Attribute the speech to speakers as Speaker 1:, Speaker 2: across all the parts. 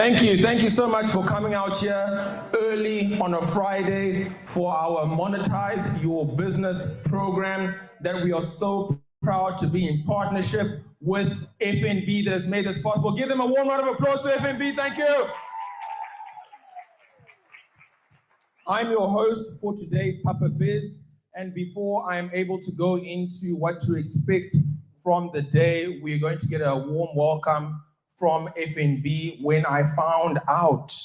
Speaker 1: Thank you so much for coming out here early on a Friday for our Monetize Your Business program that we are so proud to be in partnership with FNB that has made this possible. Give them a warm round of applause to FNB. Thank you. I'm your host for today, Papa Biz, and before I am able to go into what to expect from the day, we're going to get a warm welcome from FNB. When I found out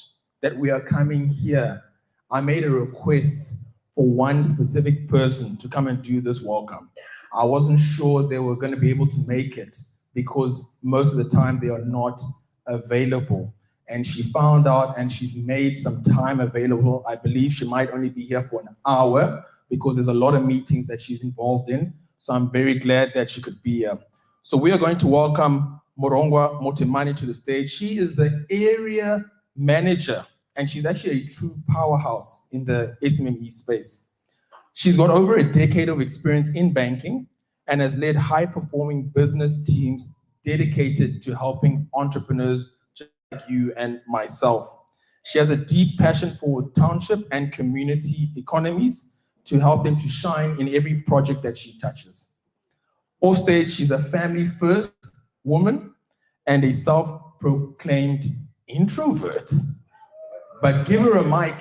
Speaker 1: that we are coming here, I made a request for one specific person to come and do this welcome. I wasn't sure they were going to be able to make it because most of the time they are not available. And she found out and she's made some time available. I believe she might only be here for an hour because there's a lot of meetings that she's involved in. So I'm very glad that she could be here. So we are going to welcome Morongwa Motemani to the stage. She is the area manager and she's actually a true powerhouse in the SMME space. She's got over a decade of experience in banking and has led high-performing business teams dedicated to helping entrepreneurs like you and myself. She has a deep passion for township and community economies to help them to shine in every project that she touches. Off stage, she's a family-first woman and a self-proclaimed introvert. But give her a mic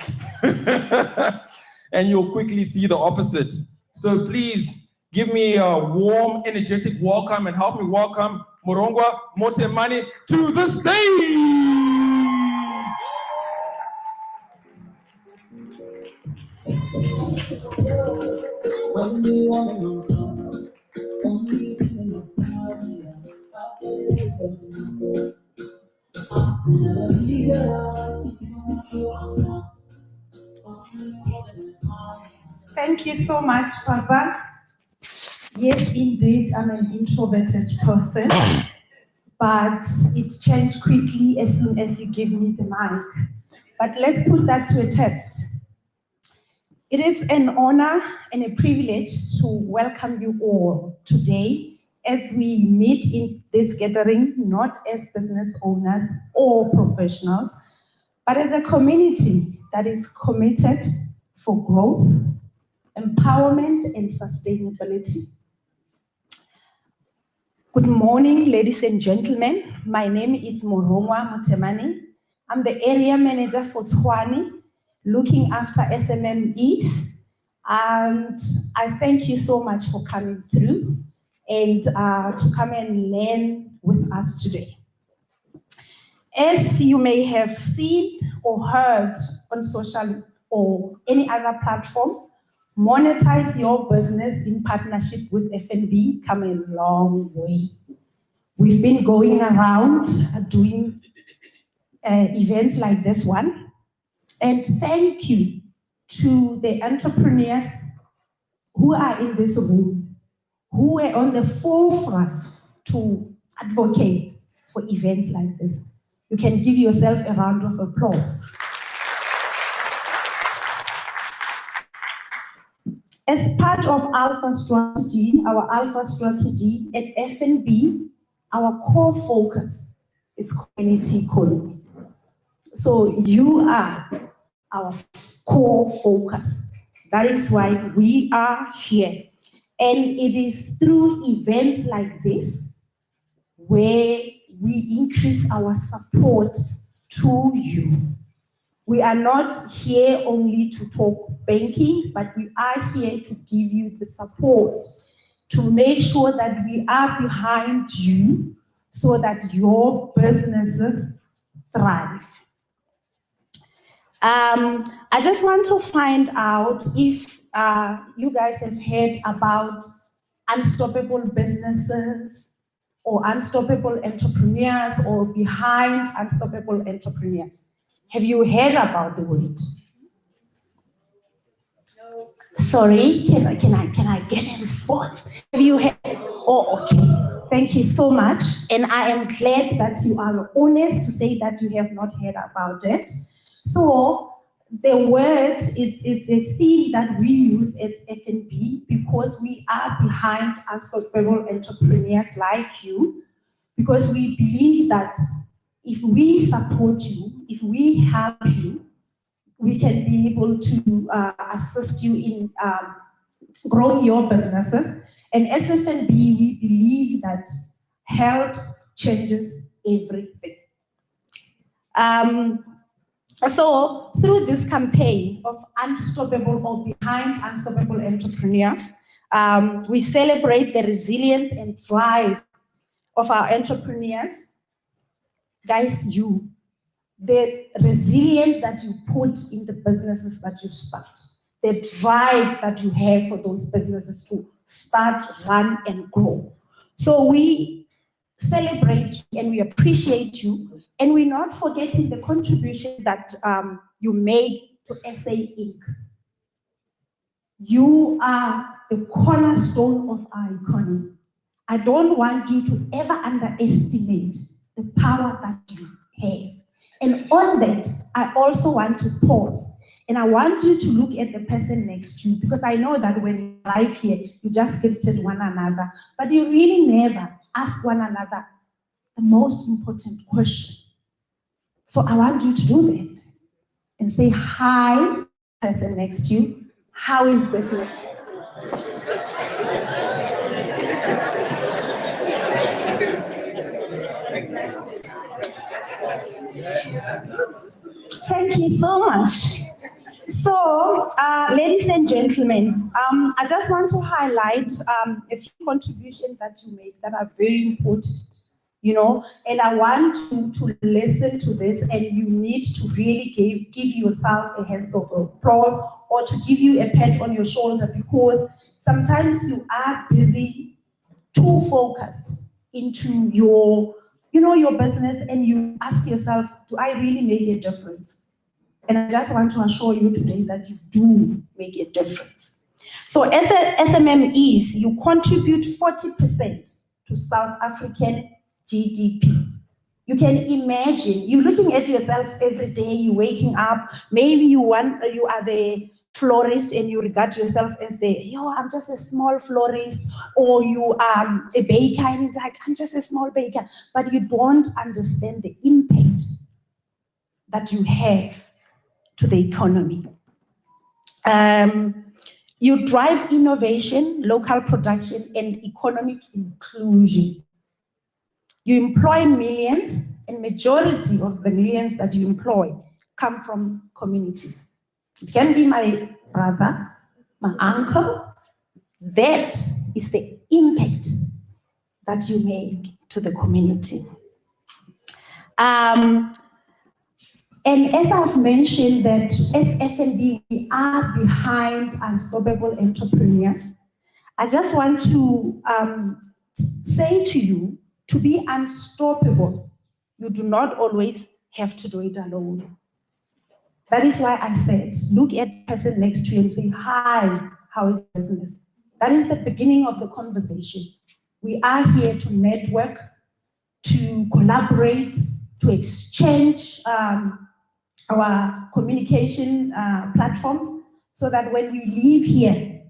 Speaker 1: and you'll quickly see the opposite. So please give me a warm, energetic welcome and help me welcome Morongwa Motemani to the stage.
Speaker 2: Thank you so much, Papa. Yes, indeed, I'm an introverted person, but it changed quickly as soon as you gave me the mic. But let's put that to a test. It is an honor and a privilege to welcome you all today as we meet in this gathering, not as business owners or professionals, but as a community that is committed for growth, empowerment, and sustainability. Good morning, ladies and gentlemen. My name is Morongwa Motemani. I'm the area manager for Tshwane, looking after SMMEs. And I thank you so much for coming through and to come and learn with us today. As you may have seen or heard on social or any other platform, Monetize Your Business in partnership with FNB come a long way. We've been going around doing events like this one. And thank you to the entrepreneurs who are in this room, who were on the forefront to advocate for events like this. You can give yourself a round of applause. As part of Alpha Strategy, our Alpha Strategy at FNB, our core focus is community economy. So you are our core focus. That is why we are here. And it is through events like this where we increase our support to you. We are not here only to talk banking, but we are here to give you the support to make sure that we are behind you so that your businesses thrive. I just want to find out if you guys have heard about unstoppable businesses or unstoppable entrepreneurs or behind unstoppable entrepreneurs. Have you heard about the word? No. Sorry, can I get a response? Have you heard? Oh, okay. Thank you so much. And I am glad that you are honest to say that you have not heard about it. So the word, it's a theme that we use at FNB because we are behind unstoppable entrepreneurs like you, because we believe that if we support you, if we help you, we can be able to assist you in growing your businesses. And as FNB, we believe that helps changes everything. So through this campaign of Unstoppable or Behind Unstoppable Entrepreneurs, we celebrate the resilience and drive of our entrepreneurs. Guys, the resilience that you put in the businesses that you start, the drive that you have for those businesses to start, run, and grow. So we celebrate you and we appreciate you, and we're not forgetting the contribution that you made to SA Inc. You are the cornerstone of our economy. I don't want you to ever underestimate the power that you have. And on that, I also want to pause. And I want you to look at the person next to you, because I know that when you arrive here, you just greeted one another, but you really never ask one another the most important question. So I want you to do that and say, hi, person next to you, how is business? Thank you so much. So, ladies and gentlemen, I just want to highlight a few contributions that you made that are very important, you know, and I want you to listen to this, and you need to really give yourself a hand of applause or to give you a pat on your shoulder, because sometimes you are busy, too focused into your, your business, and you ask yourself, do I really make a difference? And I just want to assure you today that you do make a difference. So as SMMEs, you contribute 40% to South African GDP. You can imagine, you're looking at yourselves every day, you're waking up, maybe you are the florist and you regard yourself as I'm just a small florist, or you are a baker and you're like, I'm just a small baker, but you don't understand the impact that you have to the economy. You drive innovation, local production, and economic inclusion. You employ millions, and majority of the millions that you employ come from communities. It can be my brother, my uncle. That is the impact that you make to the community. And as I've mentioned that as FNB, we are behind Unstoppable Entrepreneurs, I just want to say to you, to be unstoppable, you do not always have to do it alone. That is why I said, look at the person next to you and say, hi, how is business? That is the beginning of the conversation. We are here to network, to collaborate, to exchange our communication platforms, so that when we leave here,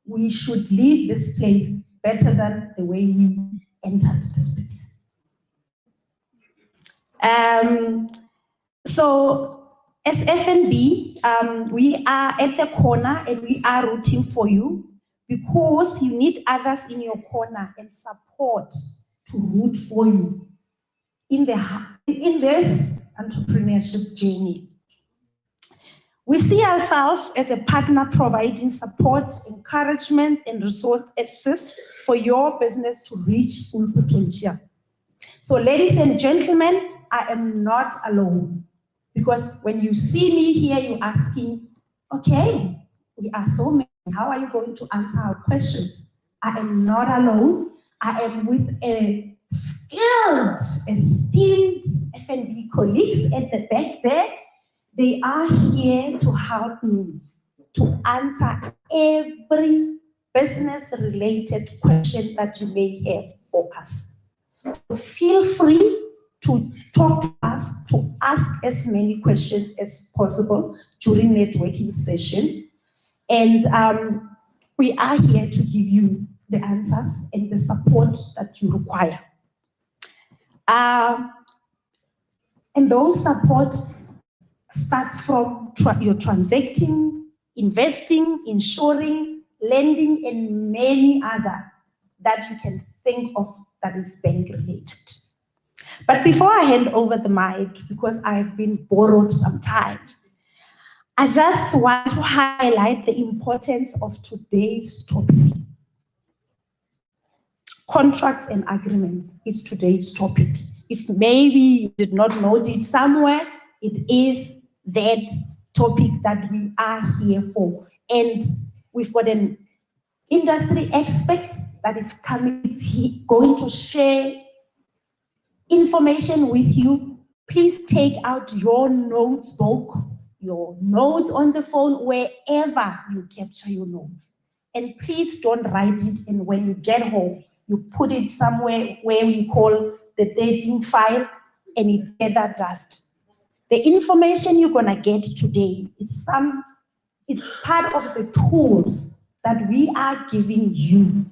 Speaker 2: we should leave this place better than the way we entered this place. So as FNB, we are at the corner and we are rooting for you, because you need others in your corner and support to root for you in this entrepreneurship journey. We see ourselves as a partner providing support, encouragement, and resources for your business to reach full potential. So ladies and gentlemen, I am not alone, because when you see me here, you're asking, okay, we are so many, how are you going to answer our questions? I am not alone. I am with a skilled, esteemed FNB colleagues at the back there. They are here to help me to answer every business-related question that you may have for us. So feel free to talk to us, to ask as many questions as possible during networking session. And we are here to give you the answers and the support that you require. And those support starts from your transacting, investing, insuring, lending, and many other that you can think of that is bank related. But before I hand over the mic, because I've been borrowed some time, I just want to highlight the importance of today's topic. Contracts and agreements is today's topic. If maybe you did not note it somewhere, it is that topic that we are here for. And we've got an industry expert that is coming, going to share information with you. Please take out your notebook, your notes on the phone, wherever you capture your notes. And please don't write it, and when you get home, you put it somewhere where we call the dating file, and it gather dust. The information you're gonna get today is it's part of the tools that we are giving you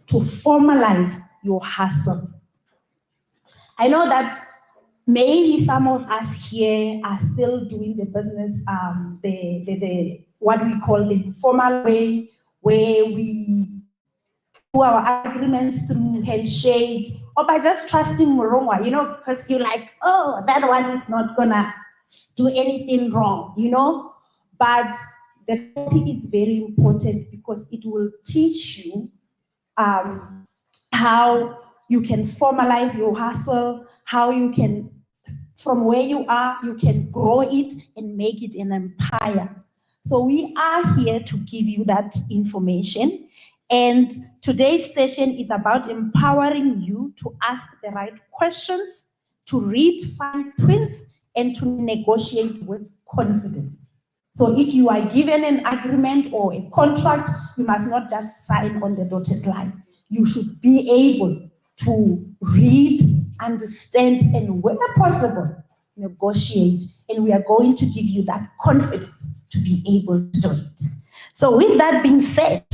Speaker 2: to formalize your hustle. I know that maybe some of us here are still doing the business, what we call the formal way, where we do our agreements through handshake, or by just trusting Morongwa, because you're like, oh, that one is not gonna do anything wrong, But the topic is very important because it will teach you how you can formalize your hustle, how you can, from where you are, you can grow it and make it an empire. So we are here to give you that information. And today's session is about empowering you to ask the right questions, to read fine prints, and to negotiate with confidence. So if you are given an agreement or a contract, you must not just sign on the dotted line. You should be able to read, understand, and where possible, negotiate. And we are going to give you that confidence to be able to do it. So with that being said,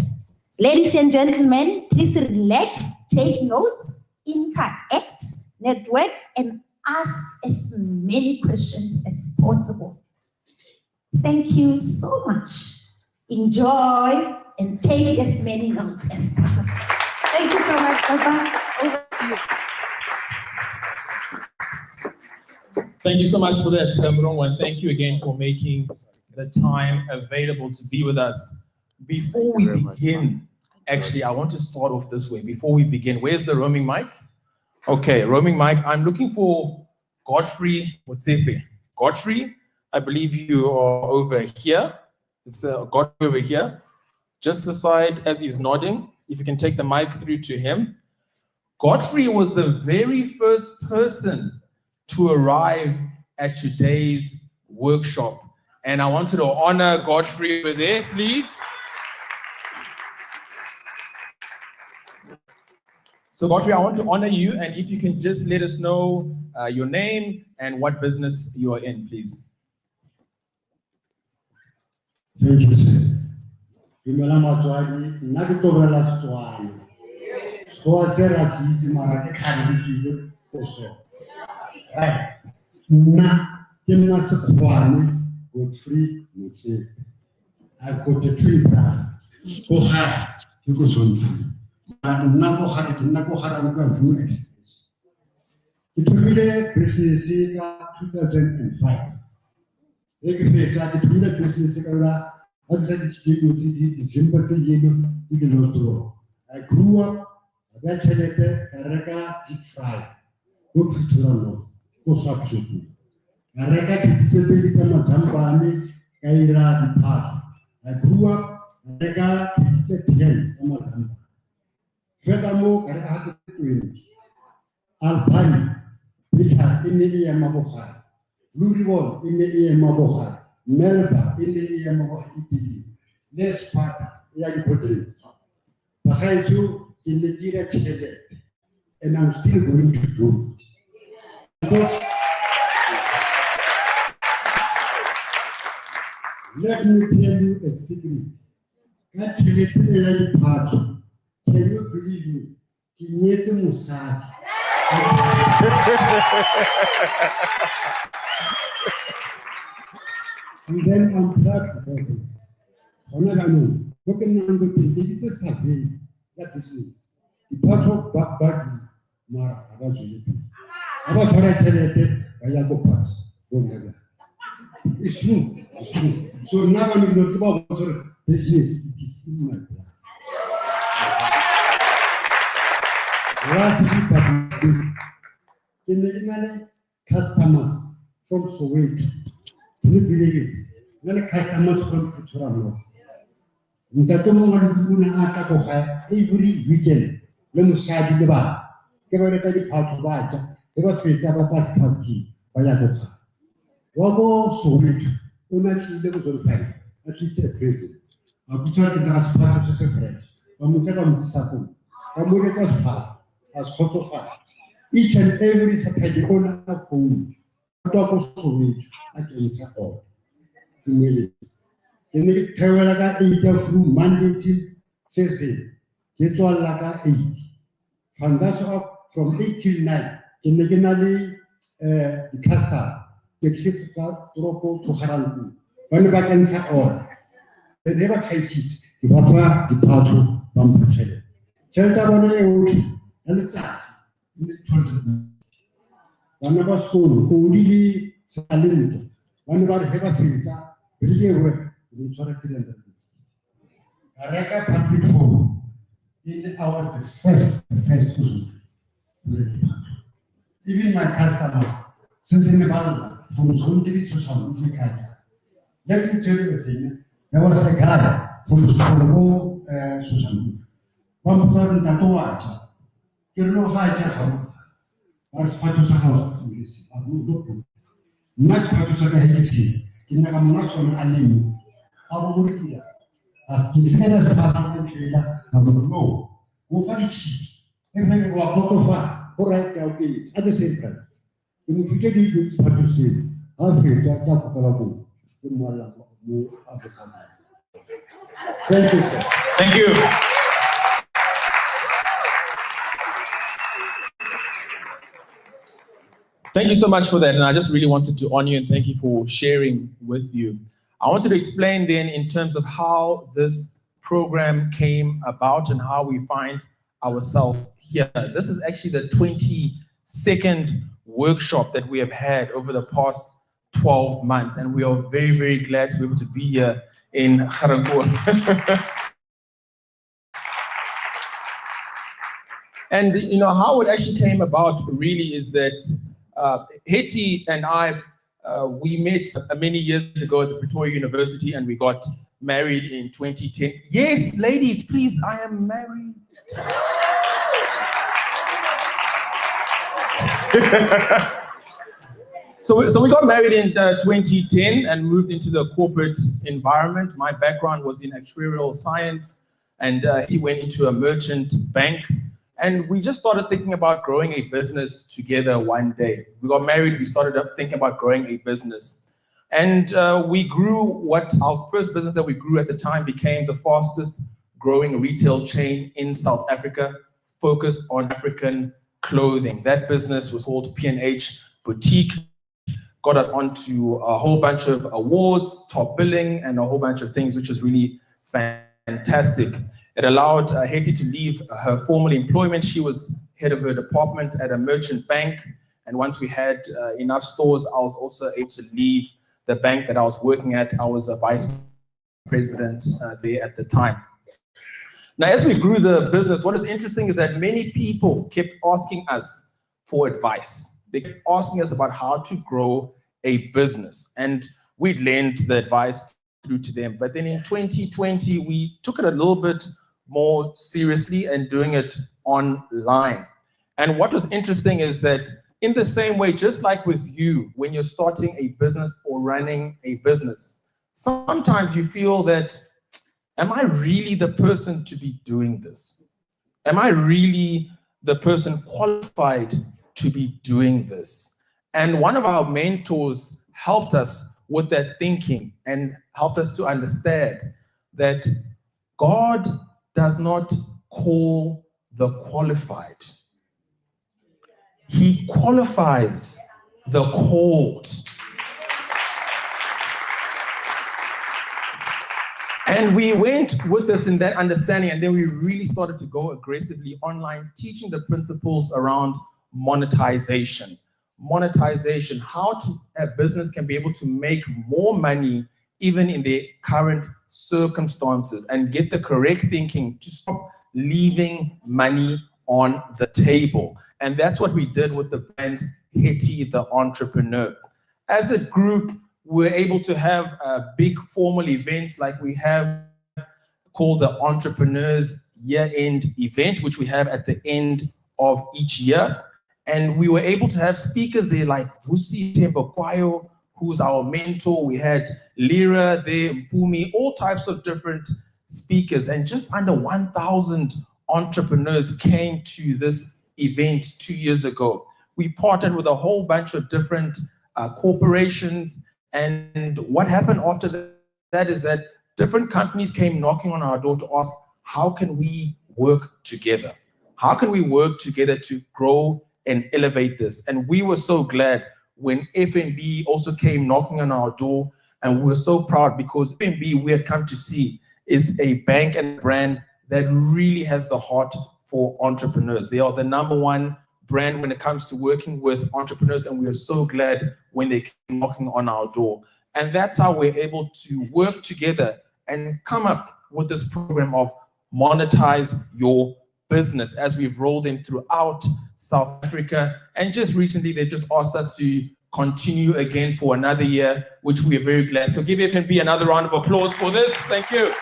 Speaker 2: ladies and gentlemen, please relax, take notes, interact, network, and ask as many questions as possible. Thank you so much. Enjoy and take as many notes as possible. Thank you so much, Baba. Over to you.
Speaker 1: Thank you so much for that, Morongwa, and thank you again for making the time available to be with us. Before we begin, actually, I want to start off this way. Before we begin, where's the roaming mic? Okay, roaming mic. I'm looking for Godfrey Motsepe. Godfrey, I believe you are over here. It's Godfrey over here. Just aside as he's nodding, if you can take the mic through to him. Godfrey was the very first person to arrive at today's workshop. And I wanted to honor Godfrey over there, please. So Godfrey, I want to honor you, and if you can just let us know your name and what business you are in, please.
Speaker 3: Thank you, sir. Right. Godfrey Motsepe. I've got a tree brand. Kohara, you go on tree. It took me a business in 2005. I grew up, I got a deep fry. Go to Toronto, go substitute. I grew up, I got a furthermore, I had to do Albany, Bika, in the Yamaboha, Louisville, in the Yamaboha, Melba, in the Yamaboha, Les Pata, Young Pottery. Behind you, in the direct head, and I'm still going to do it. Because let me tell you a secret. That's a party. Can you believe me? Kinyete Musadi. And then I'm proud to tell him. Sonagano, looking on the thing, it is a way that this is. The part of body, Mara, about you. About what I tell you, I have a pass. It's true, it's true. So now when you look about business, it is in my blood. Lastly, but the customers from Soweto, can you believe it? Many customers from Kuchurano. Every weekend, let me share the bar. Give a part of that. Give a fit of that country by Yagosa. Wago Soweto, actually there was on fire, at least a prison. I'm talking about part of the French. I'm talking about I'm part as Kotofa. Each and every Saturday on our phone, talk of Soweto, I can say all. Can you tell me that 8 through Monday till Thursday? Get all like 8. From that's up from 8 till 9. Can you generally the casta, the ship Tropo to Harangu. When I can say all. They never take it. The Papa, the Pato, Bampa. Chelta and the tax. One of us school, only Salin. One of our heavy filter, really work. Areka public forum in our first person. Even my customers, since in the Bible, from Sunday to Sunday, let me tell you a thing. There was a guy from Solomo, Susan. One person that watch. You know how I tell I was part of the house. I will not part of the HDC. In the National Alim. Our work here. Instead of Parliament, I will know. Who find it? Every walk of far, or right now, at the same time. If you get it, what to say, I'll feel that Kalabo. Thank you, sir.
Speaker 1: Thank you. Thank you so much for that. And I just really wanted to honor you and thank you for sharing with you. I wanted to explain then in terms of how this program came about and how we find ourselves here. This is actually the 22nd workshop that we have had over the past 12 months. And we are very, very glad to be able to be here in GaRankuwa. And you know how it actually came about really is that Hetty and I, we met many years ago at the Pretoria University and we got married in 2010. Yes, ladies, please, I am married. So we got married in 2010 and moved into the corporate environment. My background was in actuarial science and he went into a merchant bank. And we just started thinking about growing a business together one day. We got married, we started up thinking about growing a business. And we grew what our first business that we grew at the time became the fastest growing retail chain in South Africa, focused on African clothing. That business was called P&H Boutique, got us onto a whole bunch of awards, top billing, and a whole bunch of things, which was really fantastic. It allowed Hetty to leave her formal employment. She was head of her department at a merchant bank. And once we had enough stores, I was also able to leave the bank that I was working at. I was a vice president there at the time. Now, as we grew the business, what is interesting is that many people kept asking us for advice. They kept asking us about how to grow a business. And we'd lend the advice through to them. But then in 2020, we took it a little bit more seriously and doing it online. And what was interesting is that in the same way, just like with you, when you're starting a business or running a business, sometimes you feel that, am I really the person to be doing this? Am I really the person qualified to be doing this? And one of our mentors helped us with that thinking and helped us to understand that God does not call the qualified. he qualifies the court. And we went with this in that understanding, and then we really started to go aggressively online, teaching the principles around monetization. Monetization, how a business can be able to make more money even in their current circumstances, and get the correct thinking to stop leaving money on the table. And that's what we did with the brand Hetty the Entrepreneur. As a group, we're able to have big formal events like we have called the Entrepreneurs Year-End Event, which we have at the end of each year. And we were able to have speakers there like Vusi Tembakwayo, who's our mentor. We had Lira there, Mpumi, all types of different speakers. And just under 1,000 entrepreneurs came to this event 2 years ago. We partnered with a whole bunch of different corporations. And what happened after that is that different companies came knocking on our door to ask, how can we work together? How can we work together to grow and elevate this? And we were so glad when FNB also came knocking on our door, and we were so proud because FNB, we had come to see, is a bank and brand that really has the heart for entrepreneurs. They are the #1 brand when it comes to working with entrepreneurs, and we are so glad when they came knocking on our door. And that's how we're able to work together and come up with this program of Monetize Your Business, as we've rolled in throughout South Africa. And just recently, they just asked us to continue again for another year, which we are very glad. So give FNB another round of applause for this. Thank you.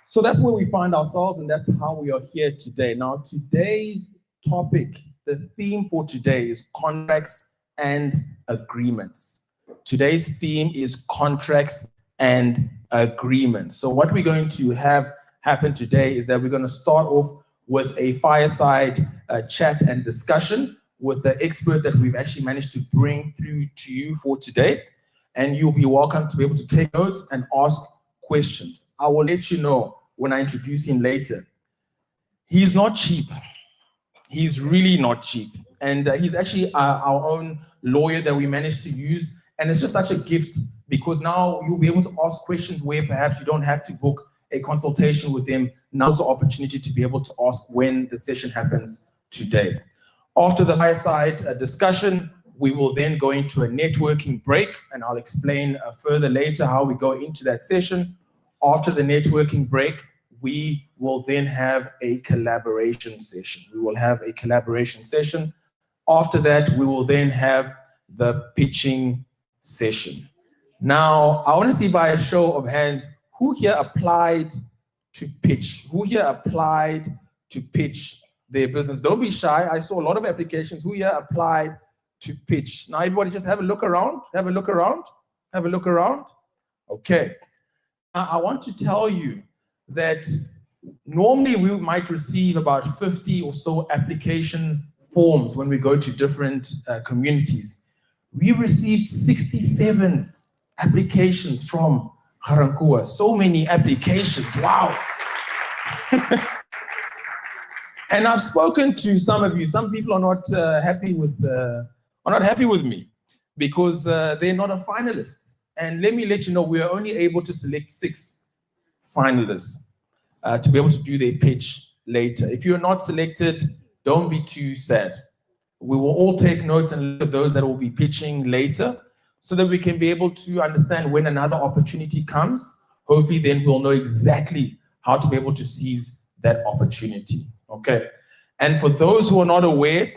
Speaker 1: So that's where we find ourselves, and that's how we are here today. Now, today's topic, the theme for today is contracts and agreements. Today's theme is contracts and agreements. So what we're going to have happen today is that we're going to start off with a fireside chat and discussion with the expert that we've actually managed to bring through to you for today. And you'll be welcome to be able to take notes and ask questions. I will let you know when I introduce him later. He's not cheap. He's really not cheap. And he's actually our own lawyer that we managed to use. And it's just such a gift because now you'll be able to ask questions where perhaps you don't have to book a consultation with them. Now's the opportunity to be able to ask when the session happens today. After the fireside discussion, we will then go into a networking break, and I'll explain further later how we go into that session. After the networking break, we will then have a collaboration session. We will have a collaboration session. After that, we will then have the pitching session. Now, I want to see by a show of hands, who here applied to pitch? Who here applied to pitch their business? Don't be shy. I saw a lot of applications. Who here applied to pitch? Now, everybody just have a look around. Have a look around. Have a look around. Okay. Now, I want to tell you that normally we might receive about 50 or so application forms when we go to different communities. We received 67 applications from GaRankuwa. So many applications. Wow. And I've spoken to some of you. Some people are not happy with me because they're not a finalist. And let me let you know, we are only able to select 6 finalists to be able to do their pitch later. If you're not selected, don't be too sad. We will all take notes and look at those that will be pitching later so that we can be able to understand when another opportunity comes. Hopefully then we'll know exactly how to be able to seize that opportunity. Okay. And for those who are not aware,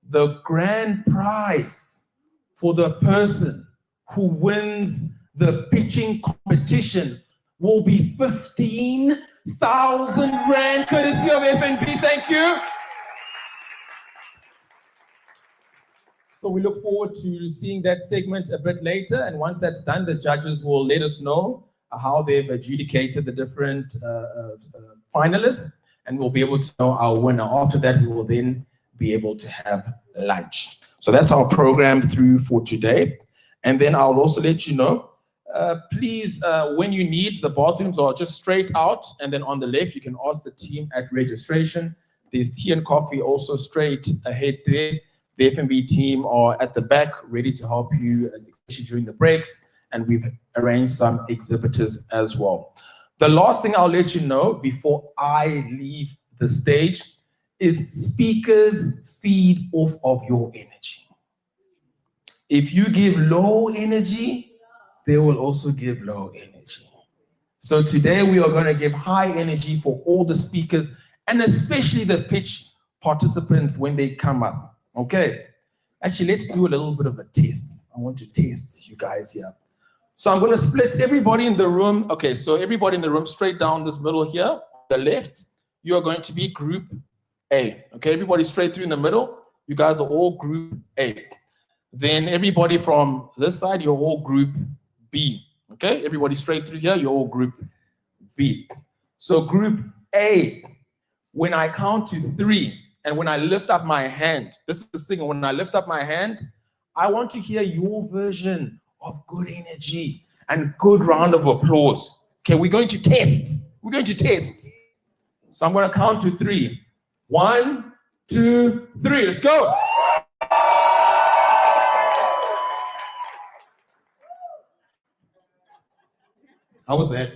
Speaker 1: the grand prize for the person who wins the pitching competition will be 15,000 Rand, courtesy of FNB. Thank you. So we look forward to seeing that segment a bit later. And once that's done, the judges will let us know how they've adjudicated the different finalists, and we'll be able to know our winner. After that, we will then be able to have lunch. So that's our program through for today. And then I'll also let you know Please, when you need, the bathrooms are just straight out, and then on the left, you can ask the team at registration. There's tea and coffee also straight ahead there. The F&B team are at the back, ready to help you, especially during the breaks, and we've arranged some exhibitors as well. The last thing I'll let you know before I leave the stage is speakers feed off of your energy. If you give low energy, they will also give low energy. So today we are going to give high energy for all the speakers and especially the pitch participants when they come up. Okay? Actually, let's do a little bit of a test. I want to test you guys here. So I'm going to split everybody in the room. Okay, so everybody in the room straight down this middle here, on the left, you are going to be group A. Okay, everybody straight through in the middle. You guys are all group A. Then everybody from this side, you're all group B. Okay, everybody straight through here, you're all group B. So group A, when I count to 3 and when I lift up my hand, this is the signal, when I lift up my hand, I want to hear your version of good energy and good round of applause. Okay, we're going to test. We're going to test. So I'm going to count to 3. 1, 2, 3. Let's go. How was that?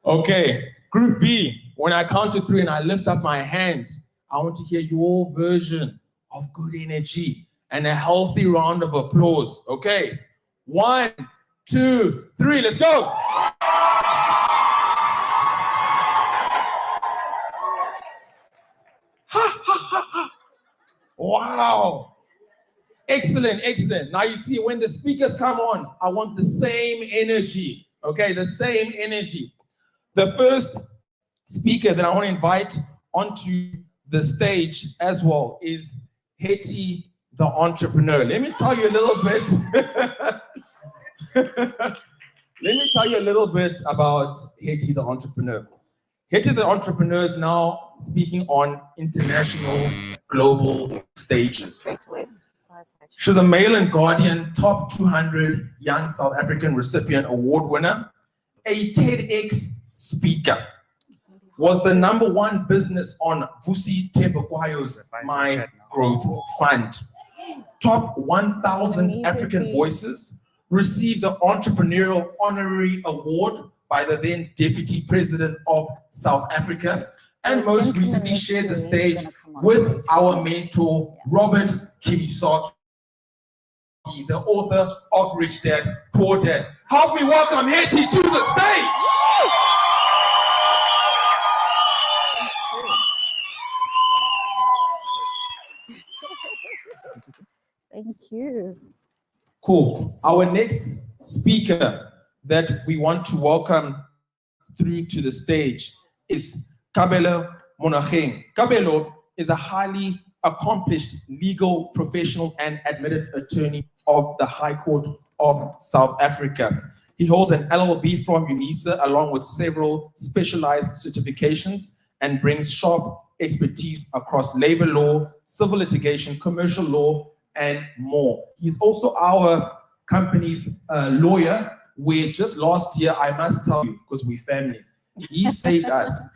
Speaker 1: Okay, group B, when I count to 3 and I lift up my hand, I want to hear your version of good energy and a healthy round of applause. Okay, 1, 2, 3, let's go. Wow. Excellent, excellent. Now you see when the speakers come on, I want the same energy. Okay, the same energy. The first speaker that I want to invite onto the stage as well is Hetty, the entrepreneur. Let me tell you a little bit. Let me tell you a little bit about Hetty, the entrepreneur. Hetty, the entrepreneur is now speaking on international, global stages. She was a Mail and Guardian Top 200 Young South African Recipient Award winner, a TEDx speaker, was the #1 business on Vusi Tebekwayo's My Growth Fund. Top 1,000 African Voices, received the Entrepreneurial Honorary Award by the then Deputy President of South Africa, and most recently shared the stage with our mentor, Robert Kiyosaki, the author of Rich Dad, Poor Dad. Help me welcome Hetty to the stage.
Speaker 4: Thank you.
Speaker 1: Cool. Our next speaker that we want to welcome through to the stage is Kabelo Monageng. Kabelo is a highly accomplished legal professional and admitted attorney of the High Court of South Africa. He holds an LLB from UNISA along with several specialized certifications and brings sharp expertise across labor law, civil litigation, commercial law, and more. He's also our company's lawyer, where just last year, I must tell you, because we're family, he saved us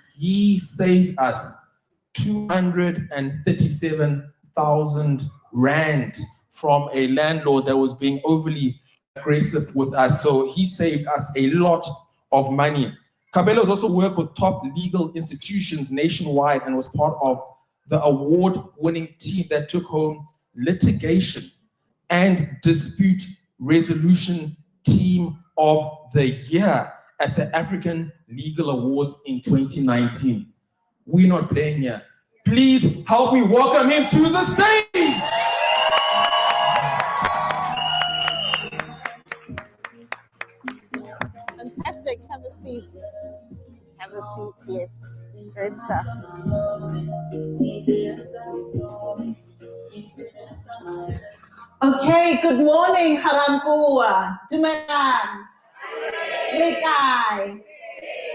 Speaker 1: 237,000 rand from a landlord that was being overly aggressive with us. So he saved us a lot of money. Kabelo has also worked with top legal institutions nationwide and was part of the award-winning team that took home litigation and dispute resolution team of the year at the African Legal Awards in 2019. We're not playing here. Please help me welcome him to the stage.
Speaker 4: Fantastic. Have a seat. Have a seat, yes. Great stuff. Okay, good morning, GaRankuwa. Dumelang. Lekai.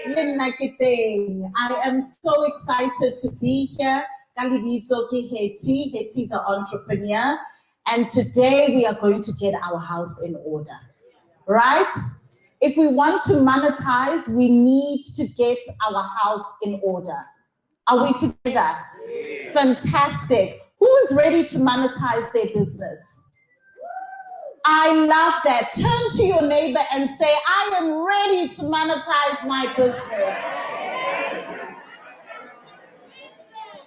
Speaker 4: Linakiteng. I am so excited to be here Kalibito ki Heti the entrepreneur. And today we are going to get our house in order, right? If we want to monetize, we need to get our house in order. Are we together? Fantastic. Who is ready to monetize their business? I love that. Turn to your neighbor and say, I am ready to monetize my business.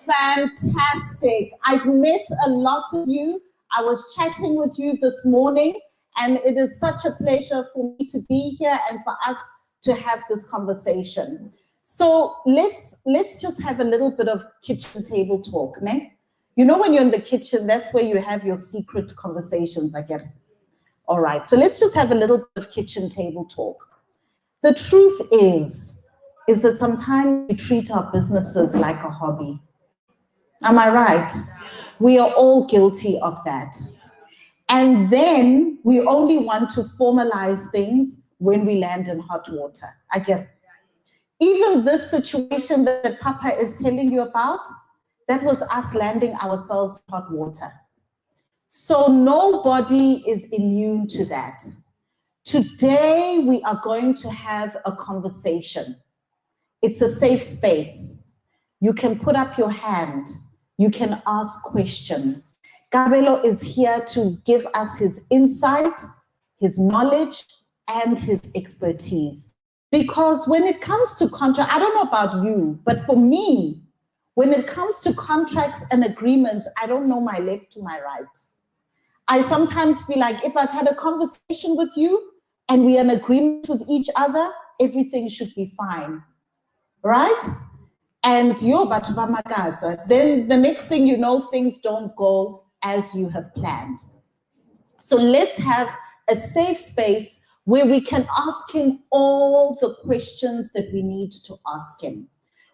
Speaker 4: Fantastic. I've met a lot of you. I was chatting with you this morning, and it is such a pleasure for me to be here and for us to have this conversation. So let's just have a little bit of kitchen table talk, ne? You know, when you're in the kitchen, that's where you have your secret conversations, I get it. All right, so let's just have a little bit of kitchen table talk. The truth is that sometimes we treat our businesses like a hobby. Am I right? We are all guilty of that. And then we only want to formalize things when we land in hot water. I get it. Even this situation that Papa is telling you about, that was us landing ourselves in hot water. So nobody is immune to that. Today, we are going to have a conversation. It's a safe space. You can put up your hand. You can ask questions. Kabelo is here to give us his insight, his knowledge, and his expertise. Because when it comes to contract, I don't know about you, but for me, when it comes to contracts and agreements, I don't know my left to my right. I sometimes feel like if I've had a conversation with you and we are in agreement with each other, everything should be fine, right? And then the next thing you know, things don't go as you have planned. So let's have a safe space where we can ask him all the questions that we need to ask him.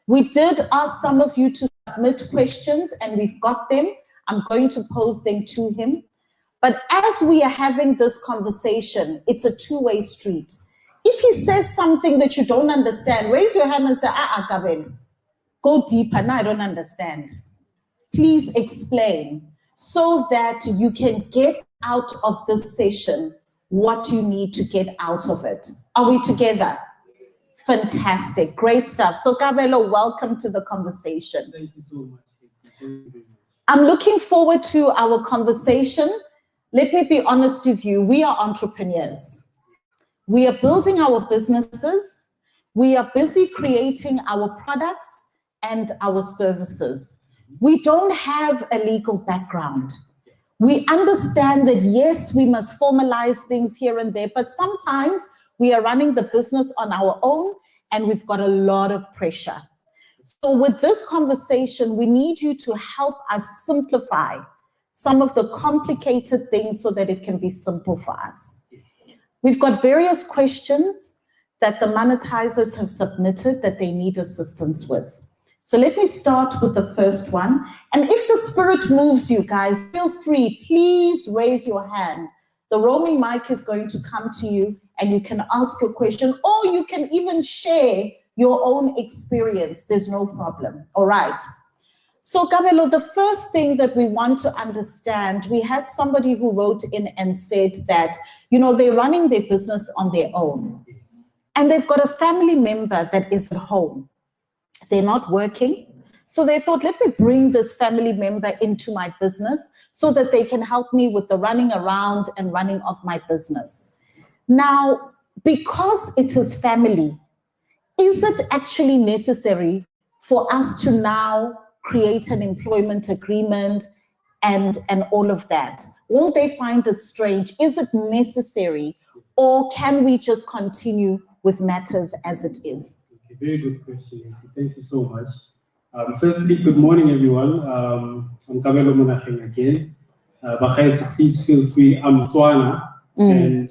Speaker 4: We did ask some of you to submit questions and we've got them. I'm going to pose them to him. But as we are having this conversation, it's a two-way street. If he says something that you don't understand, raise your hand and say, Kabelo, go deeper. Now I don't understand. Please explain so that you can get out of this session what you need to get out of it. Are we together? Fantastic. Great stuff. So Kabelo, welcome to the conversation.
Speaker 5: Thank you so much. Thank you very much.
Speaker 4: I'm looking forward to our conversation. Let me be honest with you. We are entrepreneurs. We are building our businesses. We are busy creating our products and our services. We don't have a legal background. We understand that, yes, we must formalize things here and there, but sometimes we are running the business on our own and we've got a lot of pressure. So with this conversation, we need you to help us simplify some of the complicated things so that it can be simple for us. We've got various questions that the monetizers have submitted that they need assistance with. So let me start with the first one. And if the spirit moves you guys, feel free, please raise your hand. The roaming mic is going to come to you and you can ask your question, or you can even share your own experience. There's no problem. All right. So Kabelo, the first thing that we want to understand, we had somebody who wrote in and said that, you know, they're running their business on their own and they've got a family member that is at home. They're not working. So they thought, let me bring this family member into my business so that they can help me with the running around and running of my business. Now, because it is family, is it actually necessary for us to now create an employment agreement and all of that? Won't they find it strange? Is it necessary, or can we just continue with matters as it is?
Speaker 5: Okay, very good question, Nancy. Thank you so much. Firstly, good morning, everyone. I'm Kabelo Monacheng again. Please feel free. I'm Tswana, and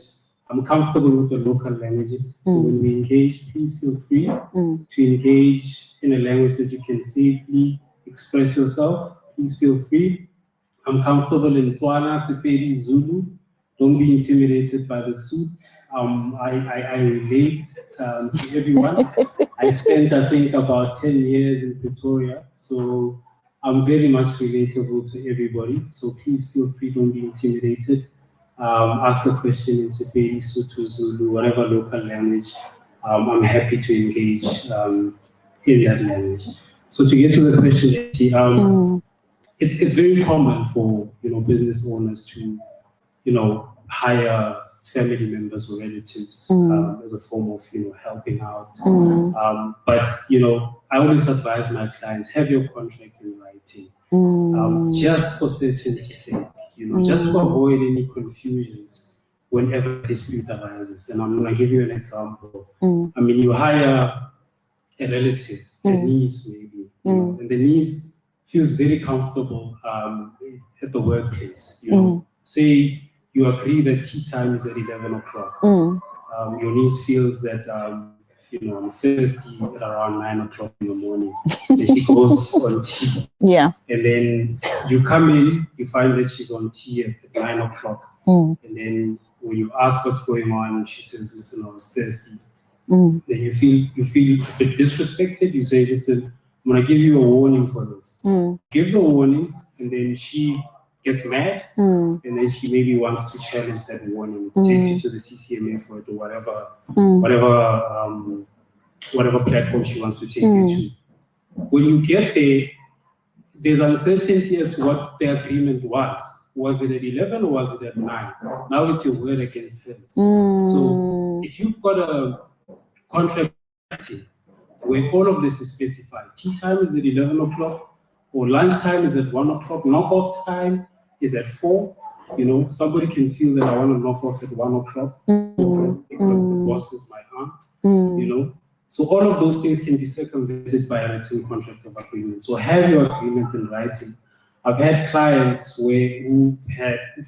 Speaker 5: I'm comfortable with the local languages. So when we engage, please feel free to engage in a language that you can safely express yourself. Please feel free. I'm comfortable in Tswana, Sepedi, Zulu. Don't be intimidated by the suit. I relate to everyone. I spent, I think, about 10 years in Pretoria. So I'm very much relatable to everybody, so please feel free, don't be intimidated. Ask a question in Sepedi, Sotho, Zulu, whatever local language. I'm happy to engage in that language. So to get to the question, it's very common for business owners to hire family members or relatives as a form of helping out. But I always advise my clients, have your contracts in writing, just for certainty's sake, just to avoid any confusions whenever a dispute arises. And I'm going to give you an example. I mean, you hire a relative, a niece maybe, and the niece feels very comfortable at the workplace. Say you agree that tea time is at 11 o'clock. Your niece feels that I'm thirsty at around 9 o'clock in the morning. And she goes on tea.
Speaker 4: Yeah.
Speaker 5: And then you come in, you find that she's on tea at 9 o'clock. And then when you ask what's going on, she says, listen, I was thirsty. Then you feel a bit disrespected. You say, listen, I'm gonna give you a warning for this. Give the warning, and then she gets mad, and then she maybe wants to challenge that warning, take you to the CCMA for it, or whatever platform she wants to take you to. When you get there, there's uncertainty as to what the agreement was. Was it at 11 or was it at 9? Now it's your word against hers. So if you've got a contract where all of this is specified, tea time is at 11 o'clock, or lunchtime is at 1 o'clock, knock-off time is at 4. Somebody can feel that I want to knock off at 1 o'clock because the boss is my aunt, So all of those things can be circumvented by a written contract of agreement. So have your agreements in writing. I've had clients who've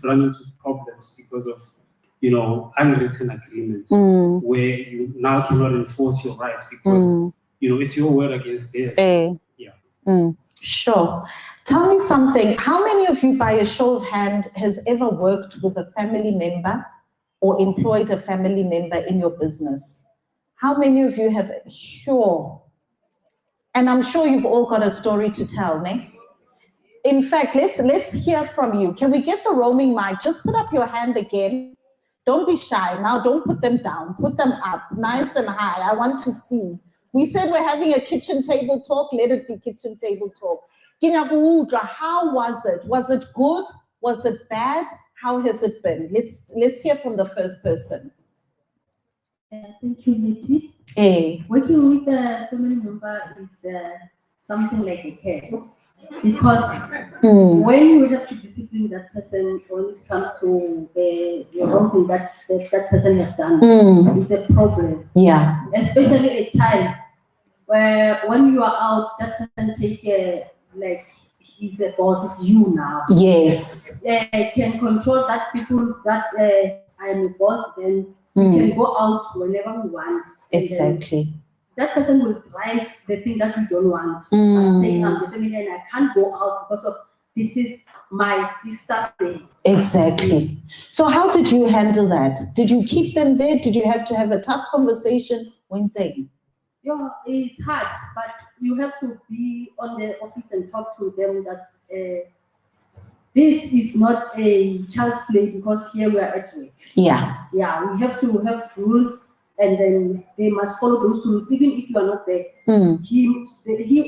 Speaker 5: run into problems because of unwritten agreements where you now cannot enforce your rights because it's your word against theirs.
Speaker 4: Sure. Tell me something. How many of you, by a show of hand, has ever worked with a family member or employed a family member in your business? How many of you have? Sure. And I'm sure you've all got a story to tell, ne? In fact, let's hear from you. Can we get the roaming mic? Just put up your hand again. Don't be shy. Now don't put them down. Put them up, nice and high. I want to see. We said we're having a kitchen table talk. Let it be kitchen table talk. How was it? Was it good? Was it bad? How has it been? Let's hear from the first person.
Speaker 6: Thank you, Niti. Working with a family member is something like a curse. Because when you have to discipline that person when it comes to the wrong thing that person has done, it's a problem.
Speaker 4: Yeah.
Speaker 6: Especially a time where when you are out, that person take like he's a boss, it's you now.
Speaker 4: Yes.
Speaker 6: Can control that people that I am a boss, then we can go out whenever we want.
Speaker 4: Exactly.
Speaker 6: That person will drive the thing that you don't want. I'm saying I'm the family and I can't go out because of this is my sister's thing.
Speaker 4: Exactly. So how did you handle that? Did you keep them there? Did you have to have a tough conversation?
Speaker 6: Yeah, it's hard, but you have to be on the office and talk to them that this is not a child's play because here we are at work.
Speaker 4: Yeah.
Speaker 6: Yeah, we have to have rules. And then they must follow those rules, even if you are not there. He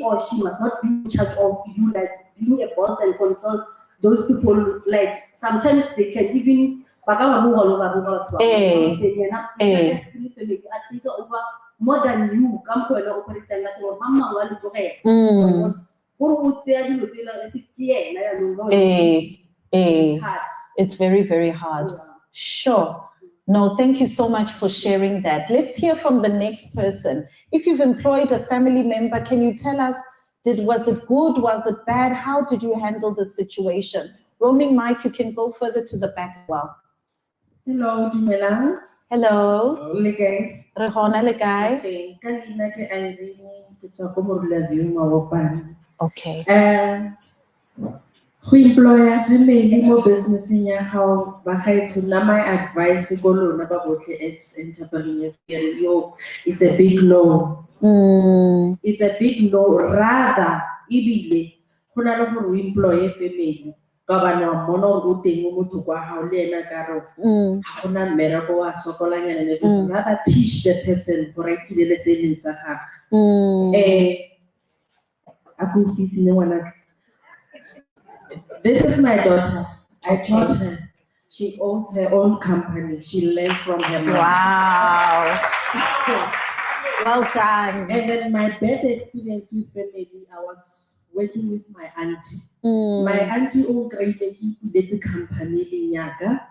Speaker 6: or she must not be in charge of you, like being a boss and control those people. Like sometimes they can even more than you.
Speaker 4: It's very, very hard.
Speaker 6: Yeah.
Speaker 4: Sure. No, thank you so much for sharing that. Let's hear from the next person. If you've employed a family member, can you tell us, was it good? Was it bad? How did you handle the situation? Roaming mic, you can go further to the back as well.
Speaker 7: Hello, Dumelang.
Speaker 4: Hello.
Speaker 7: Lekai.
Speaker 4: Rehona lekai. Okay.
Speaker 7: Go employer family mo business ya how ba gaetso na my advice go lona ba botle as entrepreneur it's a big no. It's a big no. Rather ibile go na le gore o employe family ka bana wa mona gore o teng mo motho kwa hao le ena ka re ga gona mmereko wa sokolanyana le rather teach the person gore a ikilele tse leng sa gagwe a go sisine ngwana. This is my daughter. I taught her. She owns her own company. She learns from her mother.
Speaker 4: Wow. Well done.
Speaker 7: And then my bad experience with family, I was working with my auntie. My auntie owned a company in Yaga,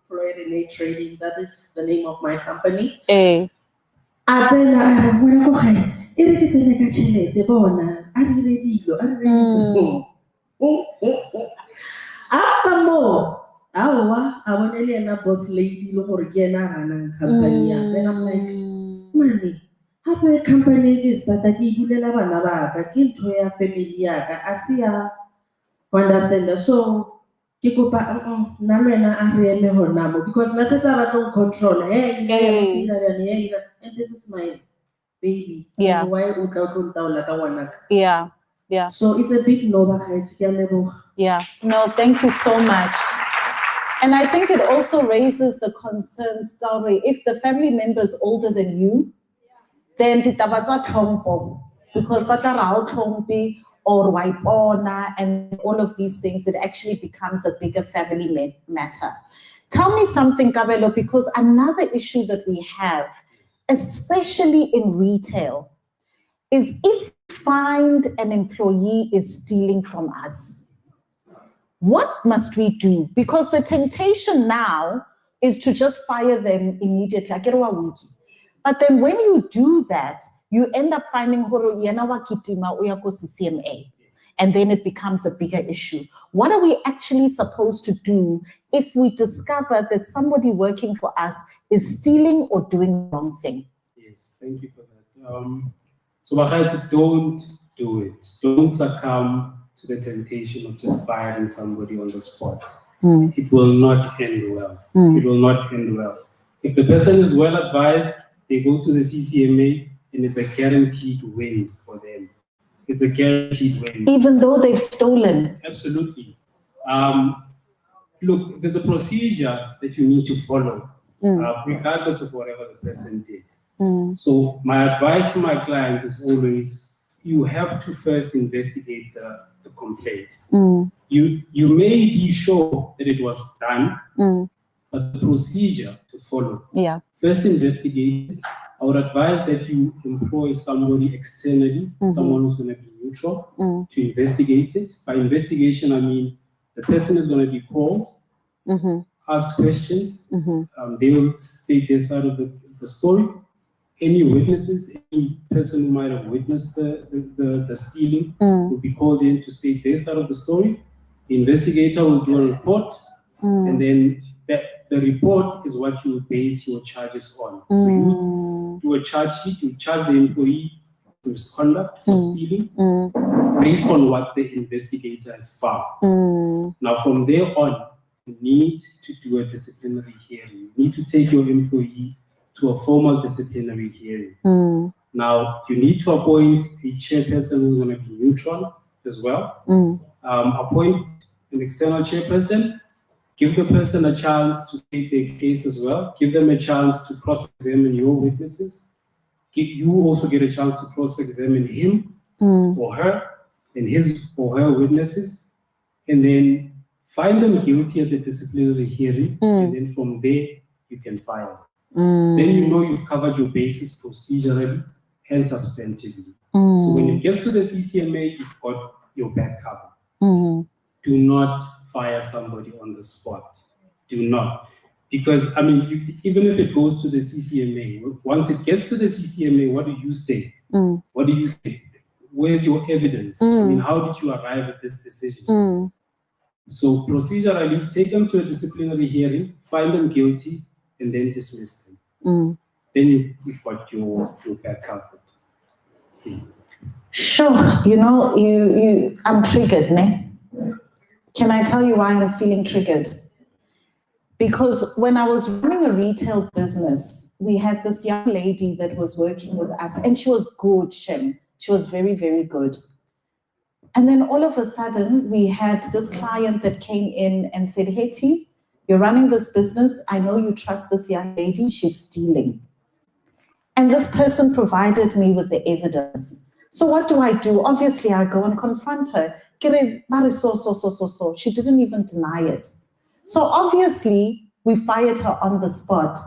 Speaker 7: Florida Trading. That is the name of my company. After more, I want to boss lady or company. Then I'm like, money. How a company is that I give you the Lavanava, kill to your family, I see her understand. So, Kikupa, Namena, Ariane Honamo, because Nasata don't control. Hey, and this is my baby.
Speaker 4: Yeah.
Speaker 7: And why would I come down like I want?
Speaker 4: Yeah. Yeah.
Speaker 7: So it's a big no.
Speaker 4: Yeah. No, thank you so much. And I think it also raises the concern, sorry, if the family member is older than you, then the tabatsa tlhompo, because batla tlhompi or waipona and all of these things, it actually becomes a bigger family matter. Tell me something, Kabelo, because another issue that we have, especially in retail, is if we find an employee is stealing from us, what must we do? Because the temptation now is to just fire them immediately. But then when you do that, you end up finding CCMA, and then it becomes a bigger issue. What are we actually supposed to do if we discover that somebody working for us is stealing or doing the wrong thing?
Speaker 5: Yes, thank you for that. So Bagaitsi, don't do it. Don't succumb to the temptation of just firing somebody on the spot. It will not end well. It will not end well. If the person is well advised, they go to the CCMA and it's a guaranteed win for them. It's a guaranteed win.
Speaker 4: Even though they've stolen?
Speaker 5: Absolutely. Look, there's a procedure that you need to follow, regardless of whatever the person did. So my advice to my clients is always, you have to first investigate the complaint. You may be sure that it was done, but the procedure to follow.
Speaker 4: Yeah.
Speaker 5: First investigate. I would advise that you employ somebody externally, someone who's going to be neutral, to investigate it. By investigation, I mean the person is going to be called, asked questions, they will state their side of the story. Any witnesses, any person who might have witnessed the stealing will be called in to state their side of the story. The investigator will do a report, and then the report is what you base your charges on. So you do a charge sheet, you charge the employee for misconduct, for stealing, based on what the investigator has found. Now, from there on, you need to do a disciplinary hearing. You need to take your employee to a formal disciplinary hearing. Now, you need to appoint a chairperson who's going to be neutral as well. Appoint an external chairperson. Give the person a chance to state their case as well. Give them a chance to cross-examine your witnesses. You also get a chance to cross-examine him or her and his or her witnesses. And then find them guilty at the disciplinary hearing. And then from there, you can file. Then you know you've covered your bases procedurally and substantively. So when it gets to the CCMA, you've got your back covered. Do not fire somebody on the spot. Do not. Because, I mean, even if it goes to the CCMA, once it gets to the CCMA, what do you say? What do you say? Where's your evidence? I mean, how did you arrive at this decision? So procedurally, take them to a disciplinary hearing, find them guilty, and then dismiss them. Then you've got your back covered.
Speaker 4: Sure, you know, I'm triggered, ne? Can I tell you why I'm feeling triggered? Because when I was running a retail business, we had this young lady that was working with us, and she was good, Shem. She was very, very good. And then all of a sudden, we had this client that came in and said, hey, T, you're running this business. I know you trust this young lady. She's stealing. And this person provided me with the evidence. So what do? Obviously, I go and confront her. So. She didn't even deny it. So obviously, we fired her on the spot.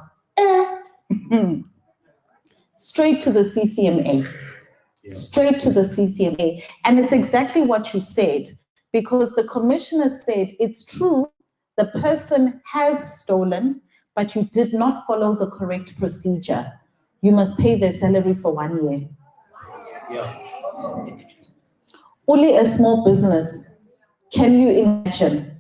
Speaker 4: Straight to the CCMA. Straight to the CCMA. And it's exactly what you said, because the commissioner said, it's true, the person has stolen, but you did not follow the correct procedure. You must pay their salary for 1 year. Only a small business. Can you imagine?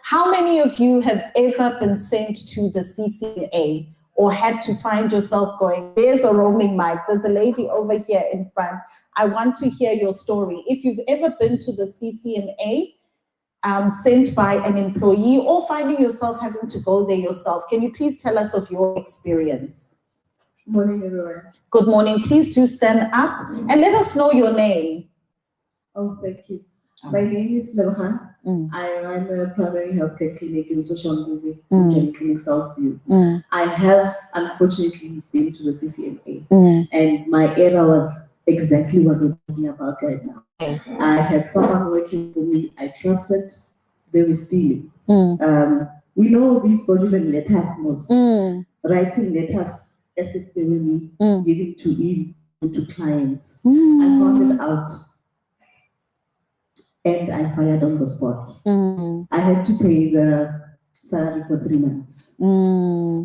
Speaker 4: How many of you have ever been sent to the CCMA or had to find yourself going, there's a roaming mic, there's a lady over here in front. I want to hear your story. If you've ever been to the CCMA, sent by an employee, or finding yourself having to go there yourself, can you please tell us of your experience?
Speaker 6: Good morning, everyone.
Speaker 4: Good morning. Please do stand up and let us know your name.
Speaker 6: Oh, thank you. My name is Lebahan. I run a primary healthcare clinic in Social Movie, Clinic Southview. I have unfortunately been to the CCMA, and my era was exactly what we're talking about right now. I had someone working for me, I trusted, they were stealing. We know these fraudulent letters was writing letters as if they were me, giving to clients. I found it out. And I fired on the spot. I had to pay the salary for 3 months.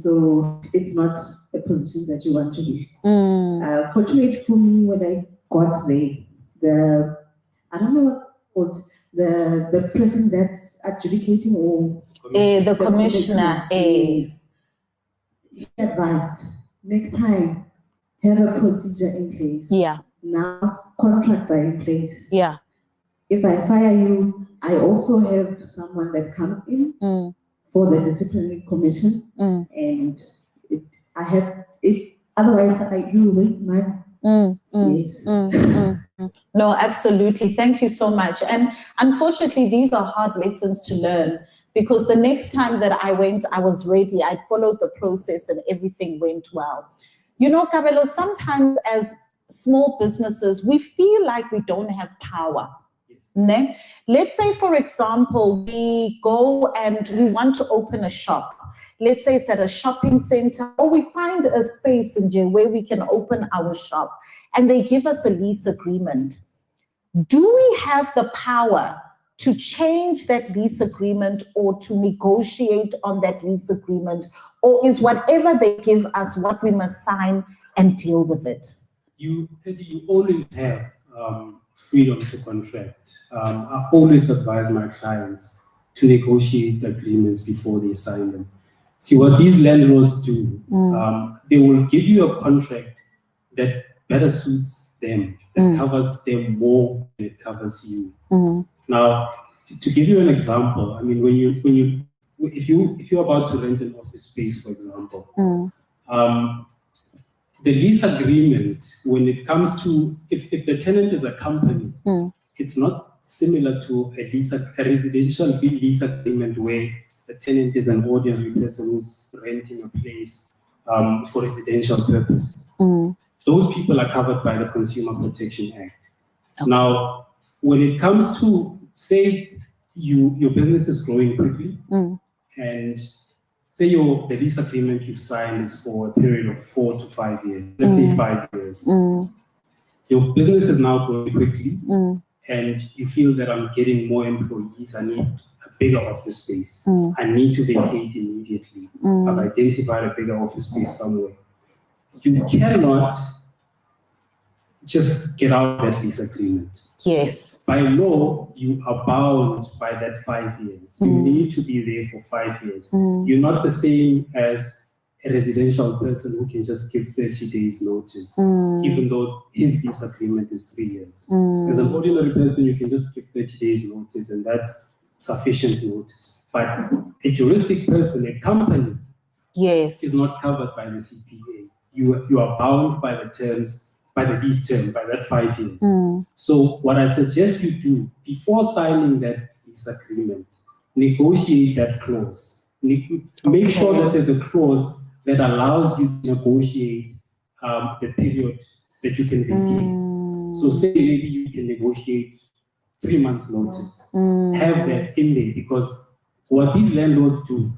Speaker 6: So it's not a position that you want to be. Fortunate for me, when I got there, I don't know what the person that's adjudicating or
Speaker 4: the commissioner
Speaker 6: is, he advised, next time, have a procedure in place. Now contracts are in place. If I fire you, I also have someone that comes in for the disciplinary commission, and I have it. Otherwise, you waste money. Yes.
Speaker 4: No, absolutely. Thank you so much. And unfortunately, these are hard lessons to learn, because the next time that I went, I was ready. I followed the process and everything went well. You know, Kabelo, sometimes as small businesses, we feel like we don't have power. Let's say, for example, we go and we want to open a shop. Let's say it's at a shopping center, or we find a space in where we can open our shop, and they give us a lease agreement. Do we have the power to change that lease agreement or to negotiate on that lease agreement? Or is whatever they give us what we must sign and deal with it?
Speaker 5: You always have freedom to contract. I always advise my clients to negotiate agreements before they sign them. See, what these landlords do, they will give you a contract that better suits them, that covers them more than it covers you. Now, to give you an example, I mean, if you're about to rent an office space, for example, the lease agreement, when it comes to, if the tenant is a company, it's not similar to a residential lease agreement where the tenant is an ordinary person who's renting a place for residential purpose. Those people are covered by the Consumer Protection Act. Okay. Now, when it comes to, say, your business is growing quickly, and say the lease agreement you've signed is for a period of 4 to 5 years, let's say 5 years. Your business is now growing quickly, and you feel that I'm getting more employees, I need a bigger office space. I need to vacate immediately. I've identified a bigger office space somewhere. You cannot just get out of that lease agreement.
Speaker 4: Yes.
Speaker 5: By law, you are bound by that 5 years. You need to be there for 5 years. You're not the same as a residential person who can just give 30 days notice, even though his lease agreement is 3 years. As an ordinary person, you can just give 30 days notice, and that's sufficient notice. But a juristic person, a company, is not covered by the CPA. You are bound by the terms by the lease term, by that 5 years. So what I suggest you do before signing that lease agreement, negotiate that clause. Make sure that there's a clause that allows you to negotiate the period that you can vacate. So say maybe you can negotiate 3 months notice. Have that in there, because what these landlords do,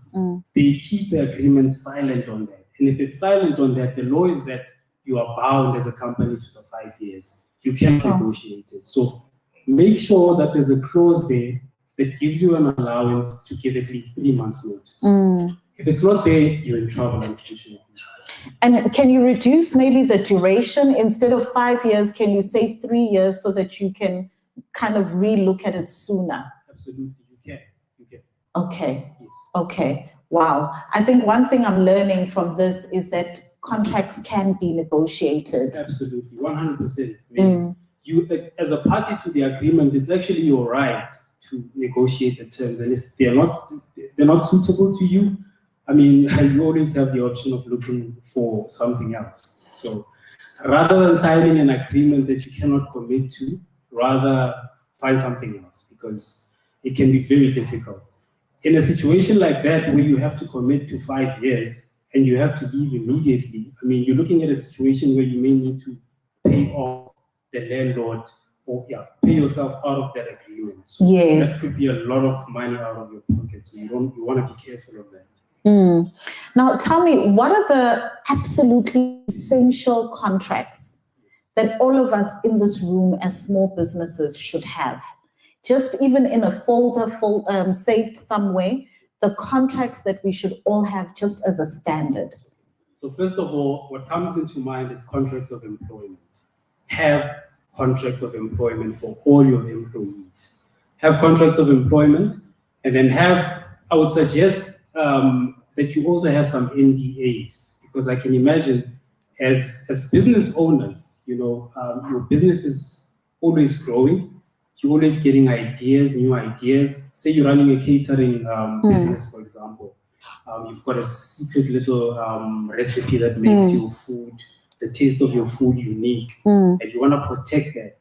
Speaker 5: they keep the agreement silent on that. And if it's silent on that, the law is that you are bound as a company to the 5 years. You can't negotiate it. So make sure that there's a clause there that gives you an allowance to give at least 3 months notice. If it's not there, you're in trouble, unfortunately.
Speaker 4: And can you reduce maybe the duration? Instead of 5 years, can you say 3 years so that you can kind of re-look at it sooner?
Speaker 5: Absolutely, you can.
Speaker 4: Okay.
Speaker 5: Yes.
Speaker 4: Okay. Wow. I think one thing I'm learning from this is that contracts can be negotiated.
Speaker 5: Absolutely, 100%. I mean, you, as a party to the agreement, it's actually your right to negotiate the terms, and if they're not suitable to you, I mean, you always have the option of looking for something else. So rather than signing an agreement that you cannot commit to, rather find something else, because it can be very difficult. In a situation like that, where you have to commit to 5 years and you have to leave immediately, I mean, you're looking at a situation where you may need to pay off the landlord, or pay yourself out of that agreement. So
Speaker 4: yes.
Speaker 5: That could be a lot of money out of your pocket. So you want to be careful of that.
Speaker 4: Now, tell me, what are the absolutely essential contracts that all of us in this room as small businesses should have? Just even in a folder saved somewhere, the contracts that we should all have just as a standard.
Speaker 5: So first of all, what comes into mind is contracts of employment. Have contracts of employment for all your employees. Have contracts of employment, and then I would suggest that you also have some NDAs, because I can imagine as business owners, your business is always growing. You're always getting ideas, new ideas. Say you're running a catering business, for example. You've got a secret little recipe that makes your food, the taste of your food, unique, and you want to protect that.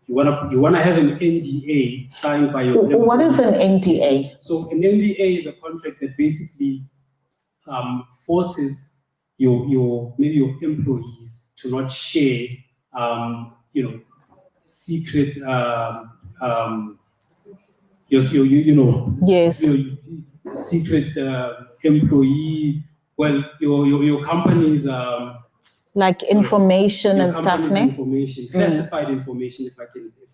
Speaker 5: You want to have an NDA signed by your employees.
Speaker 4: What is an NDA?
Speaker 5: So an NDA is a contract that basically forces your employees to not share, secret,
Speaker 4: yes.
Speaker 5: your secret employee. Well, your company's
Speaker 4: like information and stuff,
Speaker 5: information, classified information, if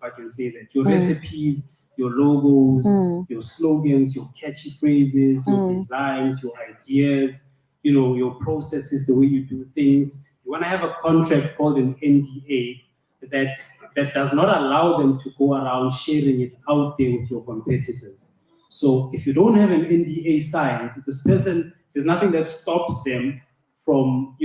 Speaker 5: I can say that. Your recipes, your logos, your slogans, your catchy phrases, your designs, your ideas, your processes, the way you do things. You want to have a contract called an NDA that does not allow them to go around sharing it out there with your competitors. So if you don't have an NDA signed, this person, there's nothing that stops them from,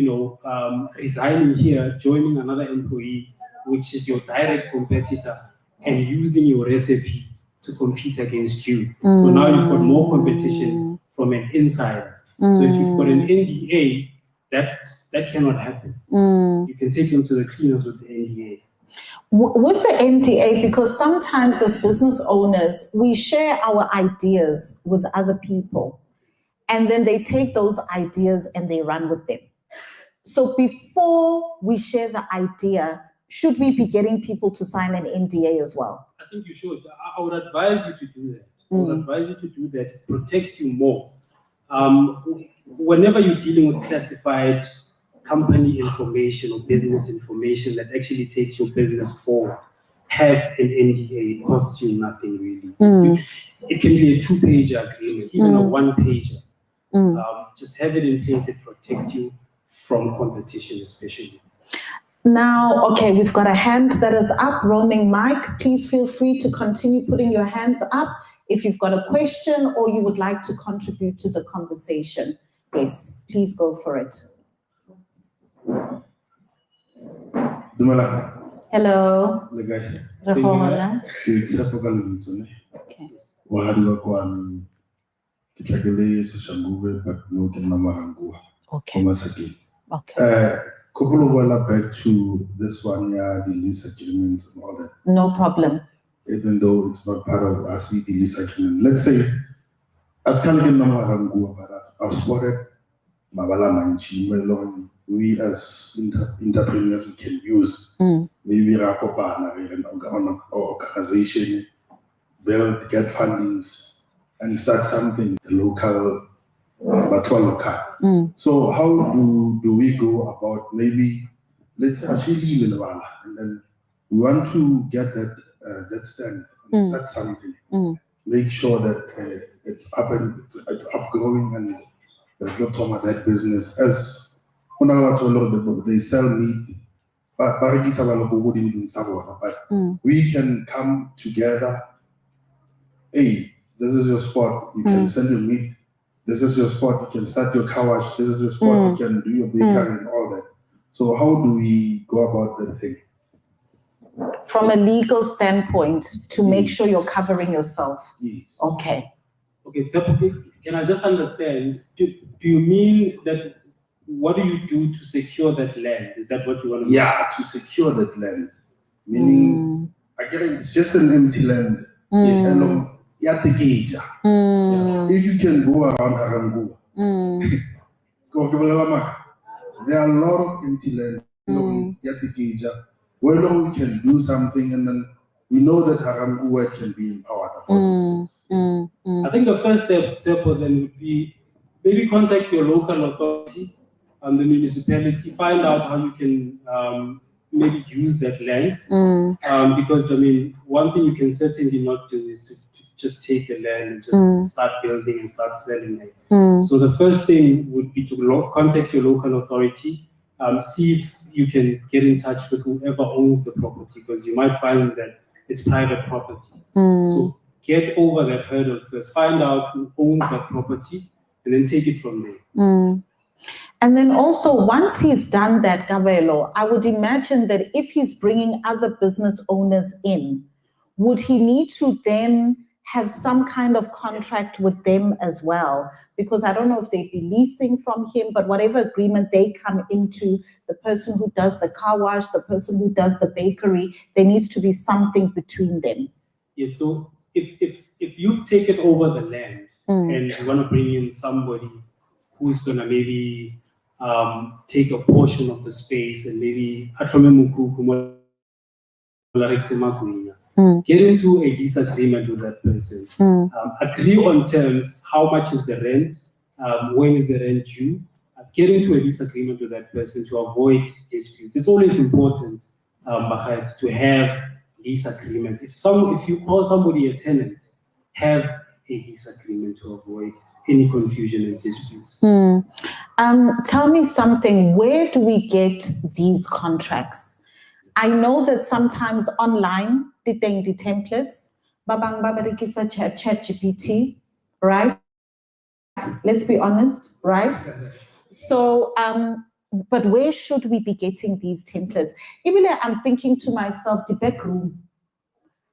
Speaker 5: resigning here, joining another employee, which is your direct competitor, and using your recipe to compete against you. So now you've got more competition from an insider. So if you've got an NDA, that cannot happen. You can take them to the cleaners with the NDA.
Speaker 4: With the NDA, because sometimes as business owners, we share our ideas with other people, and then they take those ideas and they run with them. So before we share the idea, should we be getting people to sign an NDA as well?
Speaker 5: I think you should. I would advise you to do that. I would advise you to do that. It protects you more. Whenever you're dealing with classified company information or business information that actually takes your business forward, have an NDA. It costs you nothing really. It can be a 2-page agreement, even a 1-pager. Just have it in place. It protects you from competition, especially.
Speaker 4: Now, okay, we've got a hand that is up, roaming mic. Please feel free to continue putting your hands up if you've got a question or you would like to contribute to the conversation. Yes, please go for it. Hello.
Speaker 3: Okay.
Speaker 4: Okay. Okay.
Speaker 8: back to this one, yeah, the lease agreements and all that.
Speaker 4: No problem.
Speaker 8: Even though it's not part of the lease agreement. Let's say, as GaRankuwa, but I've spotted Mabala Manchi, we as entrepreneurs, we can use maybe an organization, build, get fundings, and start something, the local, but local. So how do we go about maybe, let's actually live in and then we want to get that stand and start something. Make sure that it's up and it's upgrowing and there's no trauma that business. As they sell meat, but we can come together. Hey, this is your spot. You can sell your meat. This is your spot. You can start your car wash. This is your spot. You can do your bakery and all that. So how do we go about that thing?
Speaker 4: From a legal standpoint, to make sure you're covering yourself.
Speaker 8: Yes.
Speaker 4: Okay.
Speaker 5: Okay, so can I just understand? Do you mean that? What do you do to secure that land? Is that what you want to do?
Speaker 8: Yeah, to secure that land. Meaning, again, it's just an empty land. If you can go around GaRankuwa, there are a lot of empty land. Where we can do something, and then we know that GaRankuwa can be empowered.
Speaker 5: I think the first step then would be maybe contact your local authority and the municipality, find out how you can maybe use that land. Because I mean, one thing you can certainly not do is to just take the land and just start building and start selling it. So the first thing would be to contact your local authority, see if you can get in touch with whoever owns the property, because you might find that it's private property. So get over that hurdle first, find out who owns that property, and then take it from there.
Speaker 4: And then also, once he's done that, Gabelo, I would imagine that if he's bringing other business owners in, would he need to then have some kind of contract with them as well? Because I don't know if they'd be leasing from him, but whatever agreement they come into, the person who does the car wash, the person who does the bakery, there needs to be something between them.
Speaker 5: Yes, so if you've taken over the land and you want to bring in somebody who's going to maybe take a portion of the space and maybe get into a lease agreement with that person. Agree on terms, how much is the rent, when is the rent due. Get into a lease agreement with that person to avoid disputes. It's always important to have lease agreements. If you call somebody a tenant, have a lease agreement to avoid any confusion and disputes.
Speaker 4: Tell me something, where do we get these contracts? I know that sometimes online, the templates, babang babarikisa ChatGPT, right? Let's be honest, right? So, but where should we be getting these templates? Even I'm thinking to myself, the back room.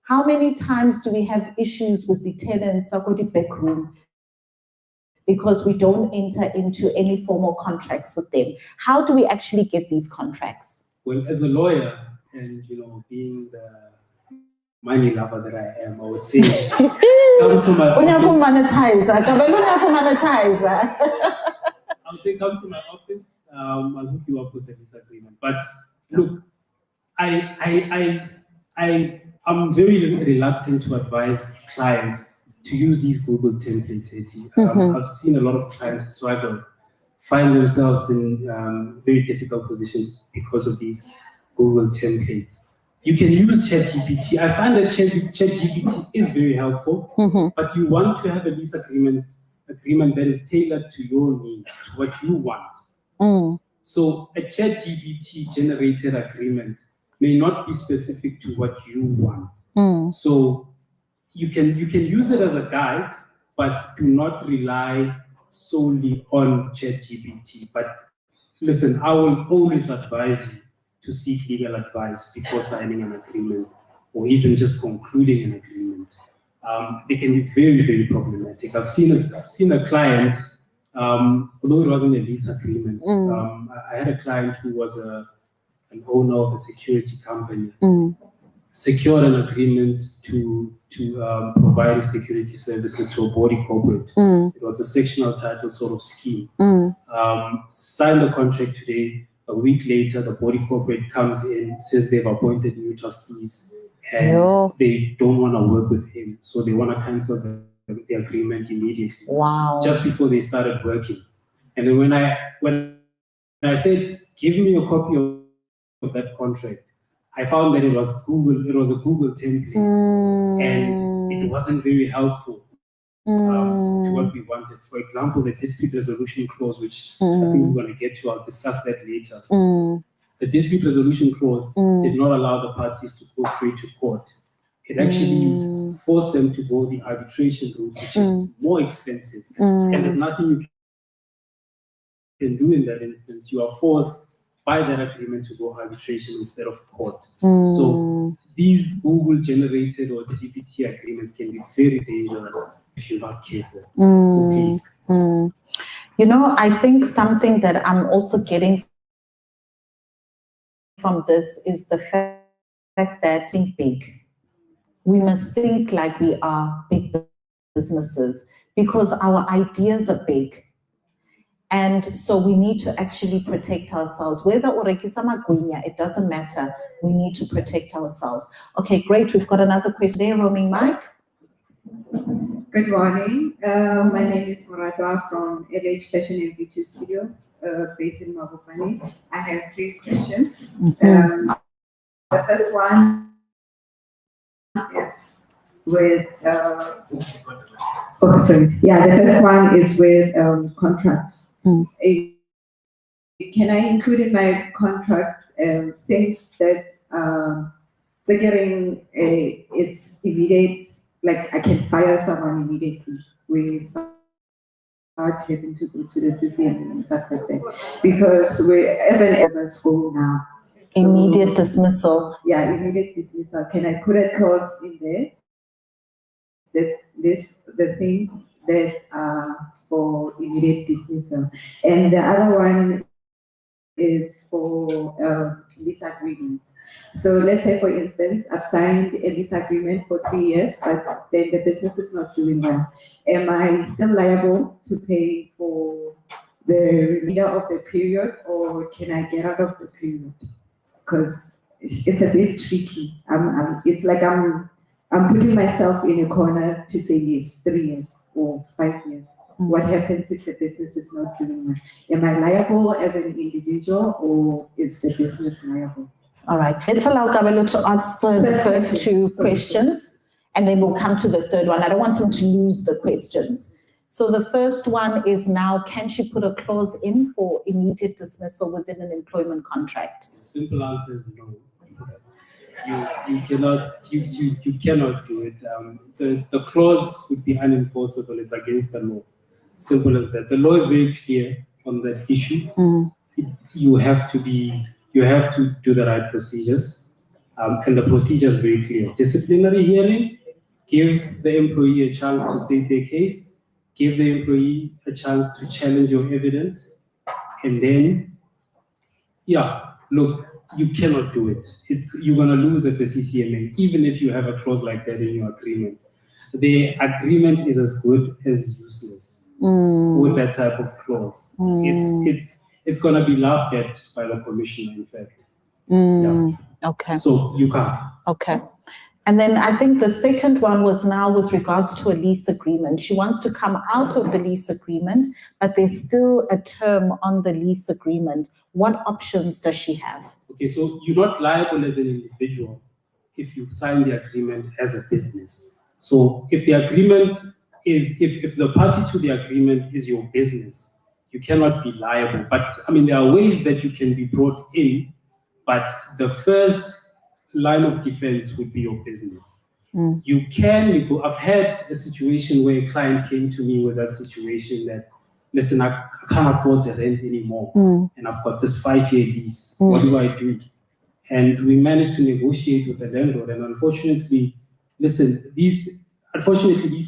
Speaker 4: How many times do we have issues with the tenants or the back room? Because we don't enter into any formal contracts with them. How do we actually get these contracts?
Speaker 5: Well, as a lawyer, and being the money lover that I am, I would say, come to my office. I would say, come to my office. I'll hook you up with a lease agreement. But look, I'm very reluctant to advise clients to use these Google templates. I've seen a lot of clients struggle, find themselves in very difficult positions because of these Google templates. You can use ChatGPT. I find that ChatGPT is very helpful, but you want to have a lease agreement that is tailored to your needs, to what you want. So a ChatGPT generated agreement may not be specific to what you want. So you can use it as a guide, but do not rely solely on ChatGPT. But listen, I will always advise you to seek legal advice before signing an agreement or even just concluding an agreement. They can be very, very problematic. I've seen a client although it wasn't a lease agreement, I had a client who was an owner of a security company, secured an agreement to provide security services to a body corporate. It was a sectional title sort of scheme. Signed the contract today. A week later, the body corporate comes in, says they've appointed new trustees, and they don't want to work with him, so they want to cancel the agreement immediately.
Speaker 4: Wow.
Speaker 5: Just before they started working. And then when I said, give me a copy of that contract, I found that it was a Google template, and it wasn't very helpful to what we wanted. For example, the dispute resolution clause, which I think we're going to get to, I'll discuss that later. The dispute resolution clause did not allow the parties to go straight to court. It actually forced them to go the arbitration route, which is more expensive. And there's nothing you can do in that instance. You are forced by that agreement to go arbitration instead of court. So these Google generated or GPT agreements can be very dangerous if you're not careful. So please.
Speaker 4: You know, I think something that I'm also getting from this is the fact that think big. We must think like we are big businesses because our ideas are big. And so we need to actually protect ourselves. Whether urekisa magunya, it doesn't matter. We need to protect ourselves. Okay, great. We've got another question there, roaming mic.
Speaker 9: Good morning. My name is Muratwa from LH Fashion and Beauty Studio, based in Mabopane. I have 3 questions. The first one is with, the first one is with contracts. Can I include in my contract things that it's immediate, like I can fire someone immediately without having to go to the CCM and stuff like that? Because we're as an school now.
Speaker 4: Immediate dismissal.
Speaker 9: Yeah, immediate dismissal. Can I put a clause in there that the things that are for immediate dismissal? And the other one is for lease agreements. So let's say, for instance, I've signed a lease agreement for 3 years, but then the business is not doing well. Am I still liable to pay for the remainder of the period, or can I get out of the period? Because it's a bit tricky. It's like I'm putting myself in a corner to say yes, 3 years or 5 years. What happens if the business is not doing well? Am I liable as an individual, or is the business liable?
Speaker 4: All right, let's allow Kabelo to answer the first 2 questions, and then we'll come to the third one. I don't want him to lose the questions. So the first one is now, can she put a clause in for immediate dismissal within an employment contract?
Speaker 5: Simple answer is no. You cannot do it. The clause would be unenforceable. It's against the law. Simple as that. The law is very clear on that issue. You have to do the right procedures, and the procedure is very clear. Disciplinary hearing, give the employee a chance to state their case, give the employee a chance to challenge your evidence, and then, look, you cannot do it. You're going to lose at the CCMA, even if you have a clause like that in your agreement. The agreement is as good as useless with that type of clause. It's going to be laughed at by the commissioner, in fact.
Speaker 4: Okay.
Speaker 5: So you can't.
Speaker 4: Okay. And then I think the second one was now with regards to a lease agreement. She wants to come out of the lease agreement, but there's still a term on the lease agreement. What options does she have?
Speaker 5: Okay, so you're not liable as an individual if you sign the agreement as a business. So if the agreement is, if the party to the agreement is your business, you cannot be liable. But I mean, there are ways that you can be brought in, but the first line of defense would be your business. You can go. I've had a situation where a client came to me with that situation that, listen, I can't afford the rent anymore, and I've got this 5-year lease. What do I do? And we managed to negotiate with the landlord. And unfortunately, these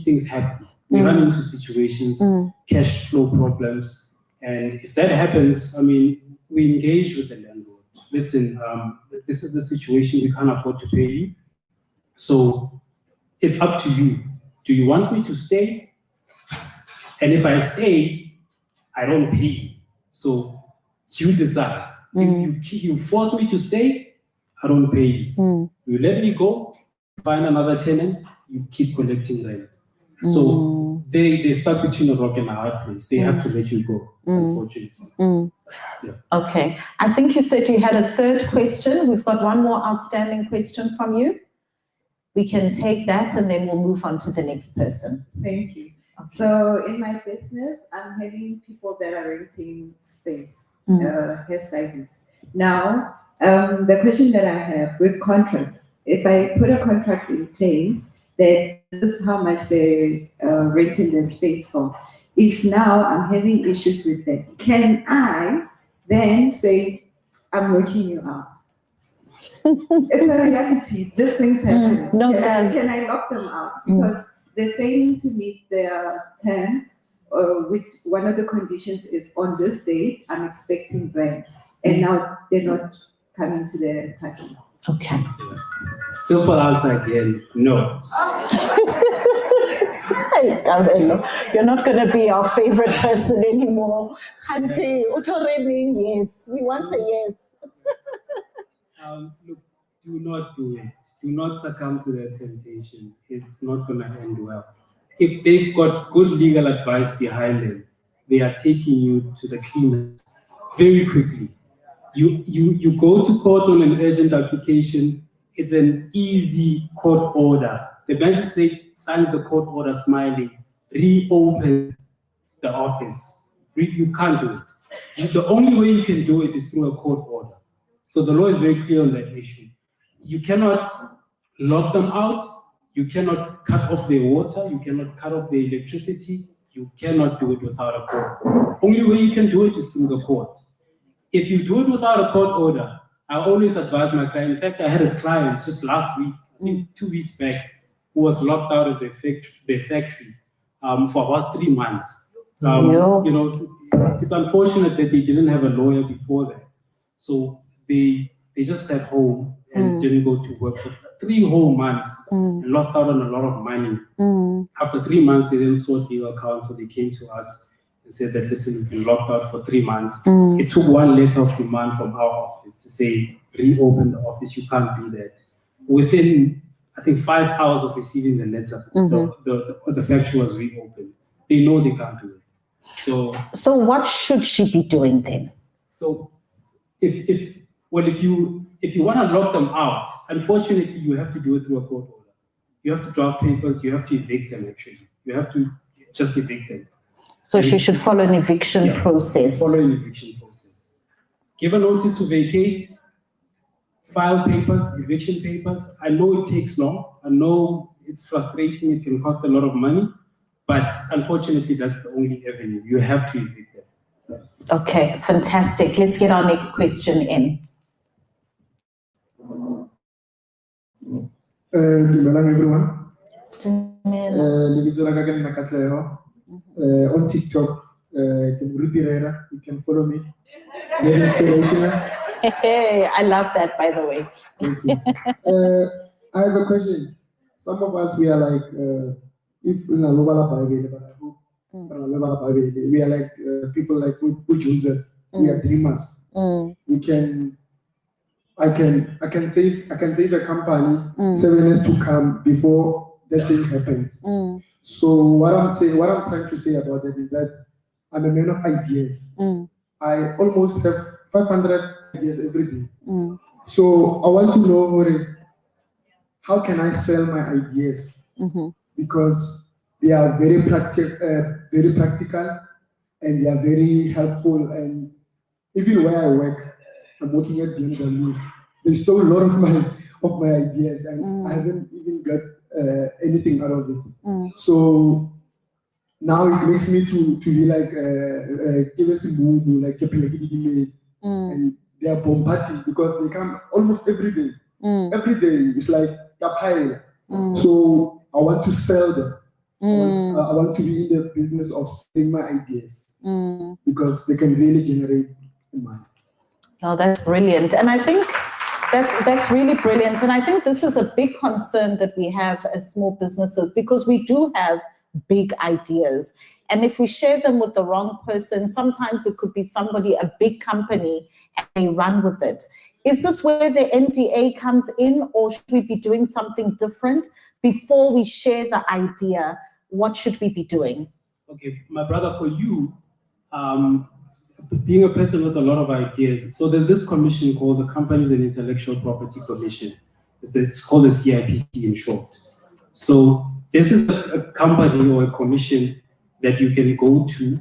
Speaker 5: things happen. we run into situations, cash flow problems, and if that happens, I mean, we engage with the landlord. Listen, this is the situation, we can't afford to pay you, so it's up to you. Do you want me to stay? And if I stay, I don't pay you. So you decide. If you force me to stay, I don't pay you. You let me go, find another tenant, you keep collecting rent. So they stuck between a rock and a hard place. They have to let you go, unfortunately. Yeah.
Speaker 4: Okay. I think you said you had a third question. We've got one more outstanding question from you. We can take that and then we'll move on to the next person.
Speaker 9: Thank you. So in my business, I'm having people that are renting space, hairstylists. Now, the question that I have with contracts, if I put a contract in place that this is how much they're renting their space for, if now I'm having issues with that, can I then say, I'm working you out? It's a reality. These things happen. Can I lock them out? Because they're failing to meet their terms, which one of the conditions is on this date, I'm expecting rent. And now they're not coming to the party.
Speaker 4: Okay.
Speaker 5: Simple answer again, no.
Speaker 4: Hey, Kabelo, you're not going to be our favorite person anymore. Kante, utoreni, yes. We want a yes.
Speaker 5: Look, do not do it. Do not succumb to that temptation. It's not going to end well. If they've got good legal advice behind them, they are taking you to the cleaners very quickly. You go to court on an urgent application. It's an easy court order. The magistrate signs the court order smiling, reopen the office. You can't do it. The only way you can do it is through a court order. So the law is very clear on that issue. You cannot lock them out. You cannot cut off their water. You cannot cut off their electricity. You cannot do it without a court order. Only way you can do it is through the court. If you do it without a court order, I always advise my client. In fact, I had a client just last week, I think 2 weeks back, who was locked out of their factory for about 3 months. You know, it's unfortunate that they didn't have a lawyer before that. So they just sat home and didn't go to work for 3 whole months and lost out on a lot of money. After 3 months, they then sought legal counsel. They came to us and said that, listen, we've been locked out for 3 months. It took 1 letter of demand from our office to say, reopen the office, you can't do that. Within, I think, 5 hours of receiving the letter, the factory was reopened. They know they can't do it.
Speaker 4: So what should she be doing then?
Speaker 5: So if you want to lock them out, unfortunately, you have to do it through a court order. You have to draft papers, you have to evict them, actually. You have to just evict them.
Speaker 4: So she should follow an eviction process.
Speaker 5: Follow an eviction process. Give a notice to vacate, file papers, eviction papers. I know it takes long. I know it's frustrating. It can cost a lot of money. But unfortunately, that's the only avenue. You have to evict them.
Speaker 4: Okay, fantastic. Let's get our next question in.
Speaker 10: Dumelang everyone. On TikTok, you can follow me. Very inspirational.
Speaker 4: Hey, I love that, by the way.
Speaker 10: I have a question. Some of us, we are like, if we are like people like Joseph. We are dreamers. I can save a company 7 years to come before that thing happens. So what I'm trying to say about that is that I'm a man of ideas. I almost have 500 ideas every day. So I want to know how can I sell my ideas? Because they are very practical, and they are very helpful. And even where I work, I'm working at BMW. They stole a lot of my ideas, and I haven't even got anything out of it. So now it makes me to be like give us a move, like and they are bombarding because they come almost every day. Every day it's like a pile. So I want to sell them. I want to be in the business of selling my ideas because they can really generate money.
Speaker 4: No, that's brilliant. And I think that's really brilliant. And I think this is a big concern that we have as small businesses, because we do have big ideas. And if we share them with the wrong person, sometimes it could be somebody, a big company, and they run with it. Is this where the NDA comes in, or should we be doing something different before we share the idea? What should we be doing?
Speaker 5: Okay, my brother, for you, being a person with a lot of ideas, so there's this commission called the Companies and Intellectual Property Commission. It's called the CIPC in short. So this is a company or a commission that you can go to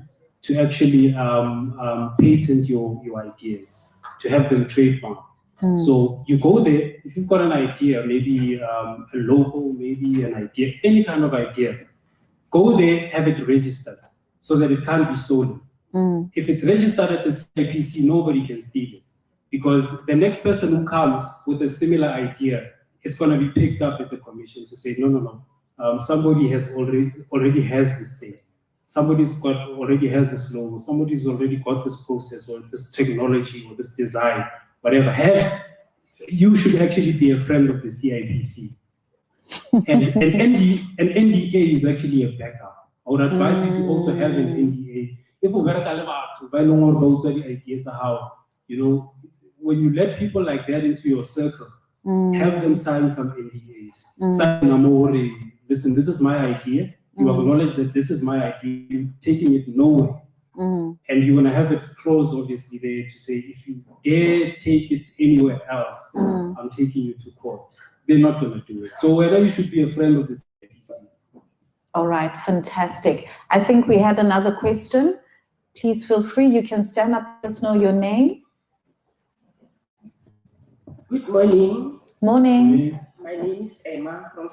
Speaker 5: actually patent your ideas, to have them trademarked. So you go there, if you've got an idea, maybe a logo, maybe an idea, any kind of idea, go there, have it registered so that it can't be stolen. If it's registered at the CIPC, nobody can steal it, because the next person who comes with a similar idea, it's going to be picked up at the commission to say, no, somebody has already has this thing. Already has this logo. Somebody's already got this process or this technology or this design, whatever. You should actually be a friend of the CIPC. And an NDA is actually a backup. I would advise you to also have an NDA. If we those are the ideas of how, when you let people like that into your circle, have them sign some NDAs. Sign listen, this is my idea. You acknowledge that this is my idea. You're taking it nowhere. And you're going to have it closed, obviously, there to say, if you dare take it anywhere else, I'm taking you to court. They're not going to do it. So whether you should be a friend of this.
Speaker 4: All right, fantastic. I think we had another question. Please feel free. You can stand up, let us know your name.
Speaker 11: Good morning.
Speaker 4: Morning.
Speaker 11: My name is Emma from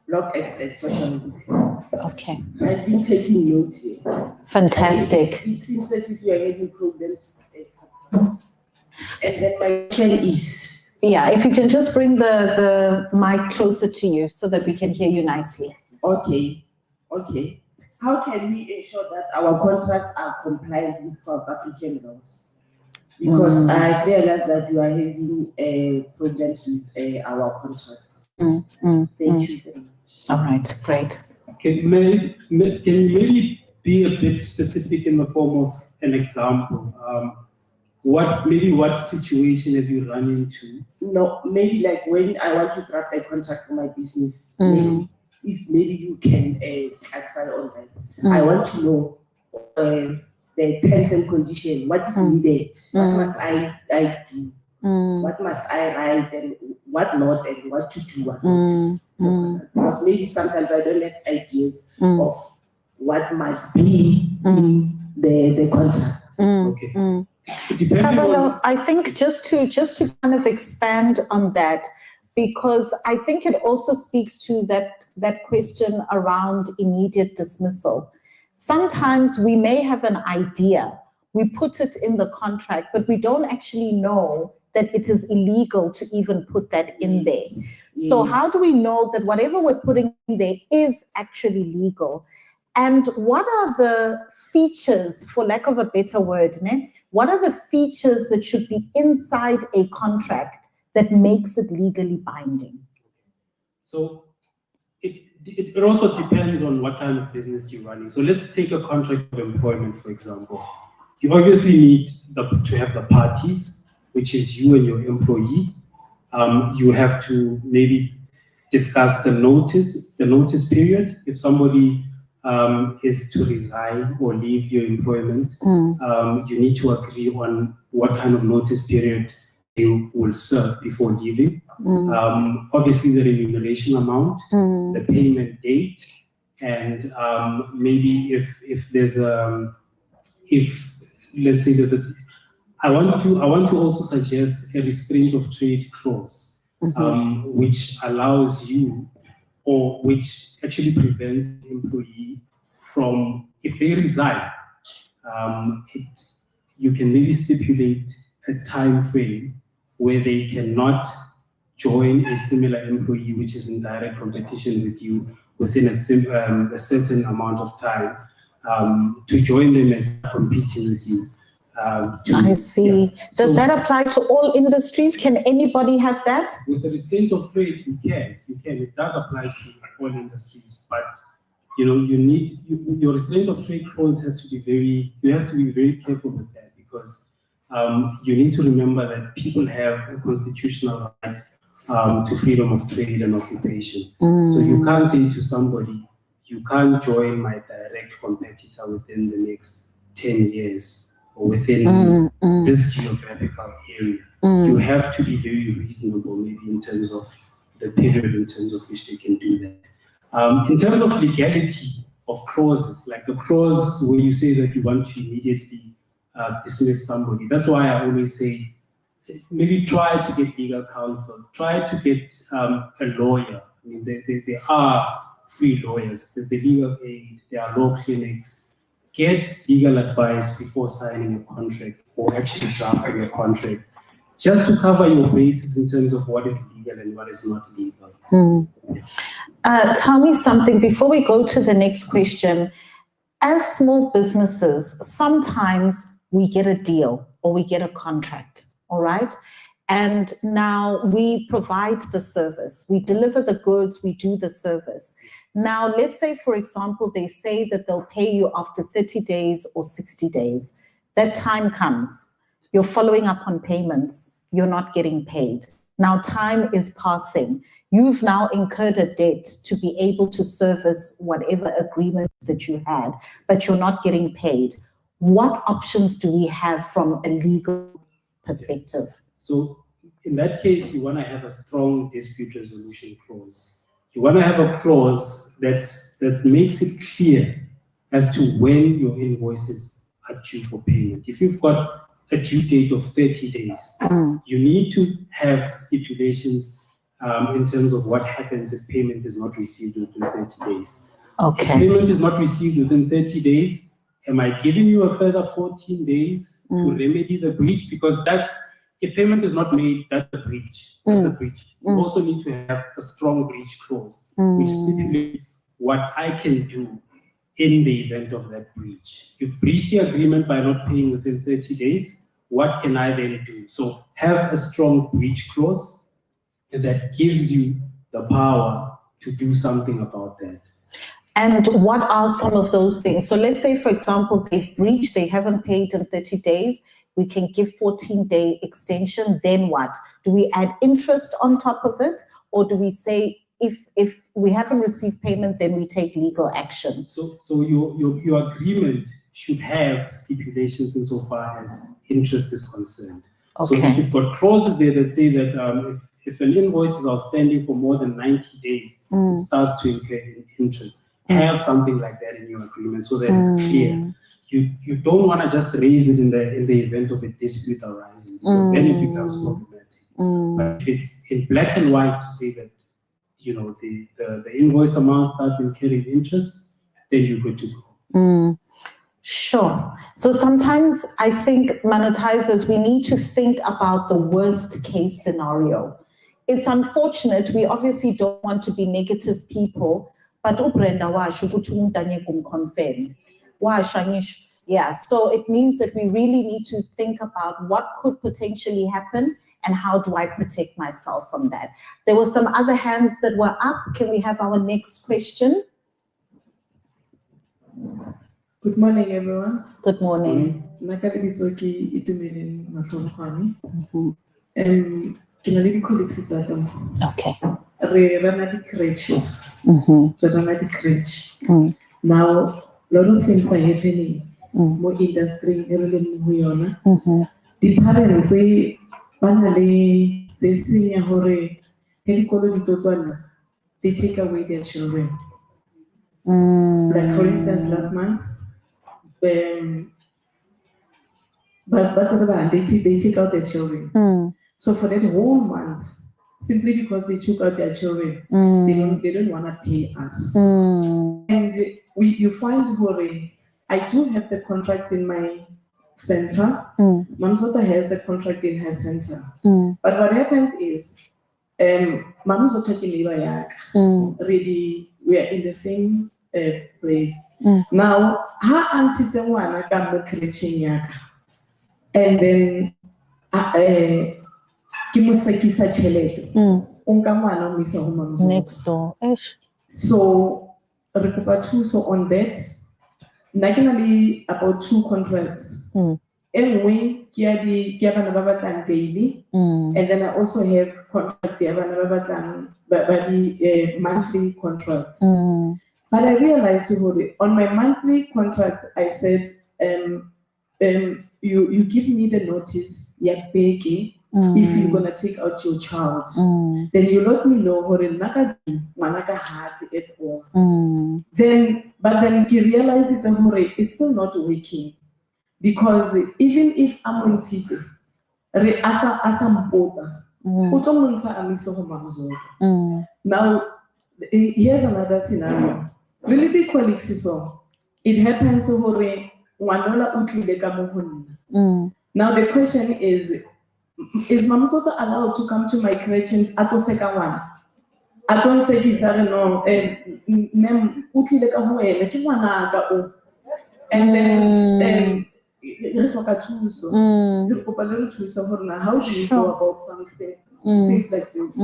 Speaker 11: Blog X at Social Media.
Speaker 4: Okay.
Speaker 11: I've been taking notes here.
Speaker 4: Fantastic.
Speaker 11: It seems as if you are having problems with the. And then my question is.
Speaker 4: Yeah, if you can just bring the mic closer to you so that we can hear you nicely.
Speaker 11: Okay. How can we ensure that our contracts are compliant with South African laws? Because I realize that you are having problems with our contracts. Thank you very much.
Speaker 4: All right, great.
Speaker 5: Can you maybe be a bit specific in the form of an example? What situation have you run into?
Speaker 11: No, maybe like when I want to draft a contract for my business, maybe you can clarify on that. I want to know the terms and conditions, what is needed, what must I do, what must I write, and what not, and what to do. Because maybe sometimes I don't have ideas of what must be in the contract.
Speaker 5: Okay.
Speaker 4: Kabelo, I think just to kind of expand on that, because I think it also speaks to that question around immediate dismissal. Sometimes we may have an idea, we put it in the contract, but we don't actually know that it is illegal to even put that in there. Yes. So how do we know that whatever we're putting in there is actually legal? And what are the features, for lack of a better word, what are the features that should be inside a contract that makes it legally binding?
Speaker 5: So it also depends on what kind of business you're running. So let's take a contract of employment, for example. You obviously need to have the parties, which is you and your employee. You have to maybe discuss the notice period. If somebody is to resign or leave your employment, you need to agree on what kind of notice period you will serve before leaving. Obviously the remuneration amount, the payment date, and maybe if there's let's say there's I want to also suggest a restraint of trade clause, which allows you, or which actually prevents the employee from, if they resign, you can maybe stipulate a time frame where they cannot join a similar employee which is in direct competition with you, within a certain amount of time to join them and start competing with you.
Speaker 4: I see. Does that apply to all industries? Can anybody have that?
Speaker 5: With the restraint of trade, you can. It does apply to all industries, but your restraint of trade clause has to be you have to be very careful with that, because you need to remember that people have a constitutional right to freedom of trade and occupation. So you can't say to somebody, you can't join my direct competitor within the next 10 years or within this geographical area. You have to be very reasonable, maybe in terms of the period in terms of which they can do that. In terms of legality of clauses, like the clause where you say that you want to immediately dismiss somebody, that's why I always say, maybe try to get legal counsel, try to get a lawyer. I mean, there are free lawyers, there's the legal aid, there are law clinics. Get legal advice before signing a contract or actually drafting a contract, just to cover your bases in terms of what is legal and what is not legal.
Speaker 4: Tell me something before we go to the next question. As small businesses, sometimes we get a deal or we get a contract, all right? And now we provide the service, we deliver the goods, we do the service. Now, let's say, for example, they say that they'll pay you after 30 days or 60 days. That time comes, you're following up on payments, you're not getting paid. Now, time is passing. You've now incurred a debt to be able to service whatever agreement that you had, but you're not getting paid. What options do we have from a legal perspective?
Speaker 5: So in that case, you want to have a strong dispute resolution clause. You want to have a clause that makes it clear as to when your invoices are due for payment. If you've got a due date of 30 days, you need to have stipulations in terms of what happens if payment is not received within 30 days.
Speaker 4: Okay.
Speaker 5: If payment is not received within 30 days, am I giving you a further 14 days to remedy the breach? Because if payment is not made, that's a breach. That's a breach. You also need to have a strong breach clause, which stipulates what I can do in the event of that breach. You've breached the agreement by not paying within 30 days. What can I then do? So have a strong breach clause that gives you the power to do something about that.
Speaker 4: And what are some of those things? So let's say, for example, they've breached, they haven't paid in 30 days. We can give 14-day extension. Then what? Do we add interest on top of it? Or do we say, if we haven't received payment, then we take legal action?
Speaker 5: So your agreement should have stipulations insofar as interest is concerned.
Speaker 4: Okay.
Speaker 5: So if you've got clauses there that say that if an invoice is outstanding for more than 90 days, it starts to incur interest. Have something like that in your agreement so that it's clear. You don't want to just raise it in the event of a dispute arising, because then it becomes problematic. But if it's in black and white to say that the invoice amount starts incurring interest, then you're good to go.
Speaker 4: Sure. So sometimes I think, monetizers, we need to think about the worst case scenario. It's unfortunate. We obviously don't want to be negative people, but yeah, so it means that we really need to think about what could potentially happen and how do I protect myself from that. There were some other hands that were up. Can we have our next question?
Speaker 7: Good morning, everyone.
Speaker 4: Good morning. Okay.
Speaker 7: Now, a lot of things are happening. More industry, the parents say, finally, they see a hore, they take away their children. Like, for instance, last month, but they take out their children. So for that whole month, simply because they took out their children, they don't want to pay us. And you find I do have the contract in my center. Mamzota has the contract in her center. But what happened is,
Speaker 11: Mamuzo Kakiliwa Yak. Really, we are in the same place. Now, her auntie Zengwana Gambo Krichin Yak. And then Kimusakisa Chele. Ungamano Misa Mamuzo.
Speaker 4: Next door. Ish.
Speaker 11: So, so on that, nationally about 2 contracts. Anyway, daily, and then I also have contracts monthly contracts. But I realized on my monthly contract, I said, you give me the notice, if you're gonna take out your child, then you let me know what manaka hard at all. But then you realize it's still not working, because even if I'm on TV, now here's another scenario. Really big colleagues, so it happens now the question is Mamuzoto allowed to come to my creche at the second one? I don't say he's no, mem utileka huele, and then how do you go about something? Things like this.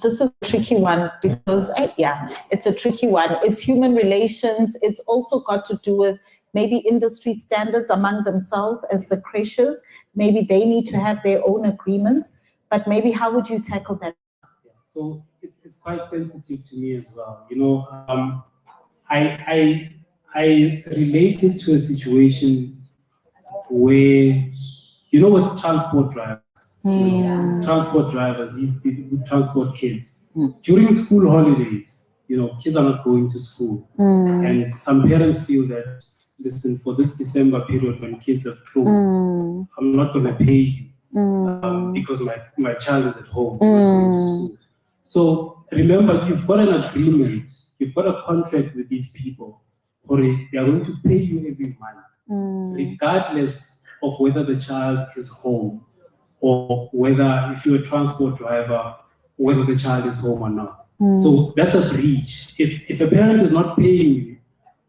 Speaker 4: This is a tricky one because, it's a tricky one. It's human relations. It's also got to do with maybe industry standards among themselves as the creches. Maybe they need to have their own agreements, but maybe how would you tackle that?
Speaker 5: So it's quite sensitive to me as well. I related to a situation where, with transport drivers, these people who transport kids, during school holidays, kids are not going to school. And some parents feel that, listen, for this December period when kids are closed, I'm not going to pay you because my child is at home. So remember, you've got an agreement, you've got a contract with these people, or they are going to pay you every month, regardless of whether the child is home or whether, if you're a transport driver, whether the child is home or not. So that's a breach. If a parent is not paying you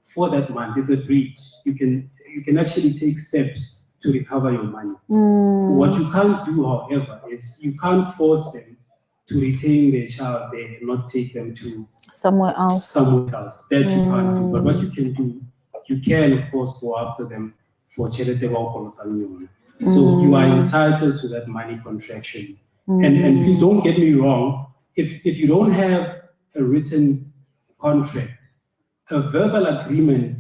Speaker 5: for that month, it's a breach. You can actually take steps to recover your money. What you can't do, however, is you can't force them to retain their child there and not take them to
Speaker 4: somewhere else.
Speaker 5: That you can't do. But what you can do, you can of course go after them for charitable. So you are entitled to that money contraction. And please don't get me wrong, if you don't have a written contract, a verbal agreement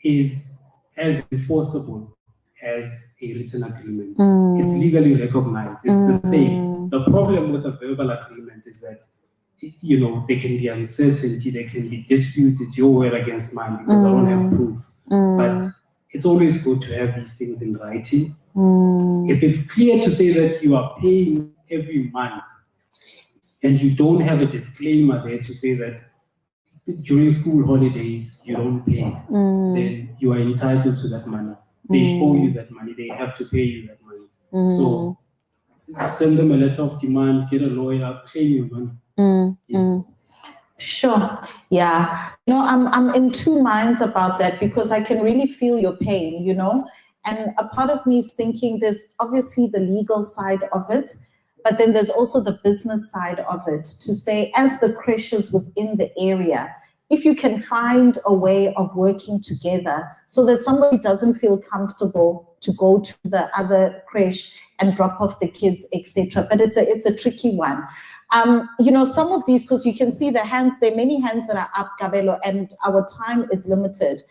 Speaker 5: is as enforceable as a written agreement. It's legally recognized. It's the same. The problem with a verbal agreement is that, there can be uncertainty, there can be disputes. It's your word against mine because I don't have proof. But it's always good to have these things in writing. If it's clear to say that you are paying every month and you don't have a disclaimer there to say that during school holidays you don't pay, then you are entitled to that money. They owe you that money. They have to pay you that money. So send them a letter of demand, get a lawyer, claim your money. Yes.
Speaker 4: Sure. Yeah. I'm in two minds about that because I can really feel your pain, and a part of me is thinking there's obviously the legal side of it, but then there's also the business side of it to say, as the creches within the area, if you can find a way of working together so that somebody doesn't feel comfortable to go to the other creche and drop off the kids, etc. But it's a tricky one. Some of these, because you can see the hands, there are many hands that are up, Kabelo, and our time is limited.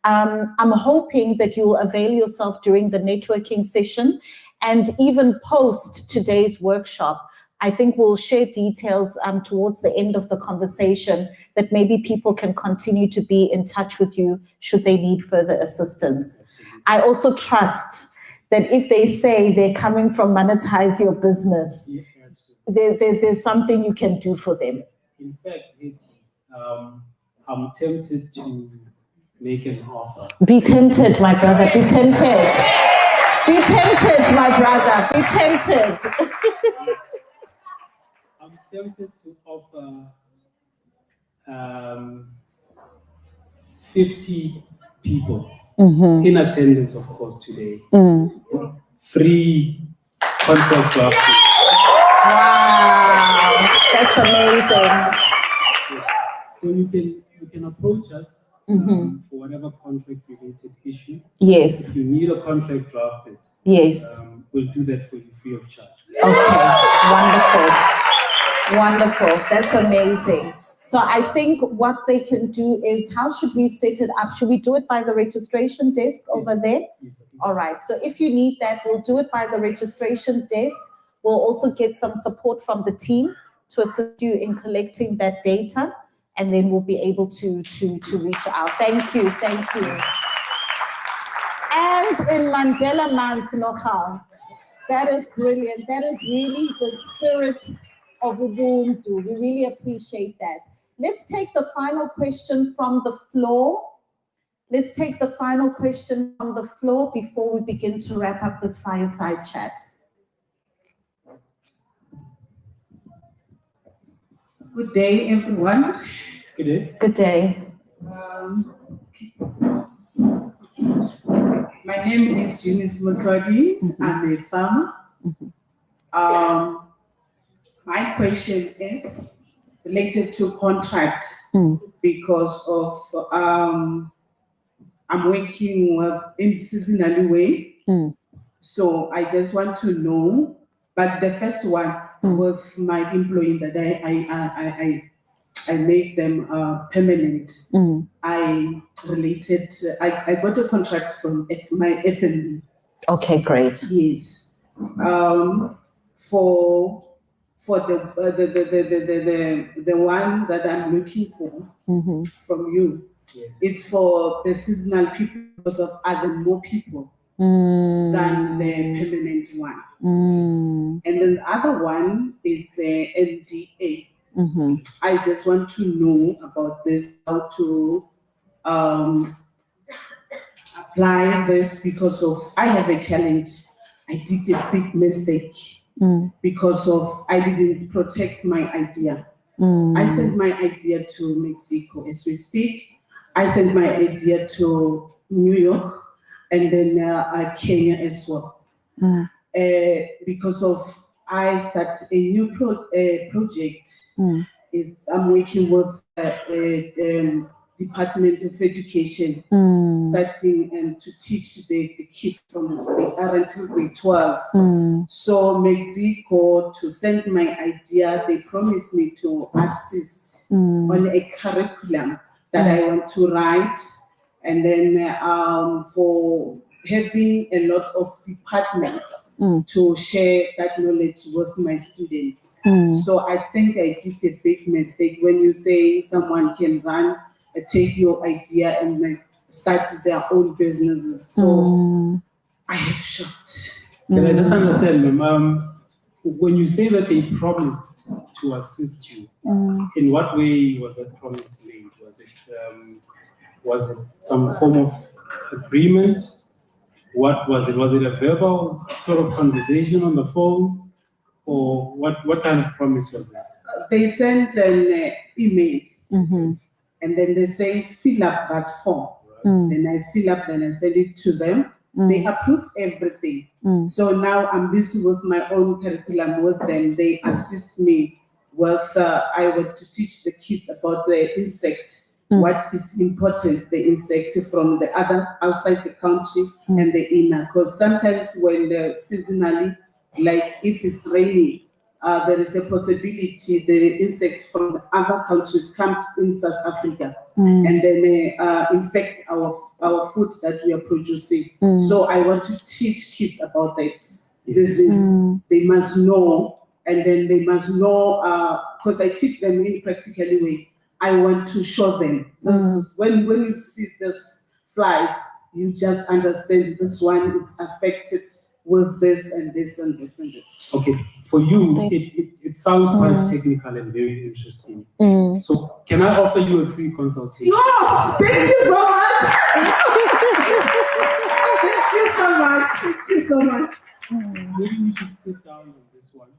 Speaker 4: I'm hoping that you'll avail yourself during the networking session and even post today's workshop. I think we'll share details towards the end of the conversation that maybe people can continue to be in touch with you should they need further assistance. I also trust that if they say they're coming from Monetise Your Business, there's something you can do for them.
Speaker 5: In fact, I'm tempted to make an offer.
Speaker 4: Be tempted, my brother, be tempted. Be tempted, my brother, be tempted.
Speaker 5: I'm attempted to offer 50 people in attendance, of course, today. Free contract drafting.
Speaker 4: Wow, that's amazing.
Speaker 5: So you can approach us for whatever contract related issue.
Speaker 4: Yes.
Speaker 5: If you need a contract drafted,
Speaker 4: Yes.
Speaker 5: We'll do that for you free of charge.
Speaker 4: Okay, wonderful. That's amazing. So I think what they can do is, how should we set it up? Should we do it by the registration desk over there?
Speaker 5: Yes.
Speaker 4: All right. So if you need that, we'll do it by the registration desk. We'll also get some support from the team to assist you in collecting that data, and then we'll be able to reach out. Thank you. Thank you. And in Mandela Month, Nochal, that is brilliant. That is really the spirit of Ubuntu. We really appreciate that. Let's take the final question from the floor. Let's take the final question from the floor before we begin to wrap up this fireside chat.
Speaker 12: Good day, everyone.
Speaker 5: Good day.
Speaker 4: Good day.
Speaker 12: My name is Eunice Mutwadi. I'm a farmer. My question is related to contracts because of I'm working in seasonal way. So I just want to know, but the first one with my employee that I make them permanent. I got a contract from my FNB.
Speaker 4: Okay, great.
Speaker 12: Yes. For the one that I'm looking for from you, it's for the seasonal people because of other more people than the permanent one. And then the other one is the LDA. I just want to know about this, how to apply this because of I have a challenge. I did a big mistake because of I didn't protect my idea. I sent my idea to Mexico as we speak. I sent my idea to New York and then Kenya as well. Because of I start a new project. I'm working with Department of Education, starting and to teach the kids from grade R until grade 12. So Mexico, to send my idea, they promised me to assist on a curriculum that I want to write, and then for having a lot of departments to share that knowledge with my students. So I think I did a big mistake when you say someone can run, take your idea and start their own businesses. So I have shot.
Speaker 5: Can I just understand, ma'am, when you say that they promised to assist you, in what way was that promise made? Was it some form of agreement? What was it? Was it a verbal sort of conversation on the phone? Or what kind of promise was that?
Speaker 12: They sent an email and then they say, fill up that form. Then I fill up, then I send it to them. They approve everything. So now I'm busy with my own curriculum with them. They assist me with, I want to teach the kids about the insects. What is important, the insect from the other outside the country and the inner. Because sometimes when the seasonally, like if it's raining, there is a possibility the insects from the other countries come in South Africa and then infect our food that we are producing. So I want to teach kids about that disease. They must know, and then they must know, because I teach them in practical way. I want to show them. This is, when you see this flies, you just understand this one is affected with this and this and this and this.
Speaker 5: Okay, for you, it sounds quite technical and very interesting. So can I offer you a free consultation?
Speaker 12: Oh, thank you so much. Thank you so much. Thank you so much.
Speaker 5: Maybe we should sit down on this one.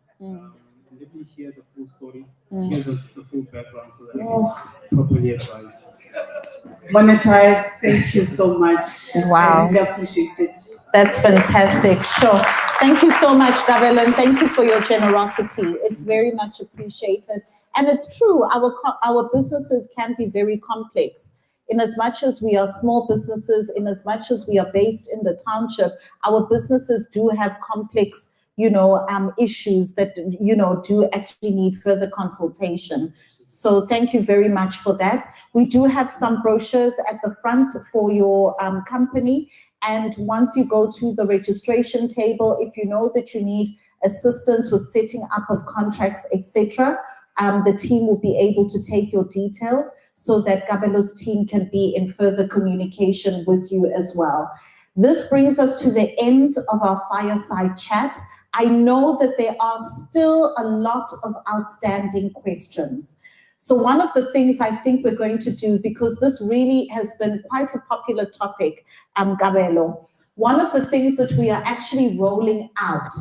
Speaker 5: let me hear the full story, hear the full background so that I can properly advise.
Speaker 12: Monetise, thank you so much.
Speaker 4: Wow.
Speaker 12: I really appreciate it.
Speaker 4: That's fantastic. Sure. Thank you so much, Gabelo, and thank you for your generosity. It's very much appreciated. And it's true, our businesses can be very complex. In as much as we are small businesses, in as much as we are based in the township, our businesses do have complex, issues that, do actually need further consultation. So thank you very much for that. We do have some brochures at the front for your company. And once you go to the registration table, if you know that you need assistance with setting up of contracts, etc., the team will be able to take your details so that Gabelo's team can be in further communication with you as well. This brings us to the end of our fireside chat. I know that there are still a lot of outstanding questions. So one of the things I think we're going to do, because this really has been quite a popular topic, Gabelo, one of the things that we are actually rolling out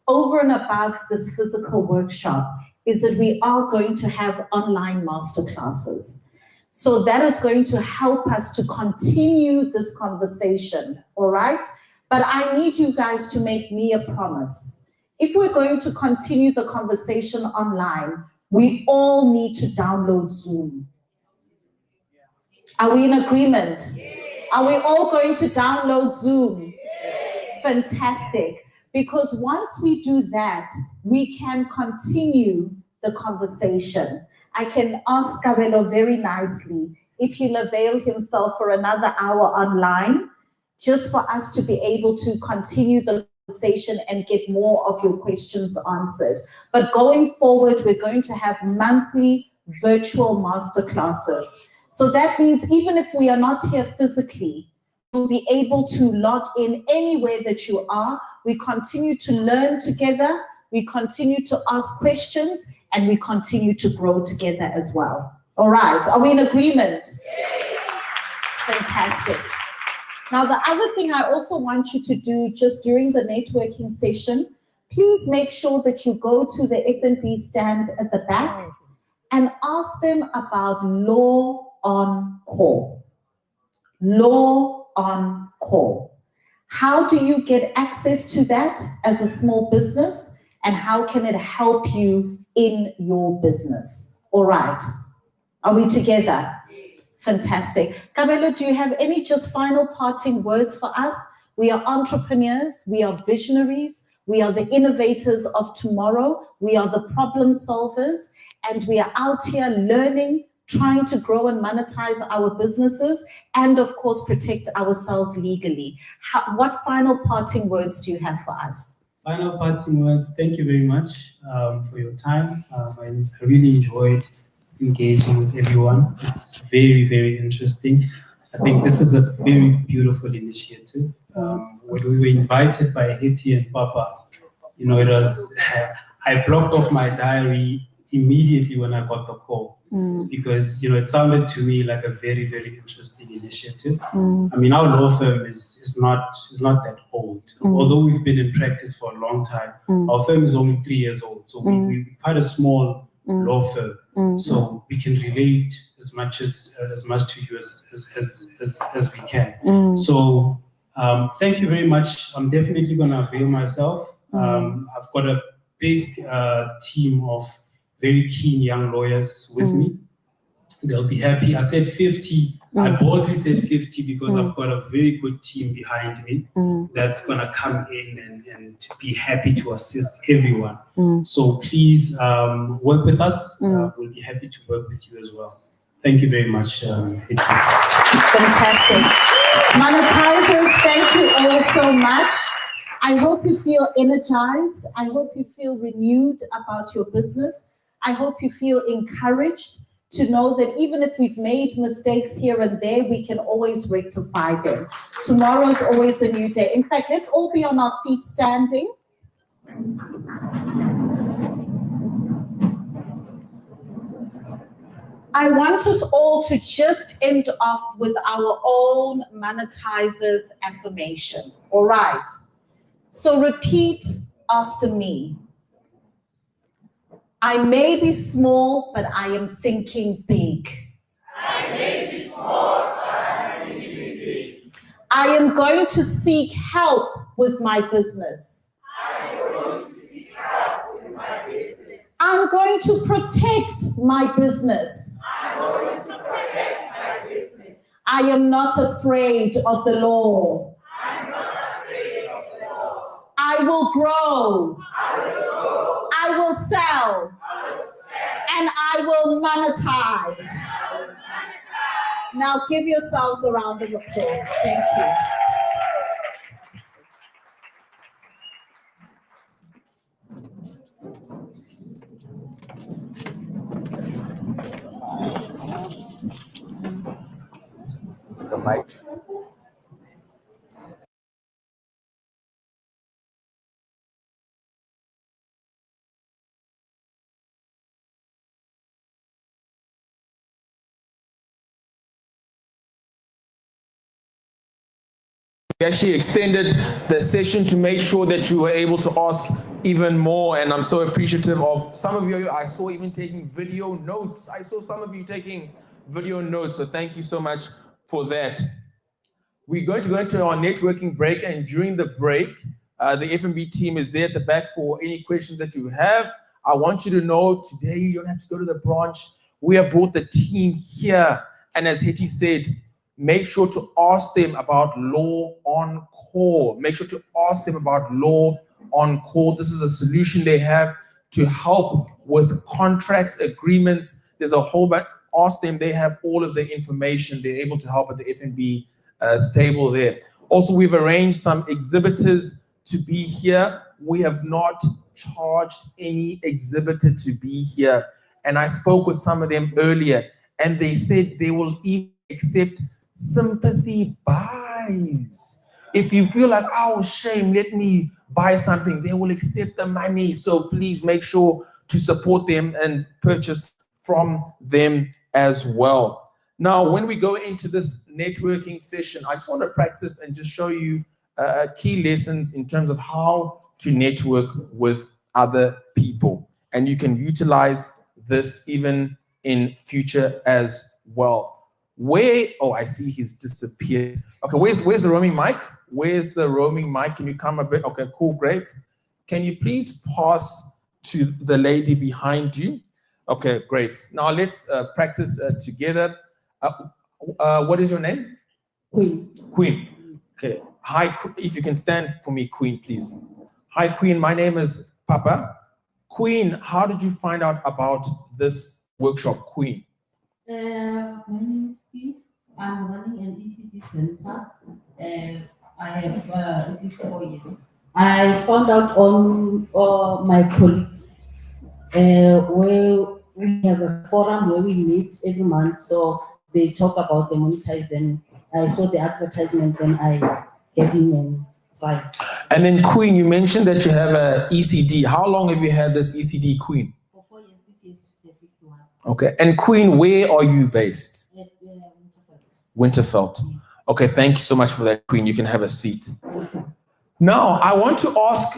Speaker 4: over and above this physical workshop is that we are going to have online masterclasses. So that is going to help us to continue this conversation, all right? But I need you guys to make me a promise. If we're going to continue the conversation online, we all need to download Zoom. Are we in agreement? Are we all going to download Zoom? Fantastic. Because once we do that, we can continue the conversation. I can ask Gabelo very nicely if he'll avail himself for another hour online, just for us to be able to continue the conversation and get more of your questions answered. But going forward, we're going to have monthly virtual masterclasses. So that means even if we are not here physically, you'll be able to log in anywhere that you are. We continue to learn together, we continue to ask questions, and we continue to grow together as well. All right, are we in agreement? Fantastic. Now, the other thing I also want you to do just during the networking session, please make sure that you go to the F&B stand at the back and ask them about law on call. Law on call. How do you get access to that as a small business, and how can it help you in your business? All right, are we together? Fantastic. Gabelo, do you have any just final parting words for us? We are entrepreneurs, we are visionaries, we are the innovators of tomorrow, we are the problem solvers, and we are out here learning, trying to grow and monetize our businesses, and of course, protect ourselves legally. What final parting words do you have for us?
Speaker 5: Final parting words, thank you very much for your time. I really enjoyed engaging with everyone. It's very, very interesting. I think this is a very beautiful initiative. When we were invited by Hetty and Papa, it was, I blocked off my diary immediately when I got the call, because it sounded to me like a very, very interesting initiative. I mean, our law firm is not that old. Although we've been in practice for a long time, our firm is only 3 years old. So we're quite a small law firm. So we can relate as much to you as we can. So thank you very much. I'm definitely going to avail myself. I've got a big team of very keen young lawyers with me. They'll be happy. I said 50. I boldly said 50 because I've got a very good team behind me that's going to come in and be happy to assist everyone. So please work with us. We'll be happy to work with you as well. Thank you very much.
Speaker 4: Fantastic. Monetizers, thank you all so much. I hope you feel energized. I hope you feel renewed about your business. I hope you feel encouraged to know that even if we've made mistakes here and there, we can always rectify them. Tomorrow's always a new day. In fact, let's all be on our feet standing. I want us all to just end off with our own Monetizers affirmation. All right. So repeat after me. I may be small, but I am thinking big.
Speaker 13: I may be small, but I am thinking big.
Speaker 4: I am going to seek help with my business.
Speaker 13: I am going to seek help with my business.
Speaker 4: I'm going to protect my business.
Speaker 13: I'm going to protect my business.
Speaker 4: I am not afraid of the law.
Speaker 13: I'm not afraid of the law.
Speaker 4: I will grow.
Speaker 13: I will grow.
Speaker 4: I will sell.
Speaker 13: I will sell.
Speaker 4: And I will monetize.
Speaker 13: And I will monetize.
Speaker 4: Now give yourselves a round of applause. Thank you.
Speaker 1: The mic. We actually extended the session to make sure that you were able to ask even more, and I'm so appreciative of some of you. I saw even taking video notes. I saw some of you taking video notes, so thank you so much for that. We're going to go into our networking break, and during the break, the F&B team is there at the back for any questions that you have. I want you to know today you don't have to go to the branch. We have brought the team here, and as Hetty said, make sure to ask them about law on call. Make sure to ask them about law on call. This is a solution they have to help with contracts, agreements. There's a whole bunch. Ask them. They have all of the information. They're able to help at the F&B stable there. Also, we've arranged some exhibitors to be here. We have not charged any exhibitor to be here. And I spoke with some of them earlier, and they said they will even accept sympathy buys. If you feel like, oh, shame, let me buy something, they will accept the money. So please make sure to support them and purchase from them as well. Now, when we go into this networking session, I just want to practice and just show you key lessons in terms of how to network with other people. And you can utilize this even in future as well. Oh, I see he's disappeared. Okay, where's the roaming mic? Where's the roaming mic? Can you come a bit? Okay, cool, great. Can you please pass to the lady behind you? Okay, great. Now let's practice together. What is your name?
Speaker 7: Queen.
Speaker 1: Queen. Okay. Hi, if you can stand for me, Queen, please. Hi, Queen. My name is Papa. Queen, how did you find out about this workshop, Queen?
Speaker 6: My name is Queen. I'm running an ECD center. I have it is 4 years. I found out on my colleagues where we have a forum where we meet every month. So they talk about the Monetise. Then I saw the advertisement. Then I get in and sign.
Speaker 1: And then, Queen, you mentioned that you have a ECD. How long have you had this ECD, Queen?
Speaker 6: For 4 years. This is the 51.
Speaker 1: Okay. And Queen, where are you based?
Speaker 6: At
Speaker 1: Winterfeld. Okay, thank you so much for that, Queen. You can have a seat. Now, I want to ask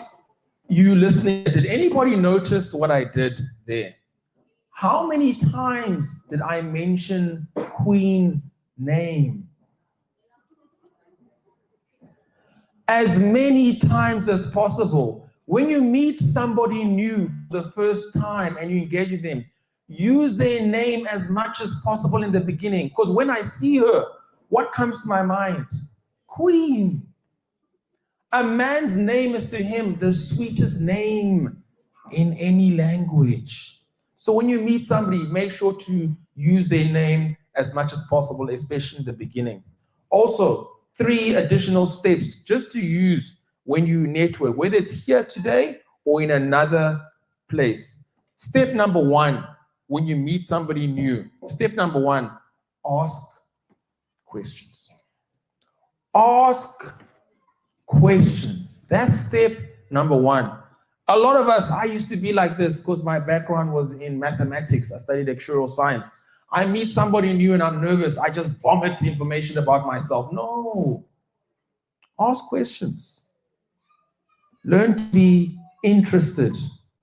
Speaker 1: you listening, did anybody notice what I did there? How many times did I mention Queen's name? As many times as possible. When you meet somebody new for the first time and you engage with them, use their name as much as possible in the beginning. Because when I see her, what comes to my mind? Queen. A man's name is to him the sweetest name in any language. So when you meet somebody, make sure to use their name as much as possible, especially in the beginning. Also, 3 additional steps just to use when you network, whether it's here today or in another place. Step number 1, when you meet somebody new, step number 1, ask questions. Ask questions. That's step number 1. A lot of us, I used to be like this because my background was in mathematics. I studied actuarial science. I meet somebody new and I'm nervous. I just vomit information about myself. No. Ask questions. Learn to be interested,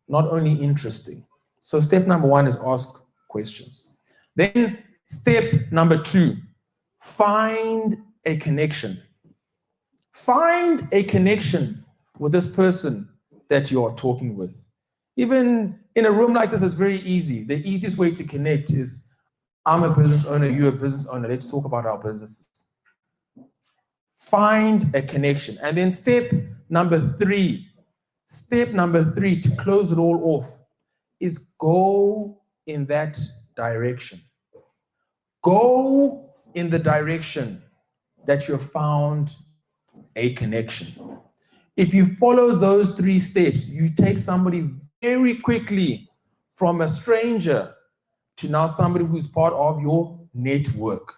Speaker 1: not only interesting. So step number 1 is ask questions. Then step number 2, find a connection. Find a connection with this person that you are talking with. Even in a room like this, it's very easy. The easiest way to connect is, I'm a business owner, you're a business owner, let's talk about our businesses. Find a connection. And then step number 3 to close it all off is go in that direction. Go in the direction that you've found a connection. If you follow those 3 steps, you take somebody very quickly from a stranger to now somebody who's part of your network.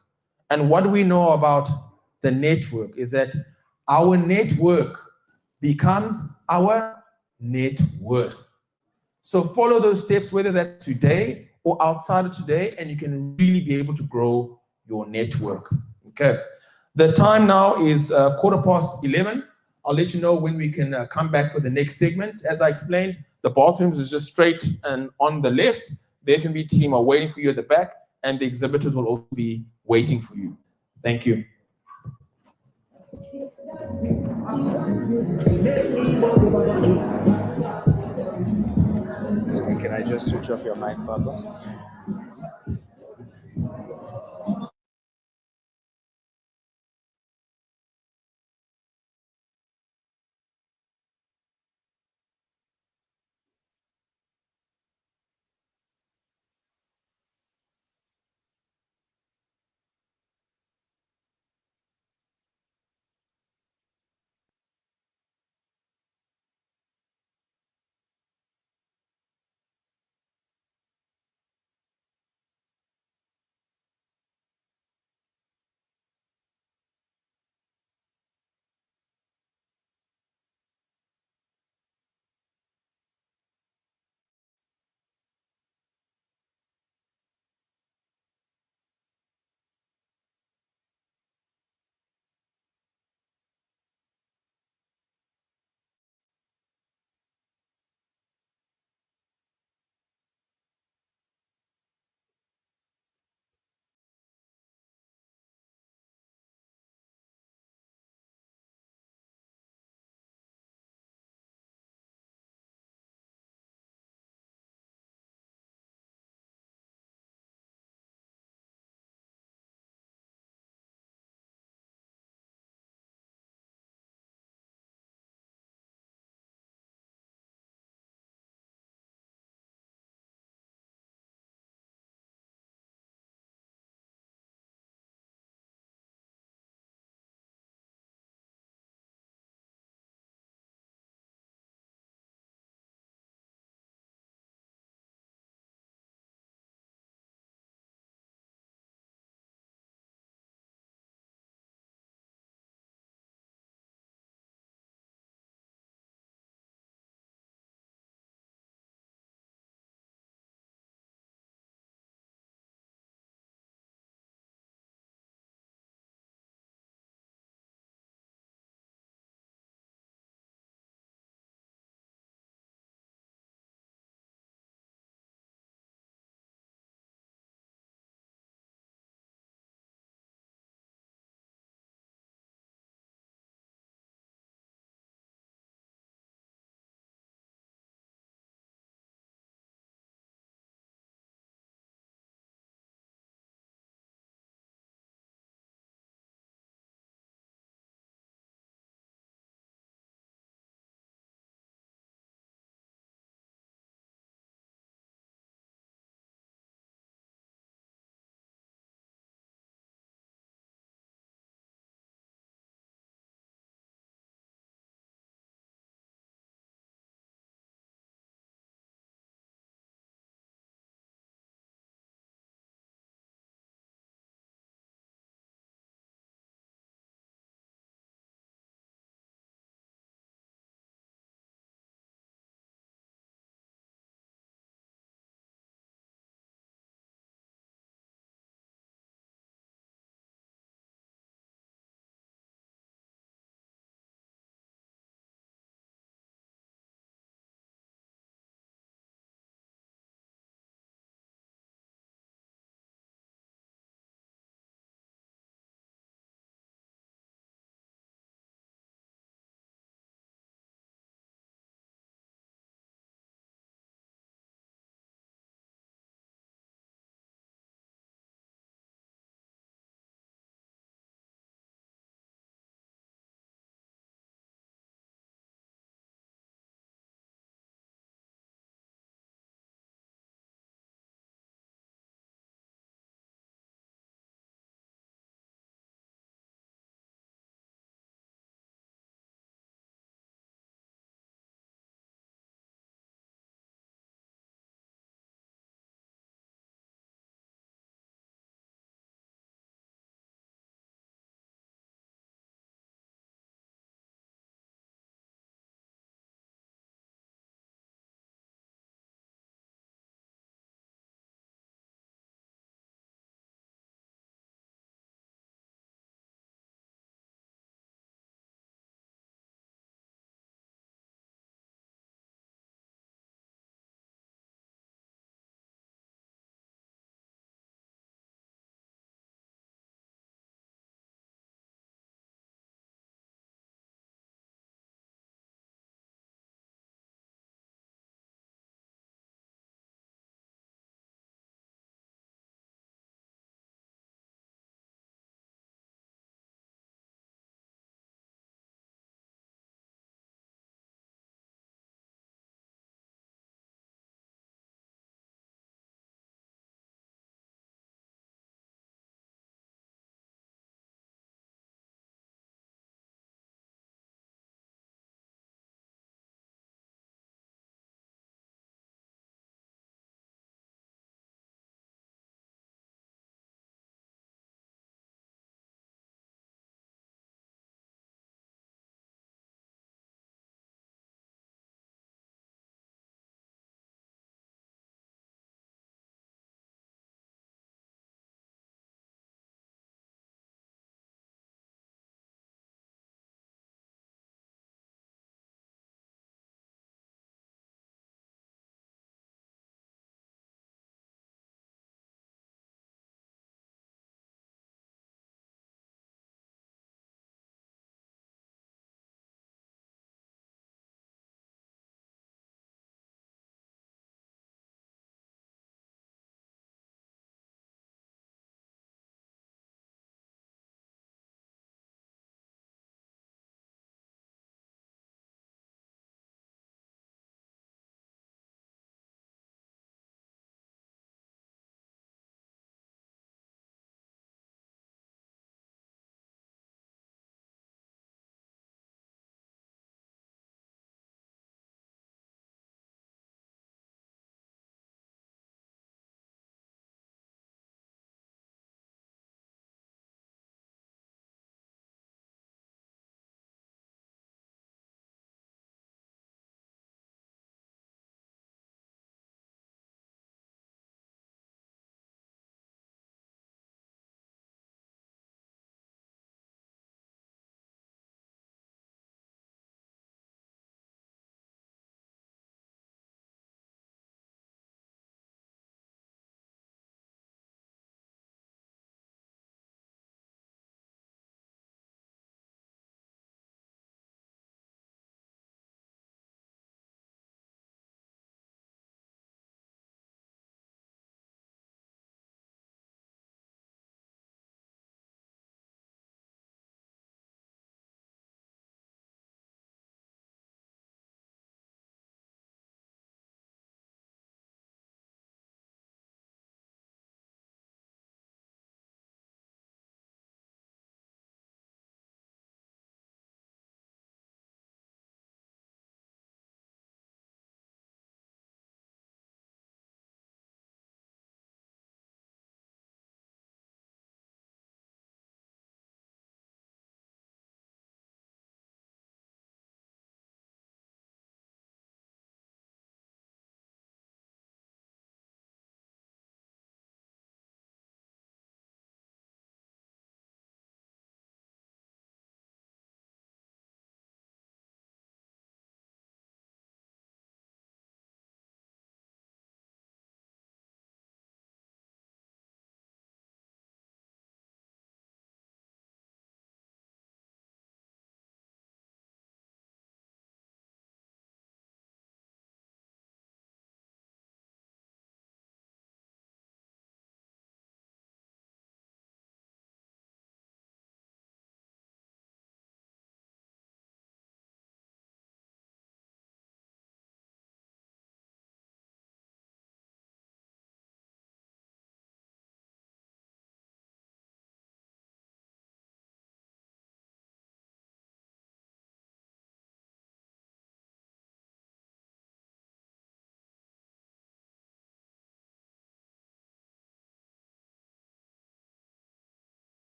Speaker 1: And what we know about the network is that our network becomes our net worth. So follow those steps, whether that's today or outside of today, and you can really be able to grow your network. Okay. The time now is 11:15. I'll let you know when we can come back for the next segment. As I explained, the bathrooms is just straight and on the left. The F&B team are waiting for you at the back, and the exhibitors will also be waiting for you. Thank you.
Speaker 14: Can I just switch off your mic, Pablo?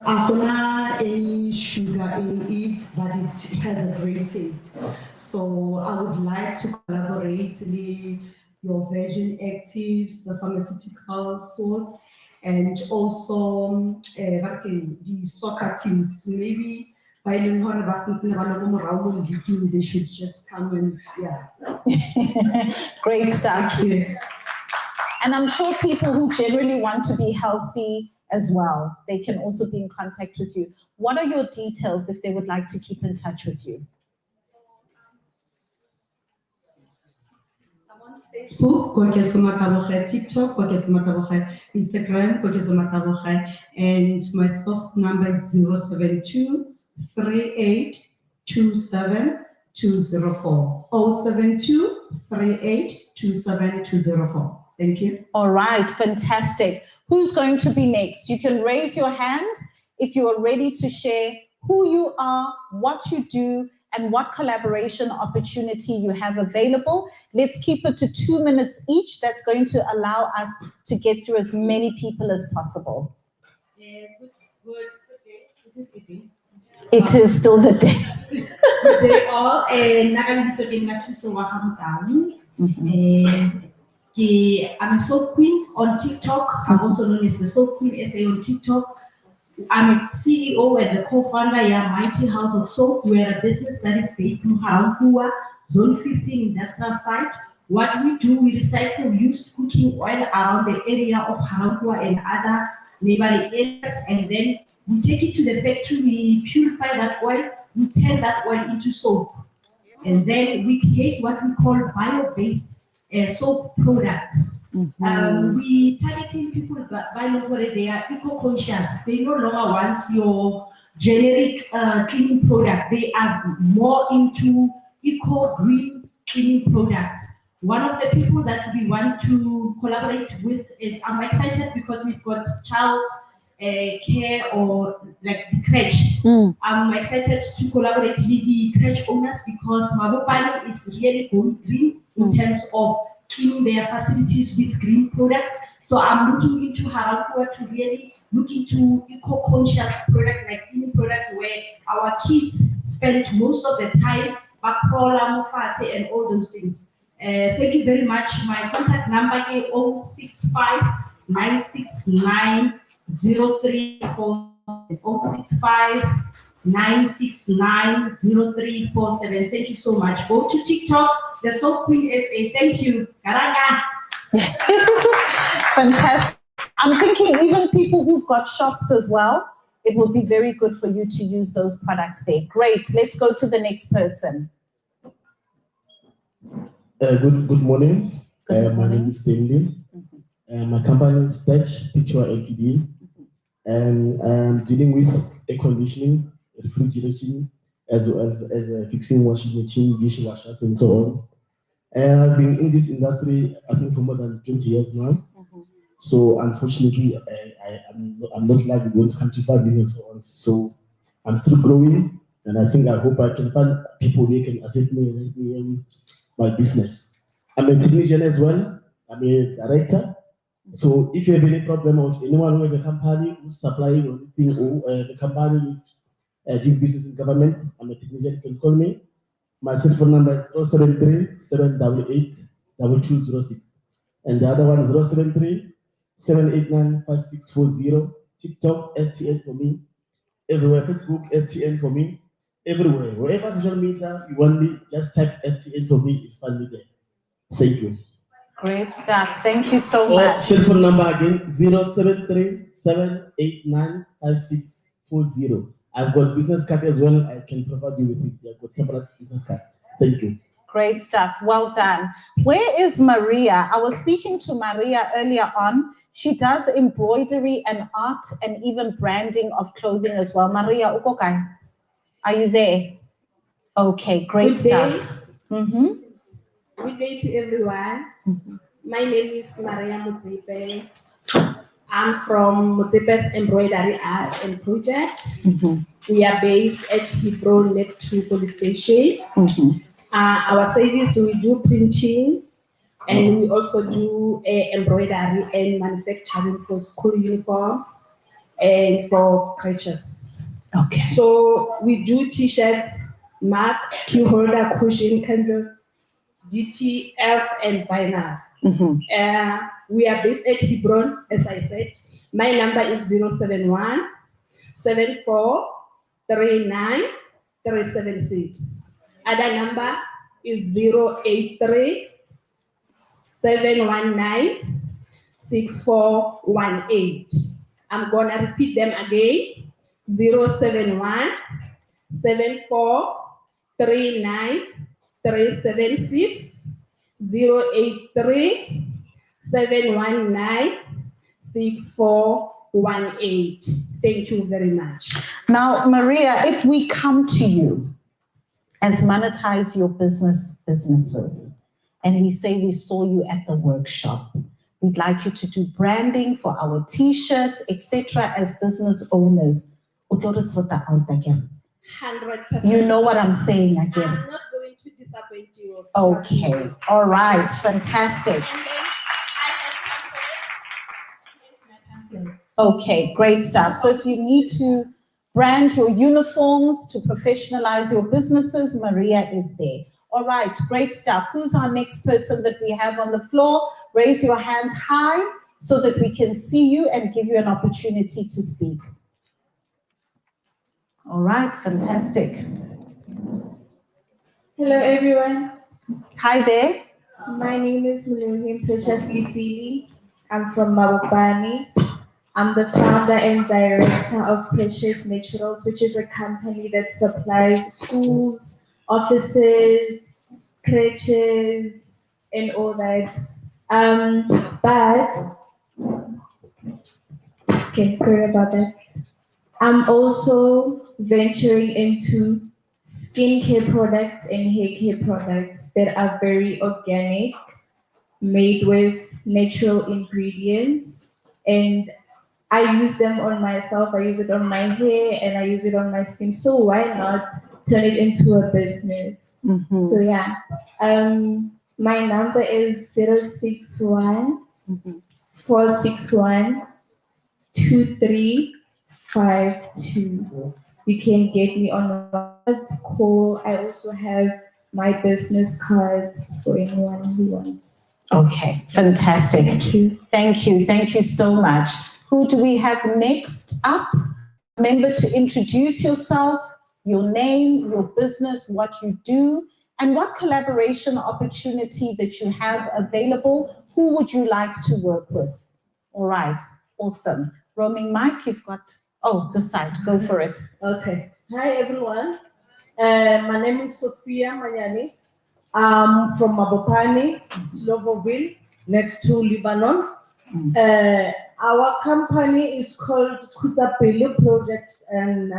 Speaker 15: any sugar in it, but it has a great taste. So I would like to collaborate with your Virgin Actives, the pharmaceutical stores, and also the soccer teams. Maybe by they should just come and
Speaker 4: Great stuff.
Speaker 15: Thank you.
Speaker 4: And I'm sure people who generally want to be healthy as well, they can also be in contact with you. What are your details if they would like to keep in touch with you?
Speaker 15: Facebook, TikTok, Instagram, and my soft number is 072 38 27 204. 072 38 27 204. Thank you.
Speaker 4: All right, fantastic. Who's going to be next? You can raise your hand if you are ready to share who you are, what you do, and what collaboration opportunity you have available. Let's keep it to 2 minutes each. That's going to allow us to get through as many people as possible. It is still the day.
Speaker 16: They all I'm a Soap Queen on TikTok. I'm also known as the Soap Queen SA on TikTok. I'm a CEO and the co-founder of Mighty House of Soap. We're a business that is based in GaRankuwa, Zone 15 industrial site. What we do, we recycle used cooking oil around the area of GaRankuwa and other neighboring areas, and then we take it to the factory, we purify that oil, we turn that oil into soap. And then we create what we call bio-based soap products. We targeting people that they are eco-conscious. They no longer want your generic cleaning product. They are more into eco-green cleaning products. One of the people that we want to collaborate with is, I'm excited because we've got child care or like the crèche. I'm excited to collaborate with the crèche owners because Mabopani is really going green in terms of cleaning their facilities with green products. So I'm looking into GaRankuwa to really look into eco-conscious product like cleaning product where our kids spend most of the time, bakrola, mufate, and all those things. Thank you very much. My contact number is 065 969 0347. 065 969 0347. Thank you so much. Go to TikTok, the Soap Queen SA. Thank you. Garanga.
Speaker 4: Fantastic. I'm thinking even people who've got shops as well, it will be very good for you to use those products there. Great. Let's go to the next person.
Speaker 17: Good morning. My name is Stanley. My company is Touch Picture Ltd. And I'm dealing with air conditioning, refrigeration, as well as fixing washing machine, dishwashers, and so on. And I've been in this industry, I think, for more than 20 years now. So unfortunately, I'm not like the ones come to 5 million and so on. So I'm still growing, and I hope I can find people who can assist me and help me with my business. I'm a technician as well. I'm a director. So if you have any problem with anyone who has a company who's supplying or anything, or the company doing business in government, I'm a technician, you can call me. My cell phone number is 073 788 2206. And the other one is 073 789 5640. TikTok, STN for me. Everywhere, Facebook, STN for me. Everywhere. Wherever social media you want me, just type STN for me, you'll find me there. Thank you.
Speaker 4: Great stuff. Thank you so much.
Speaker 17: Cell phone number again, 073 789 5640. I've got business card as well. I can provide you with it. I've got temporary business card. Thank you.
Speaker 4: Great stuff. Well done. Where is Maria? I was speaking to Maria earlier on. She does embroidery and art and even branding of clothing as well. Maria, ukokai, are you there? Okay, great stuff.
Speaker 18: Good day to everyone. My name is Maria Mutsepe. I'm from Mutsepe's Embroidery Art and Project. We are based at Hebron next to police station. Our service, we do printing and we also do embroidery and manufacturing for school uniforms and for creches.
Speaker 2: Okay.
Speaker 18: So we do t-shirts, mark, key holder, cushion, candles, DTF, and vinyl. We are based at Hebron, as I said. My number is 071 74 39 376. Other number is 083 719 6418. I'm gonna repeat them again. 071 74 39 376 083 719 6418. Thank you very much.
Speaker 4: Now, Maria, if we come to you as Monetise Your businesses, and we say we saw you at the workshop, we'd like you to do branding for our t-shirts, etc. as business owners.
Speaker 18: 100%.
Speaker 4: You know what I'm saying again.
Speaker 18: I'm not going to disappoint you.
Speaker 4: Okay, all right, fantastic. Okay, great stuff. So if you need to brand your uniforms to professionalize your businesses, Maria is there. All right, great stuff. Who's our next person that we have on the floor? Raise your hand high so that we can see you and give you an opportunity to speak. All right, fantastic.
Speaker 19: Hello, everyone.
Speaker 4: Hi there.
Speaker 19: My name is Mulungi Msechasitili. I'm from Mabopane. I'm the founder and director of Precious Naturals, which is a company that supplies schools, offices, creches, and all that. Okay, sorry about that. I'm also venturing into skincare products and hair care products that are very organic, made with natural ingredients, and I use them on myself. I use it on my hair and I use it on my skin. So why not turn it into a business? So yeah, my number is 061 461 2352. You can get me on a call. I also have my business cards for anyone who wants.
Speaker 4: Okay, fantastic.
Speaker 19: Thank you.
Speaker 4: Thank you. Thank you so much. Who do we have next up? Remember to introduce yourself, your name, your business, what you do, and what collaboration opportunity that you have available. Who would you like to work with? All right, awesome. Roaming mic, you've got, this side, go for it.
Speaker 7: Okay. Hi, everyone. My name is Sophia Mayani. I'm from Mabopane, Slovoville, next to Lebanon. Our company is called Kutsapele Project and